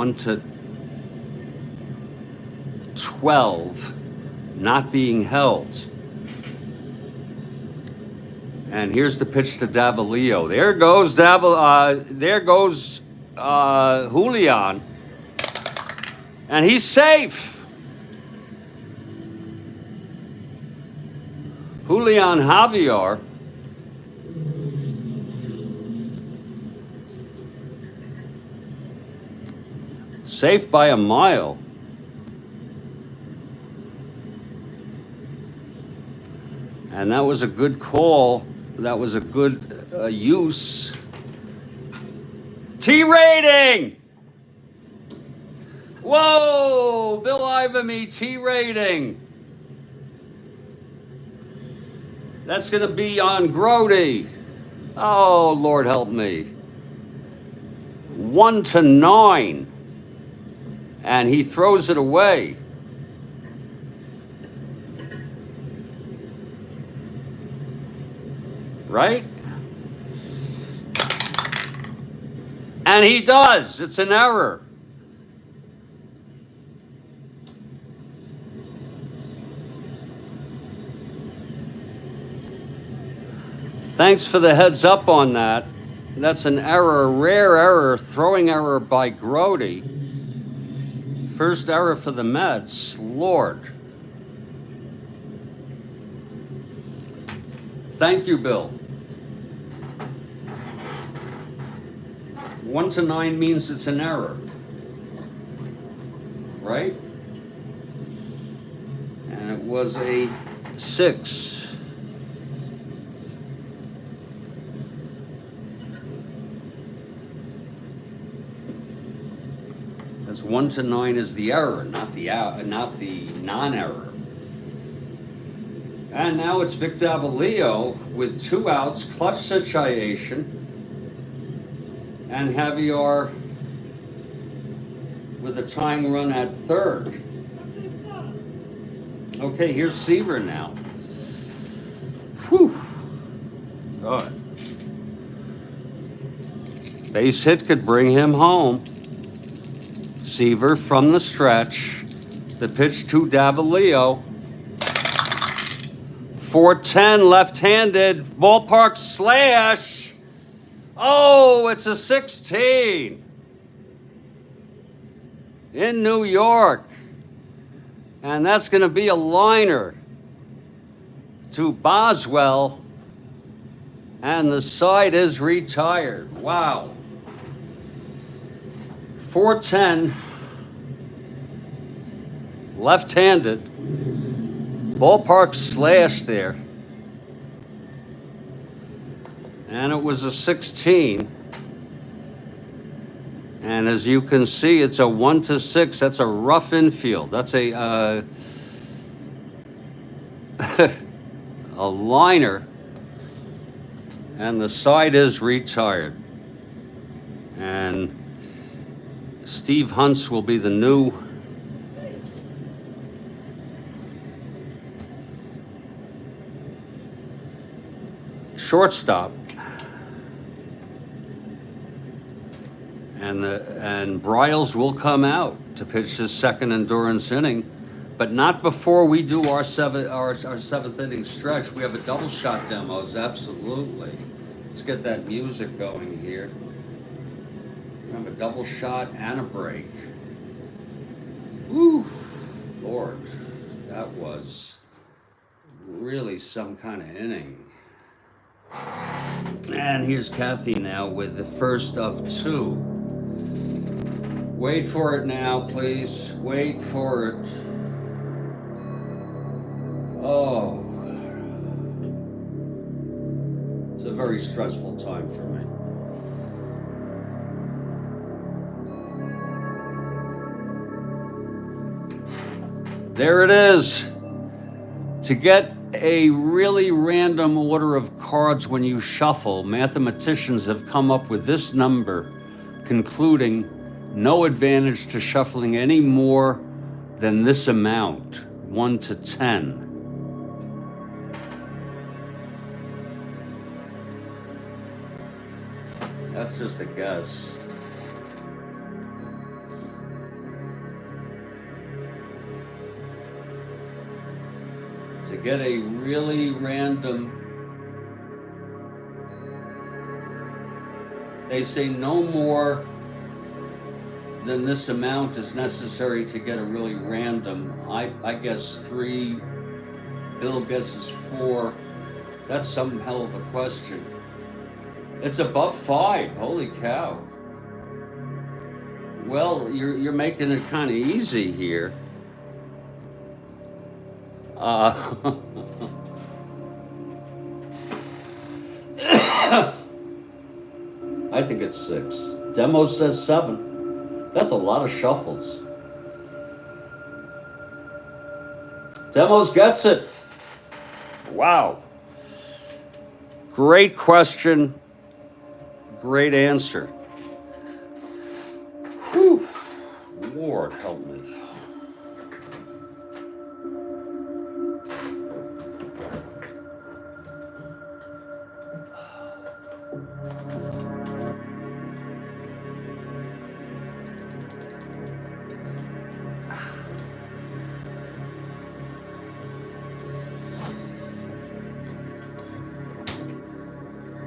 Speaker 1: 1-12, not being held. And here's the pitch to Davalillo. There goes Julian, and he's safe. Julian Javier. Safe by a mile. And that was a good call. That was a good use T-rating! Whoa! Bill Ivamy, T-rating. That's going to be on Grody. Oh, Lord help me. 1-9. And he throws it away. Right? And he does. It's an error. Thanks for the heads up on that. That's an error, a rare error, throwing error by Grody. First error for the Mets. Lord. Thank you, Bill. 1-9 means it's an error, right? And it was a 6. That's 1-9 is the error, not the non-error. And now it's Vic Davalillo with 2 outs, clutch situation. And Javier with a tying run at third. Okay, here's Seaver now. Whew. Good. Base hit could bring him home. Seaver from the stretch. The pitch to Davalillo. 4-10 left-handed. Ballpark slash. Oh, it's a 16 in New York. And that's going to be a liner to Boswell. And the side is retired. Wow. 4-10 left-handed. Ballpark slash there. And it was a 16. And as you can see, it's a 1-6. That's a rough infield. That's a a liner. And the side is retired. And Steve Huntz will be the new shortstop. And Bryles will come out to pitch his second endurance inning, but not before we do our seventh inning stretch. We have a double shot demos, absolutely. Let's get that music going here. We have a double shot and a break. Woo, Lord, that was really some kind of inning. And here's Kathy now with the first of 2. Wait for it now, please. Wait for it. Oh. It's a very stressful time for me. There it is. To get a really random order of cards when you shuffle, mathematicians have come up with this number, concluding no advantage to shuffling any more than this amount, 1 to 10. That's just a guess. To get a really random, they say no more than this amount is necessary to get a really random. I guess 3, Bill guesses 4. That's some hell of a question. It's above 5, holy cow. Well, you're making it kind of easy here. I think it's 6. Demo says 7. That's a lot of shuffles. Demos gets it. Wow. Great question. Great answer. Whew. Lord help me.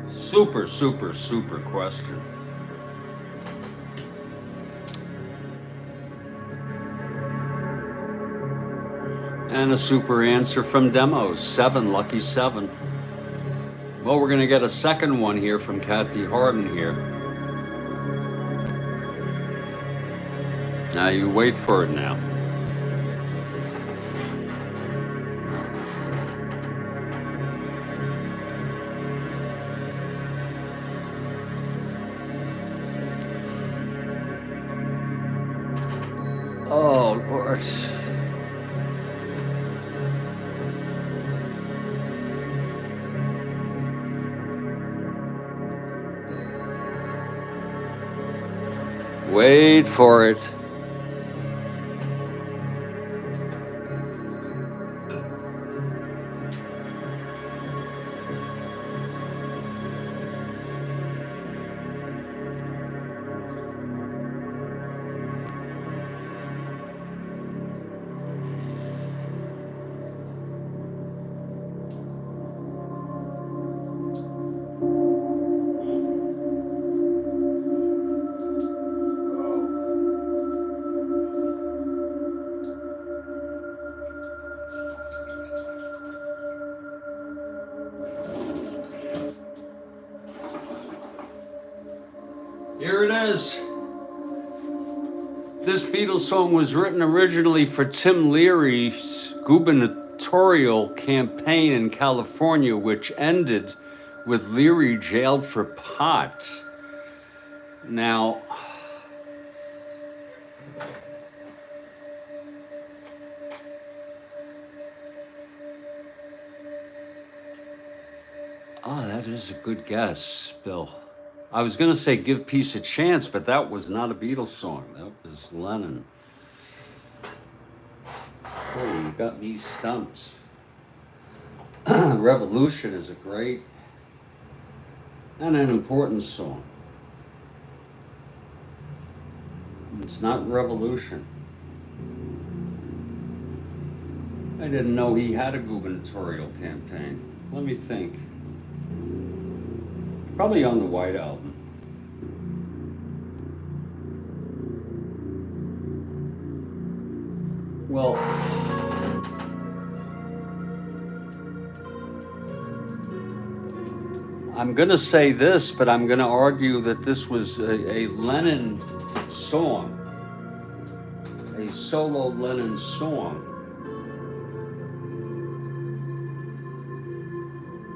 Speaker 1: Super, super, super question. And a super answer from Demos. 7, lucky 7. Well, we're going to get a second one here from Kathy Harden here. Now you wait for it now. Oh, Lord. Wait for it. Here it is. This Beatles song was written originally for Tim Leary's gubernatorial campaign in California, which ended with Leary jailed for pot. Now, that is a good guess, Bill. I was going to say Give Peace a Chance, but that was not a Beatles song. That was Lennon. Oh, you got me stumped. Revolution is a great and an important song. It's not Revolution. I didn't know he had a gubernatorial campaign. Let me think. Probably on the White Album. Well, I'm going to say this, but I'm going to argue that this was a Lennon song, a solo Lennon song.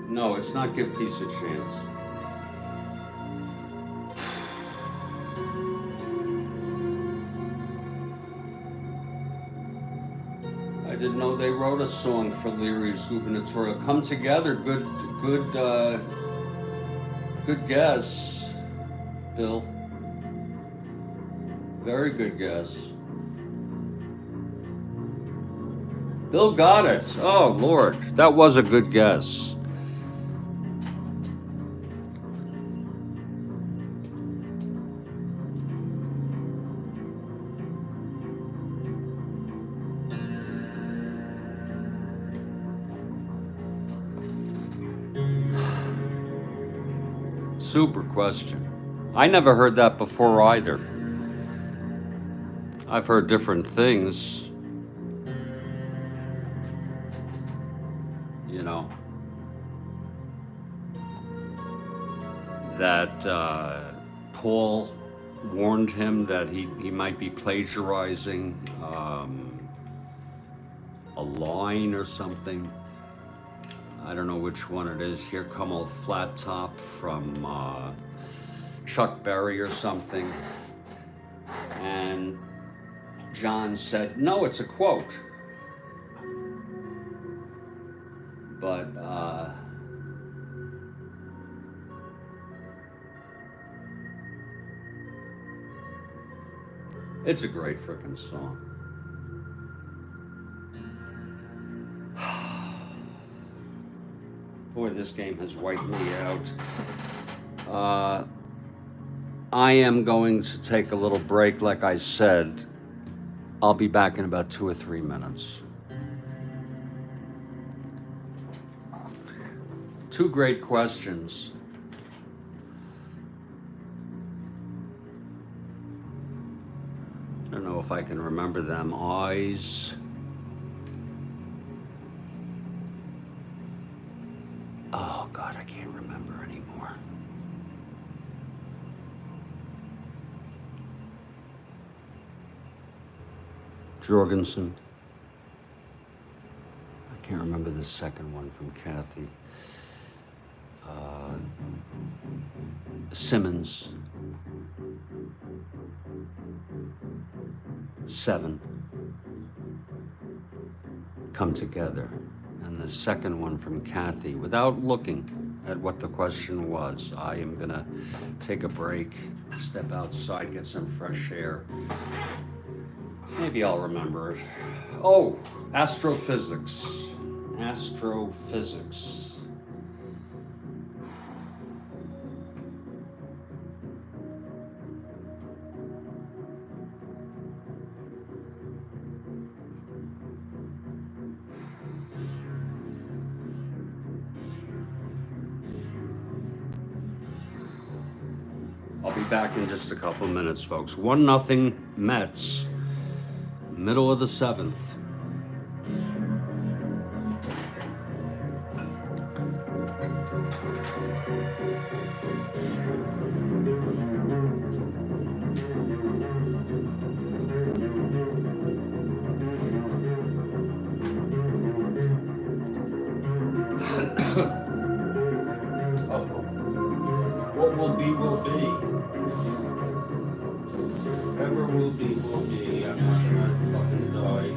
Speaker 1: No, it's not Give Peace a Chance. I didn't know they wrote a song for Leary's gubernatorial. Come Together, good guess, Bill. Very good guess. Bill got it. Oh, Lord, that was a good guess. Super question. I never heard that before either. I've heard different things. You know, that Paul warned him that he might be plagiarizing a line or something. I don't know which one it is. Here Come Old Flat Top from Chuck Berry or something. And John said, no, it's a quote. But it's a great frickin' song. Boy, this game has wiped me out. I am going to take a little break, like I said. I'll be back in about 2 or 3 minutes. 2 great questions. I don't know if I can remember them. Eyes. Oh, God, I can't remember anymore. Jorgensen. I can't remember the second one from Kathy. Simmons. 7. Come together. And the second one from Kathy, without looking at what the question was, I am gonna take a break, step outside, get some fresh air. Maybe I'll remember it. Oh, astrophysics. Astrophysics. I'll be back in just a couple minutes, folks. 1-0 Mets, middle of the 7th. What will be, will be. Whatever will be, will be. I'm not gonna fucking die.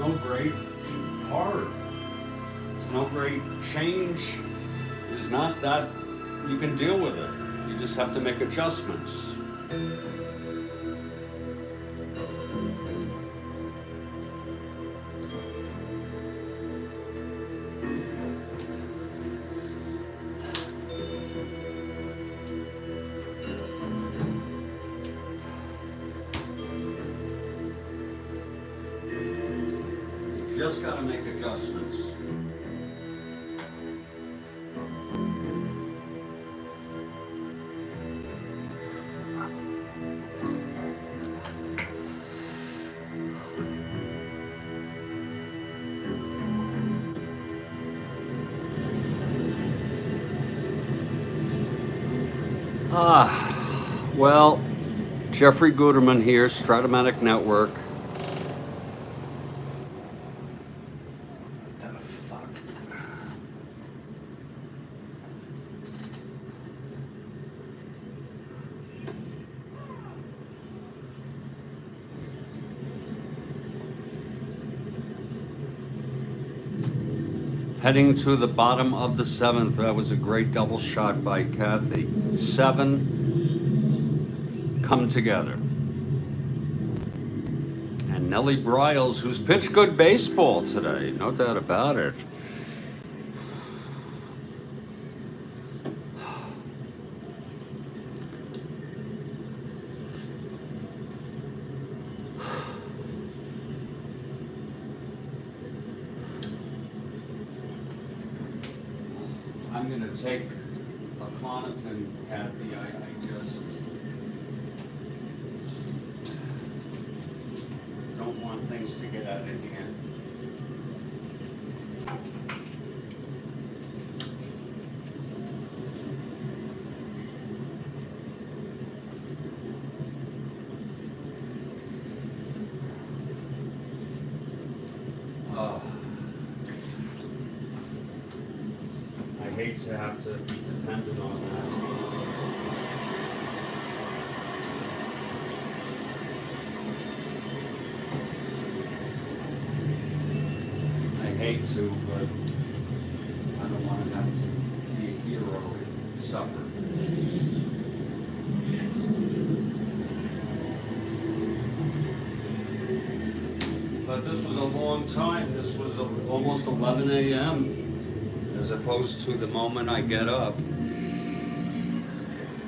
Speaker 1: no great horror. There's no great change. There's not that you can deal with it. You just have to make adjustments. Just got to make adjustments. Well, Jeffrey Guterman here, Strat-O-Matic Network. What the fuck? Heading to the bottom of the 7th. That was a great double shot by Kathy. 7 come together. And Nellie Bryles, who's pitched good baseball today, no doubt about it. I'm going to take a Clonopin, Kathy. I just don't want things to get out of hand. I hate to have to be dependent on that. I hate to, but I don't want to have to be a hero and suffer. But this was a long time. This was almost 11 a.m. as opposed to the moment I get up.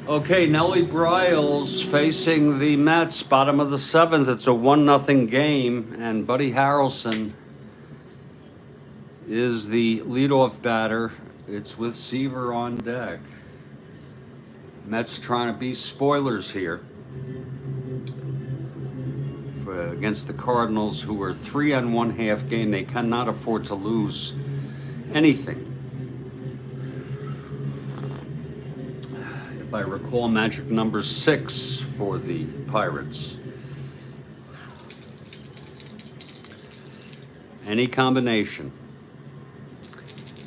Speaker 1: Okay, Nellie Bryles facing the Mets, bottom of the 7th. It's a 1-0 game, and Buddy Harrelson is the leadoff batter. It's with Seaver on deck. Mets trying to be spoilers here against the Cardinals, who are 3 1/2 game. They cannot afford to lose anything. If I recall, magic number 6 for the Pirates. Any combination.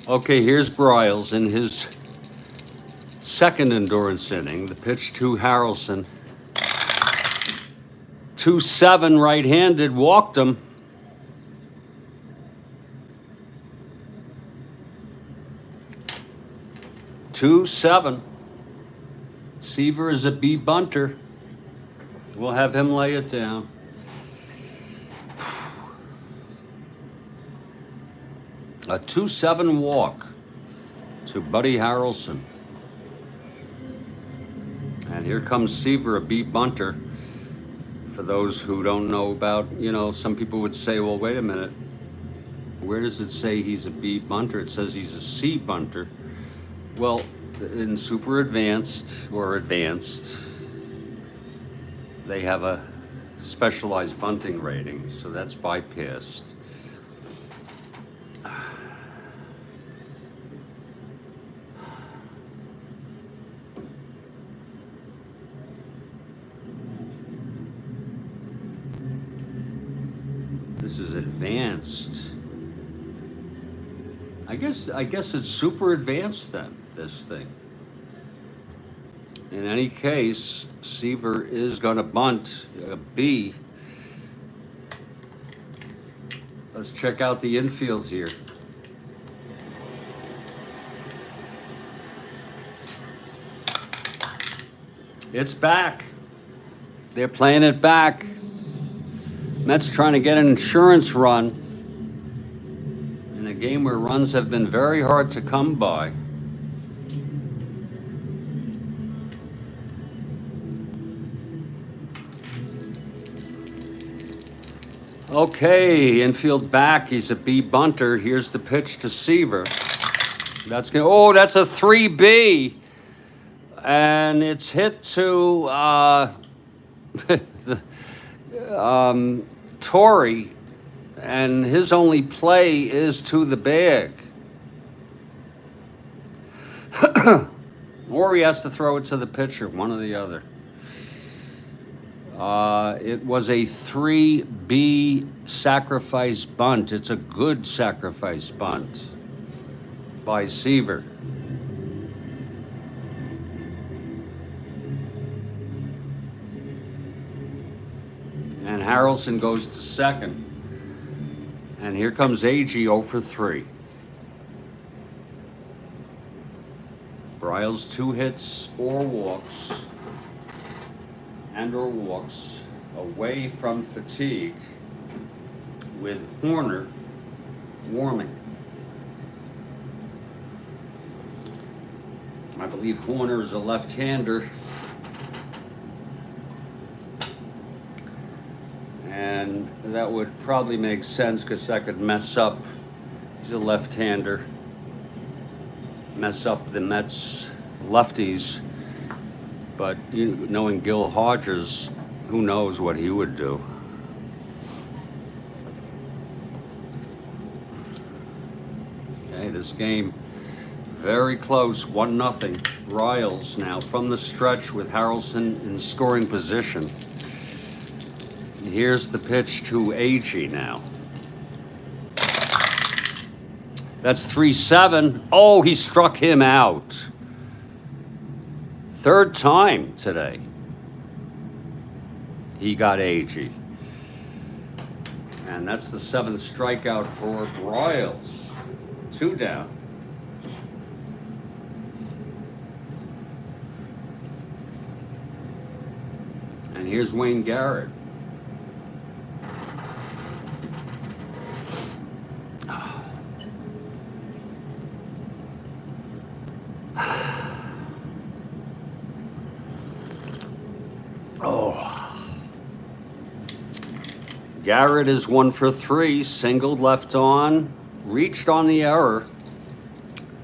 Speaker 1: Okay, here's Bryles in his second endurance inning. The pitch to Harrelson. 2-7 right-handed, walked him. Two-7. Seaver is a B bunter. We'll have him lay it down. A 2-7 walk to Buddy Harrelson. And here comes Seaver, a B bunter. For those who don't know about, some people would say, well, wait a minute. Where does it say he's a B bunter? It says he's a C bunter. Well, in super advanced or advanced, they have a specialized bunting rating, so that's bypassed. This is advanced. I guess it's super advanced then, this thing. In any case, Seaver is going to bunt a B. A Let's check out the infield here. It's back. They're playing it back. Mets trying to get an insurance run in a game where runs have been very hard to come by. Okay, infield back. He's a B bunter. Here's the pitch to Seaver. That's gonna. Oh, that's a 3B, and it's hit to Torrey, and his only play is to the bag. Or he has to throw it to the pitcher, one or the other. It was a 3B sacrifice bunt. It's a good sacrifice bunt by Seaver. And Harrelson goes to second. And here comes AG 0 for 3. Bryles 2 hits or walks. And/or walks away from fatigue with Horner warming. I believe Horner is a left-hander. And that would probably make sense because that could mess up. He's a left-hander. Mess up the Mets lefties. But knowing Gil Hodges, who knows what he would do. Okay, this game very close, 1-0. Bryles now from the stretch with Harrelson in scoring position. Here's the pitch to AG now. That's 3-7. Oh, he struck him out. Third time today he got AG. And that's the 7th strikeout for Bryles. 2 down. And here's Wayne Garrett. Garrett is 1 for 3, singled left on, reached on the error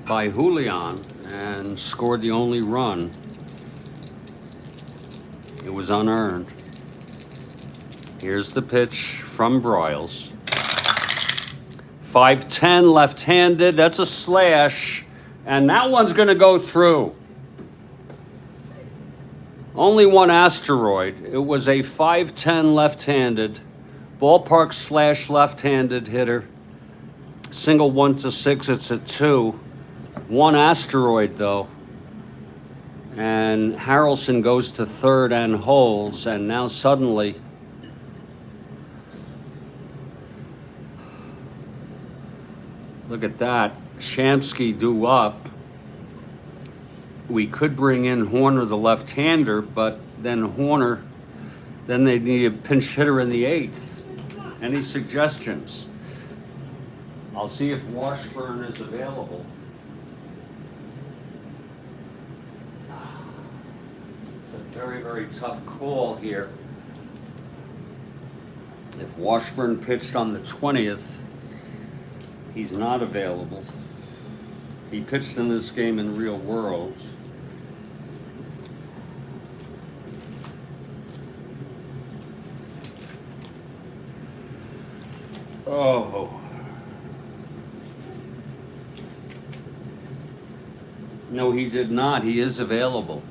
Speaker 1: by Julian, and scored the only run. It was unearned. Here's the pitch from Bryles. 5-10 left-handed, that's a slash, and that one's gonna go through. Only one asteroid. It was a 5-10 left-handed. Ballpark slash left-handed hitter. Single 1-6, it's a 2. 1 asteroid though. And Harrelson goes to third and holds, and now suddenly look at that. Shamsky due up. We could bring in Horner, the left-hander, but then Horner, then they need a pinch hitter in the 8th. Any suggestions? I'll see if Washburn is available. It's a very, very tough call here. If Washburn pitched on the 20th, he's not available. He pitched in this game in real world. Oh. No, he did not. He is available.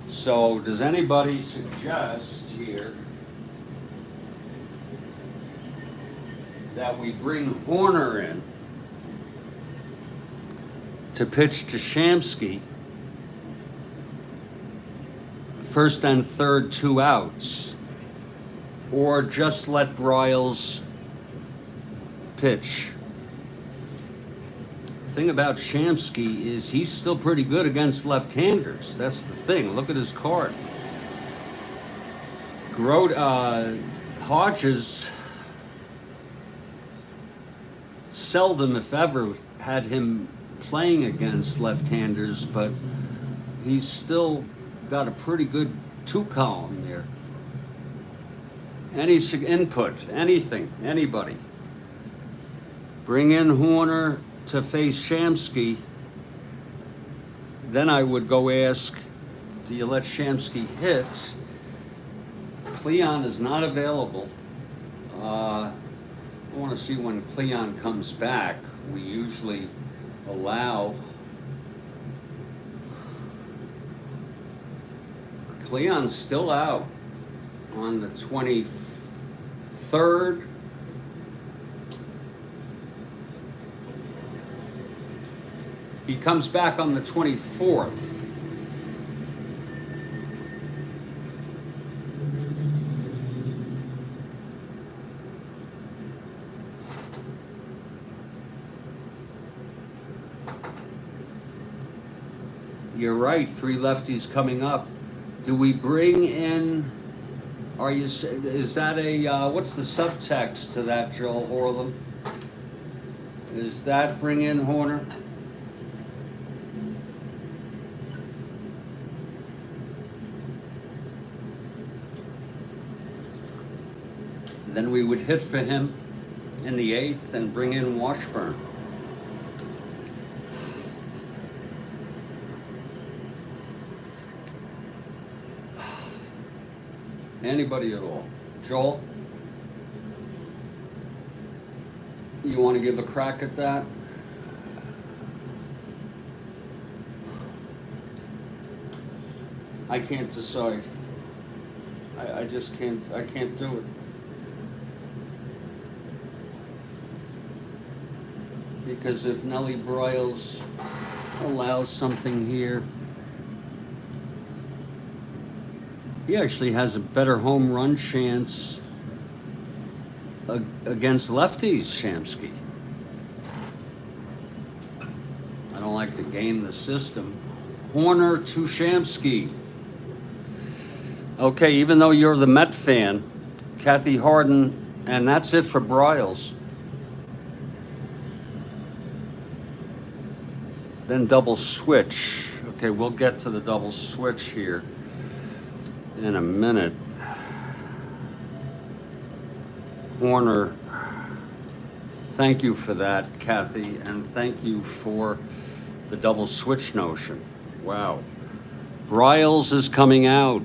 Speaker 1: So, does anybody suggest here that we bring Horner in to pitch to Shamsky, first and third, 2 outs? Or just let Bryles pitch. The thing about Shamsky is he's still pretty good against left-handers. That's the thing. Look at his card. Hodges seldom, if ever, had him playing against left-handers, but he's still got a pretty good 2-column there. Any input, anything, anybody. Bring in Horner to face Shamsky. Then I would go ask, do you let Shamsky hit? Cleon is not available. I want to see when Cleon comes back. We usually allow Cleon's still out on the 23rd. He comes back on the 24th. You're right, 3 lefties coming up. Do we bring in, is that a, what's the subtext to that, Joel Horlem? Is that bring in Horner? Then we would hit for him in the 8th and bring in Washburn. Anybody at all. Joel? You want to give a crack at that? I can't decide. I just can't, I can't do it. Because if Nellie Broyles allows something here, he actually has a better home run chance against lefties, Shamsky. I don't like to game the system. Horner to Shamsky. Okay, even though you're the Met fan, Kathy Harden, and that's it for Broyles. Then double switch. Okay, we'll get to the double switch here in a minute. Horner, thank you for that, Kathy, and thank you for the double switch notion. Wow. Broyles is coming out.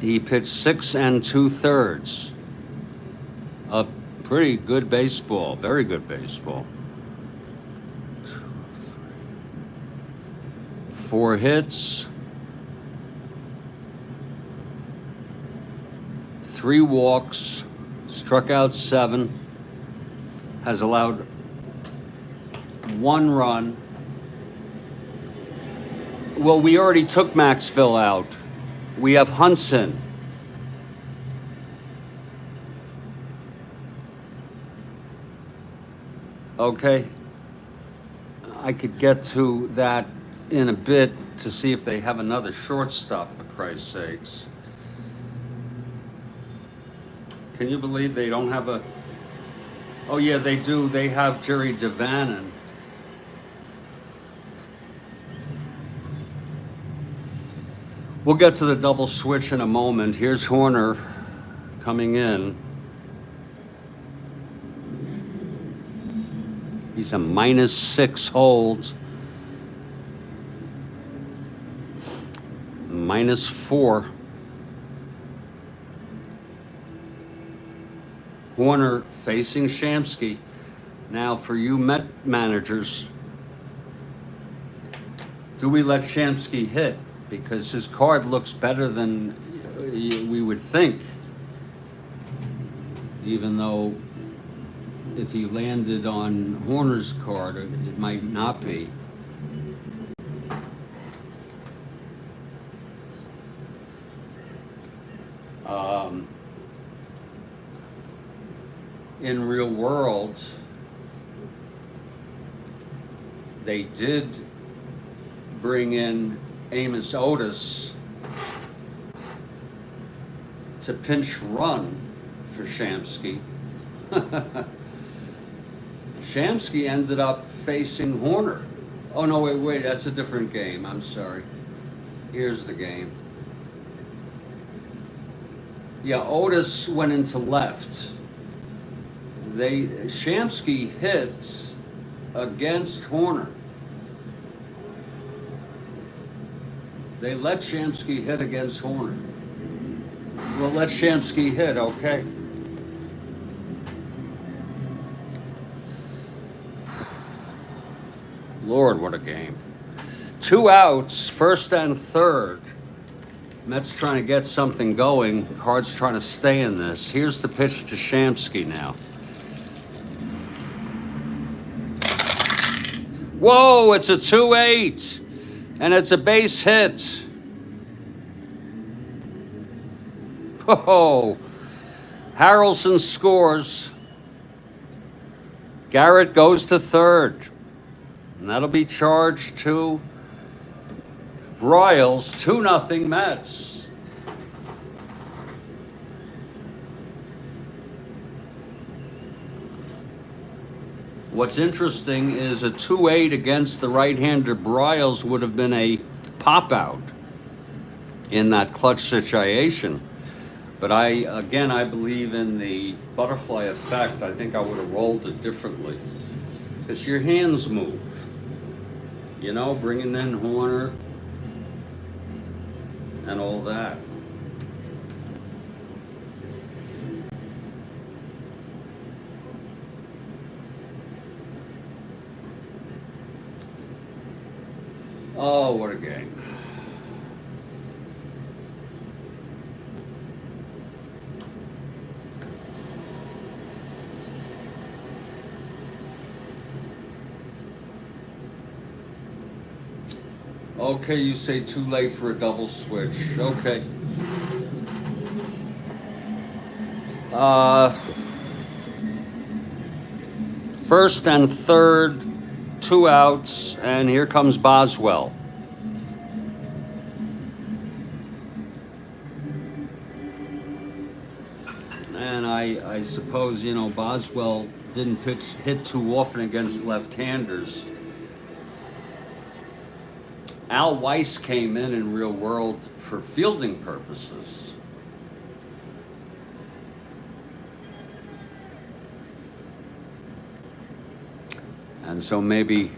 Speaker 1: He pitched 6 2/3. A pretty good baseball, very good baseball. 4 hits, 3 walks, struck out 7, has allowed 1 run. Well, we already took Maxville out. We have Hunson. Okay. I could get to that in a bit to see if they have another shortstop, for Christ's sakes. Can you believe they don't have a... Oh yeah, they do. They have Jerry Devanin. We'll get to the double switch in a moment. Here's Horner coming in. He's a -6 hold. -4. Horner facing Shamsky. Now for you Met managers, do we let Shamsky hit? Because his card looks better than we would think. Even though if he landed on Horner's card, it might not be. In real world, They did bring in Amos Otis to pinch run for Shamsky. Shamsky ended up facing Horner. Oh no, wait, that's a different game. I'm sorry. Here's the game. Yeah, Otis went into left. Shamsky hits against Horner. They let Shamsky hit against Horner. Well, let Shamsky hit, okay. Lord, what a game. 2 outs, first and third. Mets trying to get something going. Cards trying to stay in this. Here's the pitch to Shamsky now. Whoa, it's a 2-8. And it's a base hit. Oh, Harrelson scores. Garrett goes to third. And that'll be charged to Broyles, 2-0 Mets. What's interesting is a 2-8 against the right-hander Broyles would have been a pop-out in that clutch situation. But I believe in the butterfly effect. I think I would have rolled it differently. Because your hands move. You know, bringing in Horner and all that. Oh, what a game. Okay, you say too late for a double switch. Okay. First and third, 2 outs, and here comes Boswell. And I suppose, you know, Boswell didn't hit too often against left-handers. Al Weiss came in real world for fielding purposes. And so maybe,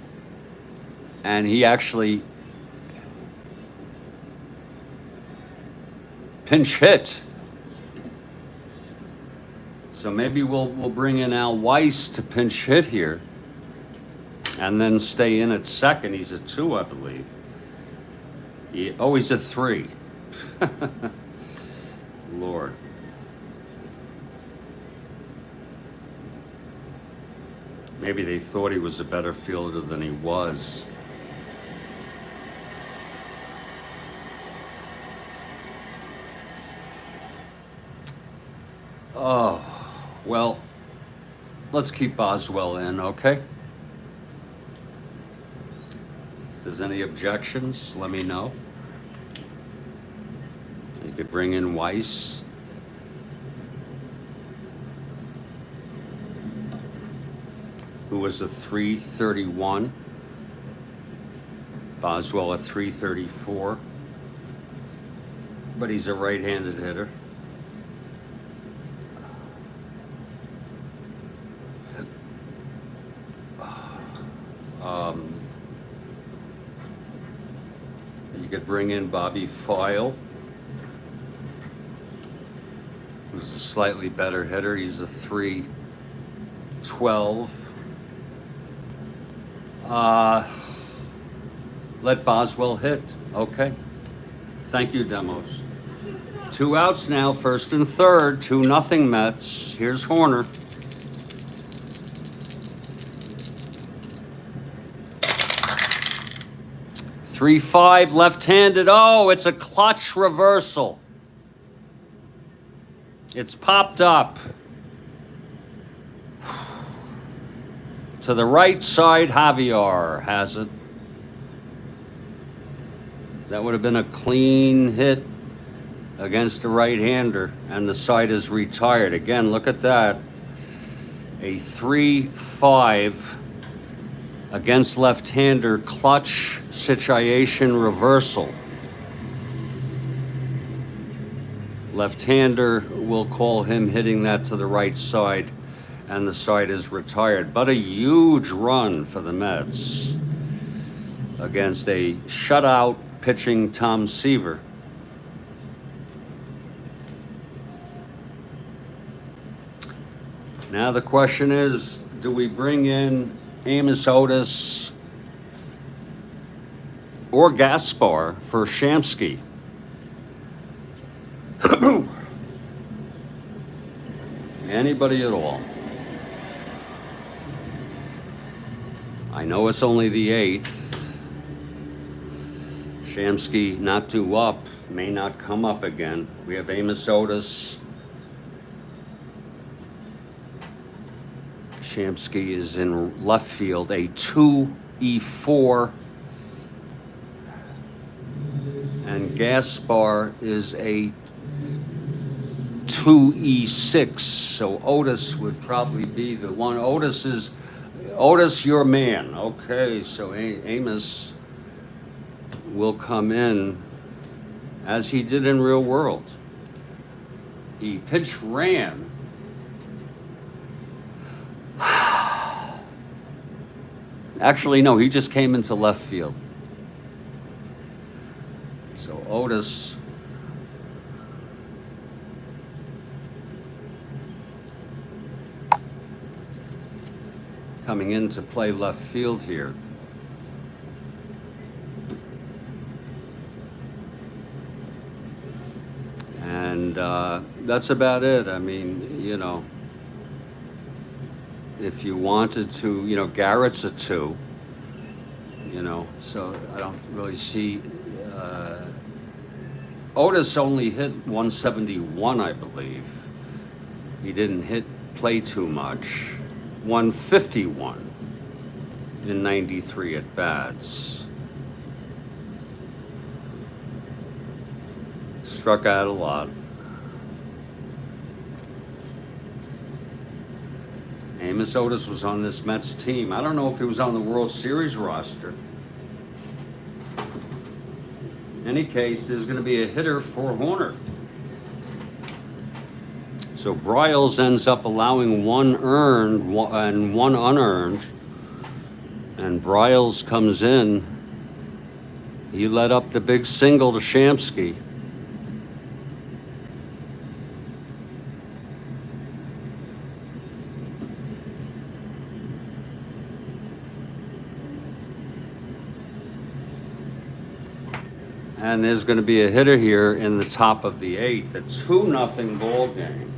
Speaker 1: and he actually pinch hit. So maybe we'll bring in Al Weiss to pinch hit here and then stay in at second. He's a 2, I believe. He's a 3. Lord. Maybe they thought he was a better fielder than he was. Oh, well, let's keep Boswell in, okay? If there's any objections, let me know. You could bring in Weiss. Who was a 331. Boswell a 334. But he's a right-handed hitter. You could bring in Bobby File, who's a slightly better hitter. He's a 312. Let Boswell hit. Okay. Thank you, Demos. 2 outs now, first and third, 2-0 Mets. Here's Horner. Three-five left-handed. Oh, it's a clutch reversal. It's popped up. To the right side, Javier has it. That would have been a clean hit against the right-hander, and the side is retired. Again, look at that. A 3-5 against left-hander clutch situation reversal. Left-hander will call him hitting that to the right side, and the side is retired. But a huge run for the Mets against a shutout pitching Tom Seaver. Now the question is, do we bring in Amos Otis or Gaspar for Shamsky? Anybody at all. I know it's only the 8th. Shamsky not due up, may not come up again. We have Amos Otis. Shamsky is in left field, a 2-E-4. And Gaspar is a 2-E-6. So Otis would probably be the one. Otis, your man. Okay, so Amos will come in as he did in real world. He pitch ran. Actually, no, he just came into left field. So Otis coming in to play left field here. And that's about it. I mean, you know, if you wanted to, you know, Garrett's a 2, you know, so I don't really see. Otis only hit 171, I believe. He didn't play too much. 151 in 93 at bats. Struck out a lot. Amos Otis was on this Mets team. I don't know if he was on the World Series roster. In any case, there's going to be a hitter for Horner. So Bryles ends up allowing 1 earned and 1 unearned. And Bryles comes in. He led up the big single to Shamsky. And there's going to be a hitter here in the top of the 8th. A 2-0 ball game.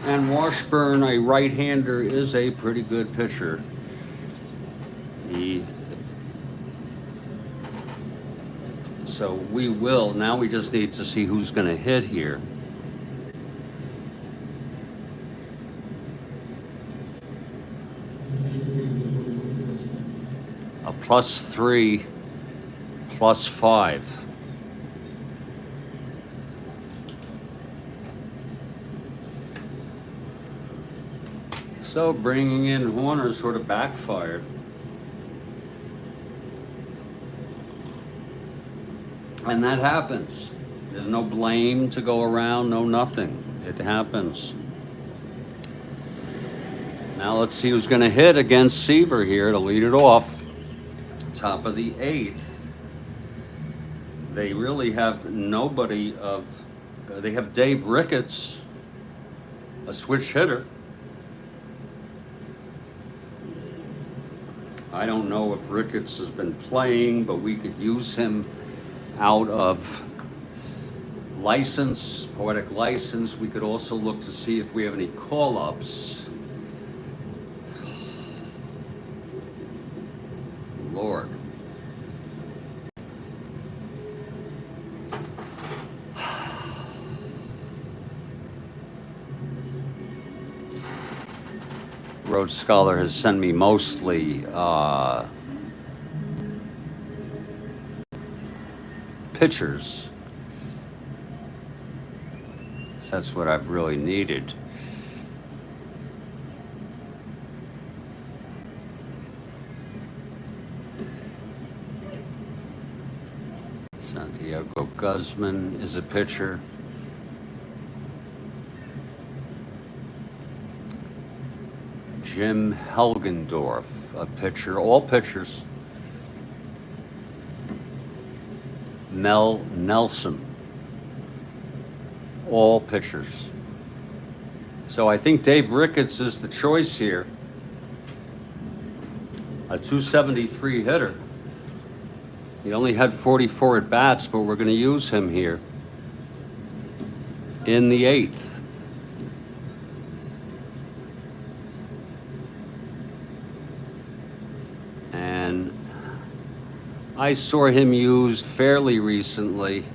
Speaker 1: And Washburn, a right-hander, is a pretty good pitcher. So now we just need to see who's going to hit here. A +3, +5. So bringing in Horner sort of backfired. And that happens. There's no blame to go around, no nothing. It happens. Now let's see who's going to hit against Seaver here to lead it off. Top of the 8th. They really have nobody of... they have Dave Ricketts, a switch hitter. I don't know if Ricketts has been playing, but we could use him out of license, poetic license. We could also look to see if we have any call-ups. Lord. Rhodes Scholar has sent me mostly pictures. So that's what I've really needed. Santiago Guzman is a pitcher. Jim Helgendorf, a pitcher. All pitchers. Mel Nelson. All pitchers. So I think Dave Ricketts is the choice here. A 273 hitter. He only had 44 at bats, but we're going to use him here in the 8th. And I saw him used fairly recently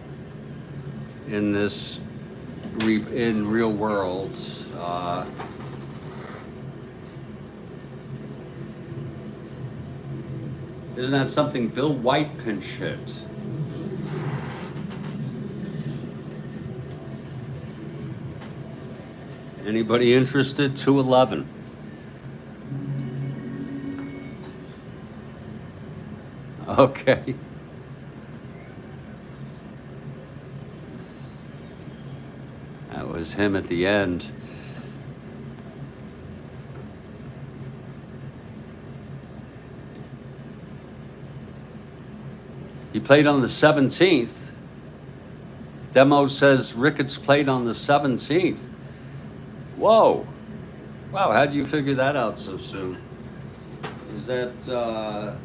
Speaker 1: in this in real world. Isn't that something? Bill White pinch hit. Anybody interested? 211. Okay. That was him at the end. He played on the 17th. Demo says Ricketts played on the 17th. Whoa. Wow, how do you figure that out so soon? Is that,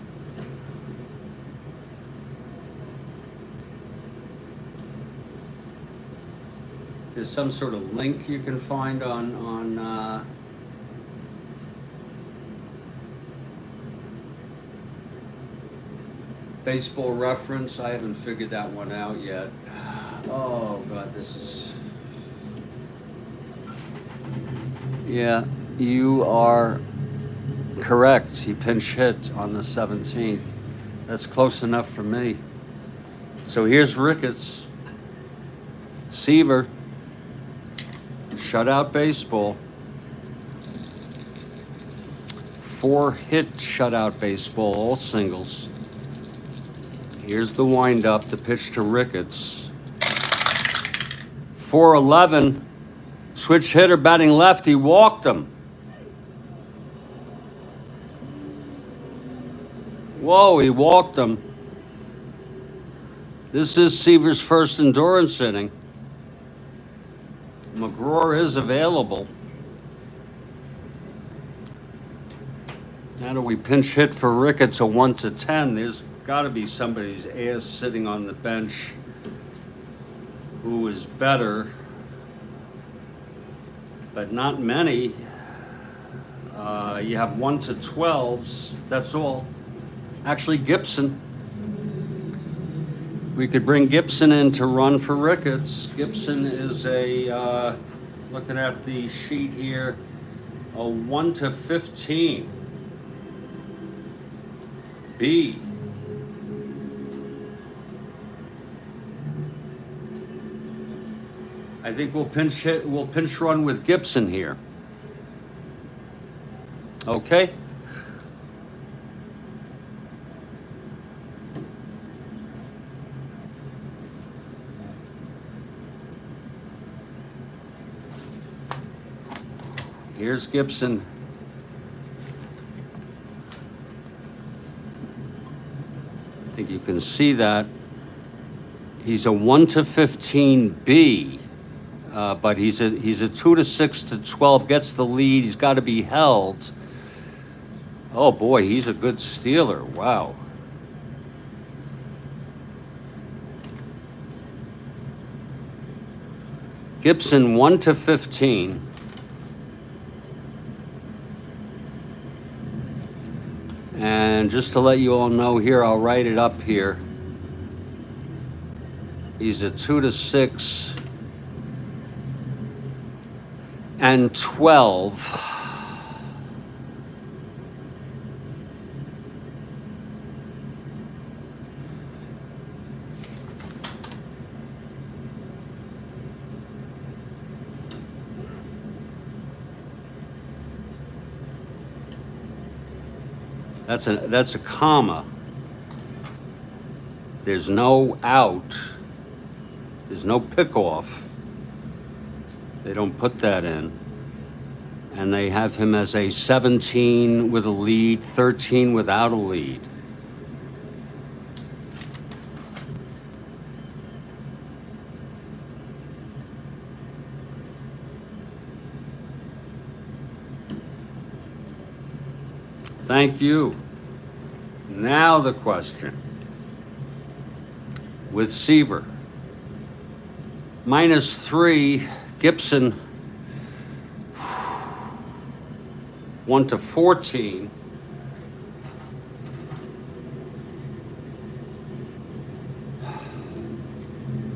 Speaker 1: there's some sort of link you can find on Baseball Reference. I haven't figured that one out yet. Oh God, this is... Yeah, you are correct. He pinch hit on the 17th. That's close enough for me. So here's Ricketts. Seaver. Shutout baseball. 4-hit shutout baseball, all singles. Here's the windup, the pitch to Ricketts. 4-11. Switch hitter batting left. He walked him. Whoa, he walked him. This is Seaver's first endurance inning. McGraw is available. How do we pinch hit for Ricketts? A 1-10. There's got to be somebody's ass sitting on the bench who is better, but not many. You have 1-12s. That's all. Actually, Gibson. We could bring Gibson in to run for Ricketts. Gibson is a, looking at the sheet here, a 1-15. B. I think we'll pinch run with Gibson here. Okay. Here's Gibson. I think you can see that. He's a 1-15 B, but he's a 2-6-12, gets the lead. He's got to be held. Oh boy, he's a good stealer. Wow. Gibson 1-15. And just to let you all know here, I'll write it up here. He's a 2-6 and 12. That's a comma. There's no out. There's no pick off. They don't put that in. And they have him as a 17 with a lead, 13 without a lead. Thank you. Now the question. With Seaver, -3, Gibson, 1-14.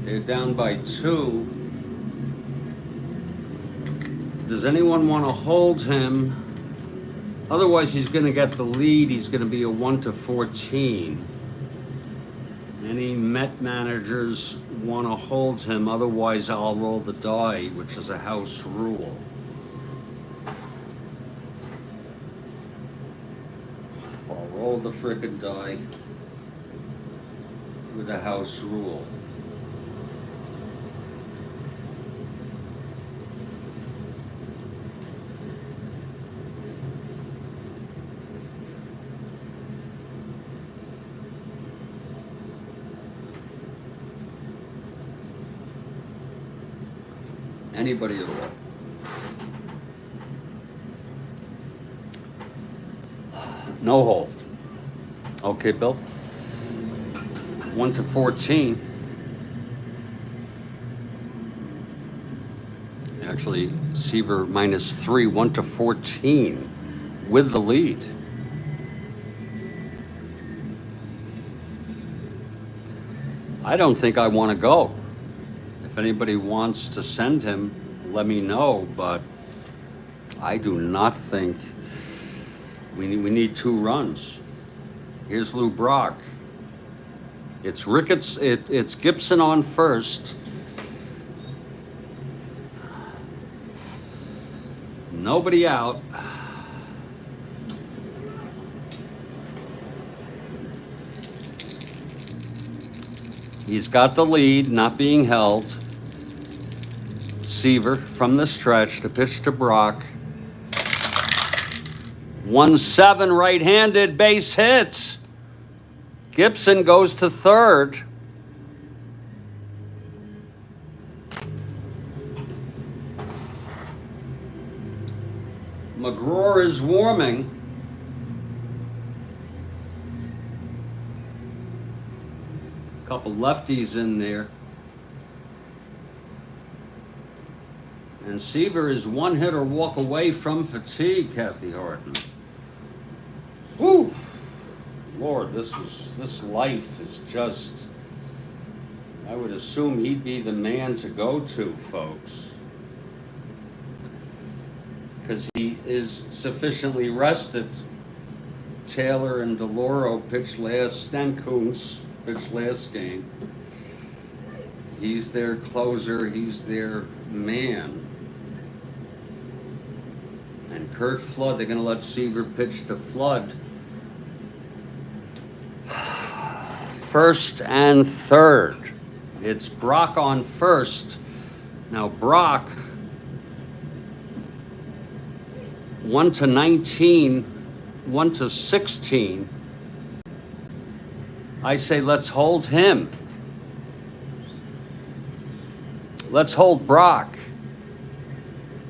Speaker 1: They're down by 2. Does anyone want to hold him? Otherwise, he's going to get the lead. He's going to be a 1-14. Any Met managers want to hold him? Otherwise, I'll roll the die, which is a house rule. I'll roll the frickin' die with a house rule. Anybody at all. No hold. Okay, Bill. 1-14. Actually, Seaver -3, 1-14 with the lead. I don't think I want to go. If anybody wants to send him, let me know, but I do not think we need 2 runs. Here's Lou Brock. It's Ricketts, it's Gibson on first. Nobody out. He's got the lead, not being held. Seaver from the stretch, the pitch to Brock. 1-7 right-handed, base hit. Gibson goes to third. McGraw is warming. Couple lefties in there. And Seaver is 1 hit or walk away from fatigue, Kathy Harden. Woo! Lord, this life is just, I would assume he'd be the man to go to, folks. Because he is sufficiently rested. Taylor and DeLauro pitched last, Stenkuntz pitched last game. He's their closer, he's their man. And Kurt Flood, they're going to let Seaver pitch to Flood. First and third. It's Brock on first. Now Brock, 1-19, 1-16. I say let's hold him. Let's hold Brock.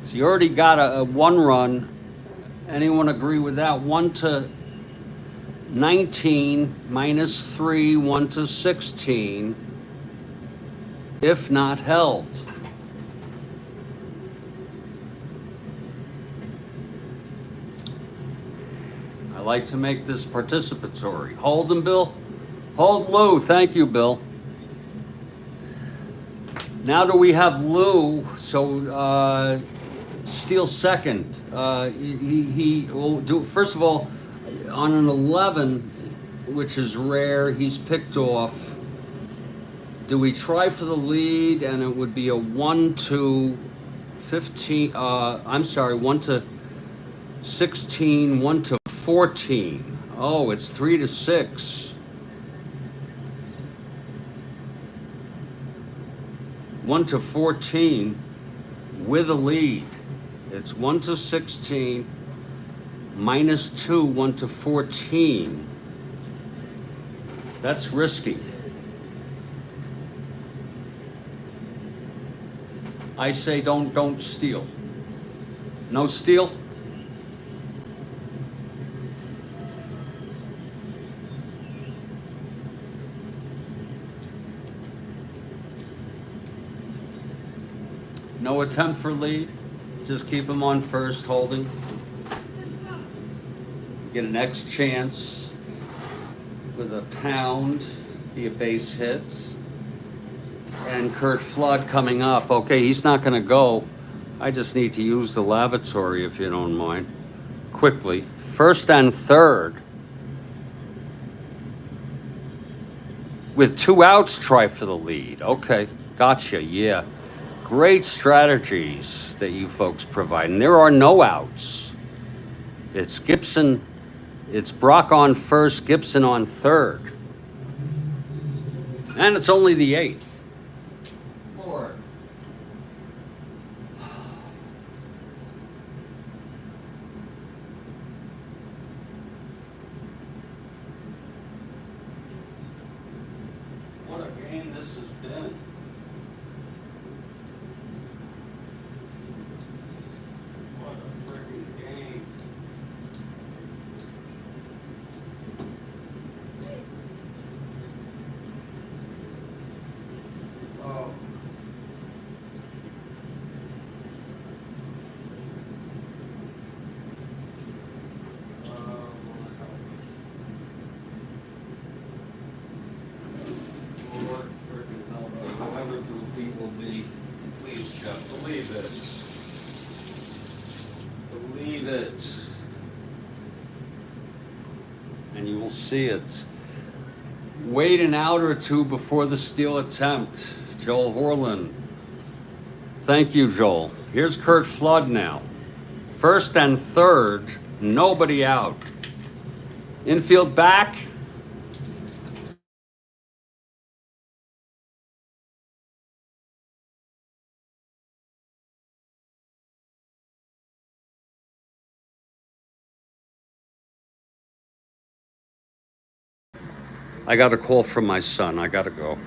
Speaker 1: So you already got a 1 run. Anyone agree with that? 1-19, -3, 1-16. If not held. I like to make this participatory. Hold him, Bill. Hold Lou. Thank you, Bill. Now that we have Lou, so Steele second. He will do, first of all, on an 11, which is rare, he's picked off. Do we try for the lead? And it would be a 1 to 15, I'm sorry, 1 to 16, 1 to 14. Oh, it's 3 to 6. 1 to 14 with a lead. It's 1 to 16, minus 2, 1 to 14. That's risky. I say don't steal. No steal? No attempt for lead. Just keep him on first, holding. Get an X chance with a pound, be a base hit. And Curt Flood coming up. Okay, he's not going to go. I just need to use the lavatory, if you don't mind. Quickly. First and third. With 2 outs, try for the lead. Okay, gotcha, yeah. Great strategies that you folks provide. And there are no outs. It's Gibson, it's Brock on first, Gibson on third. And it's only the 8th. Lord. What a game this has been. What a freaking game. Oh. Lord freaking help me. Whoever the beat will be, please, Jeff, believe it. Believe it. And you will see it. Wait an out or two before the steal attempt. Joel Horlin. Thank you, Joel. Here's Curt Flood now. First and third, nobody out. Infield back. I got a call from my son. I got to go.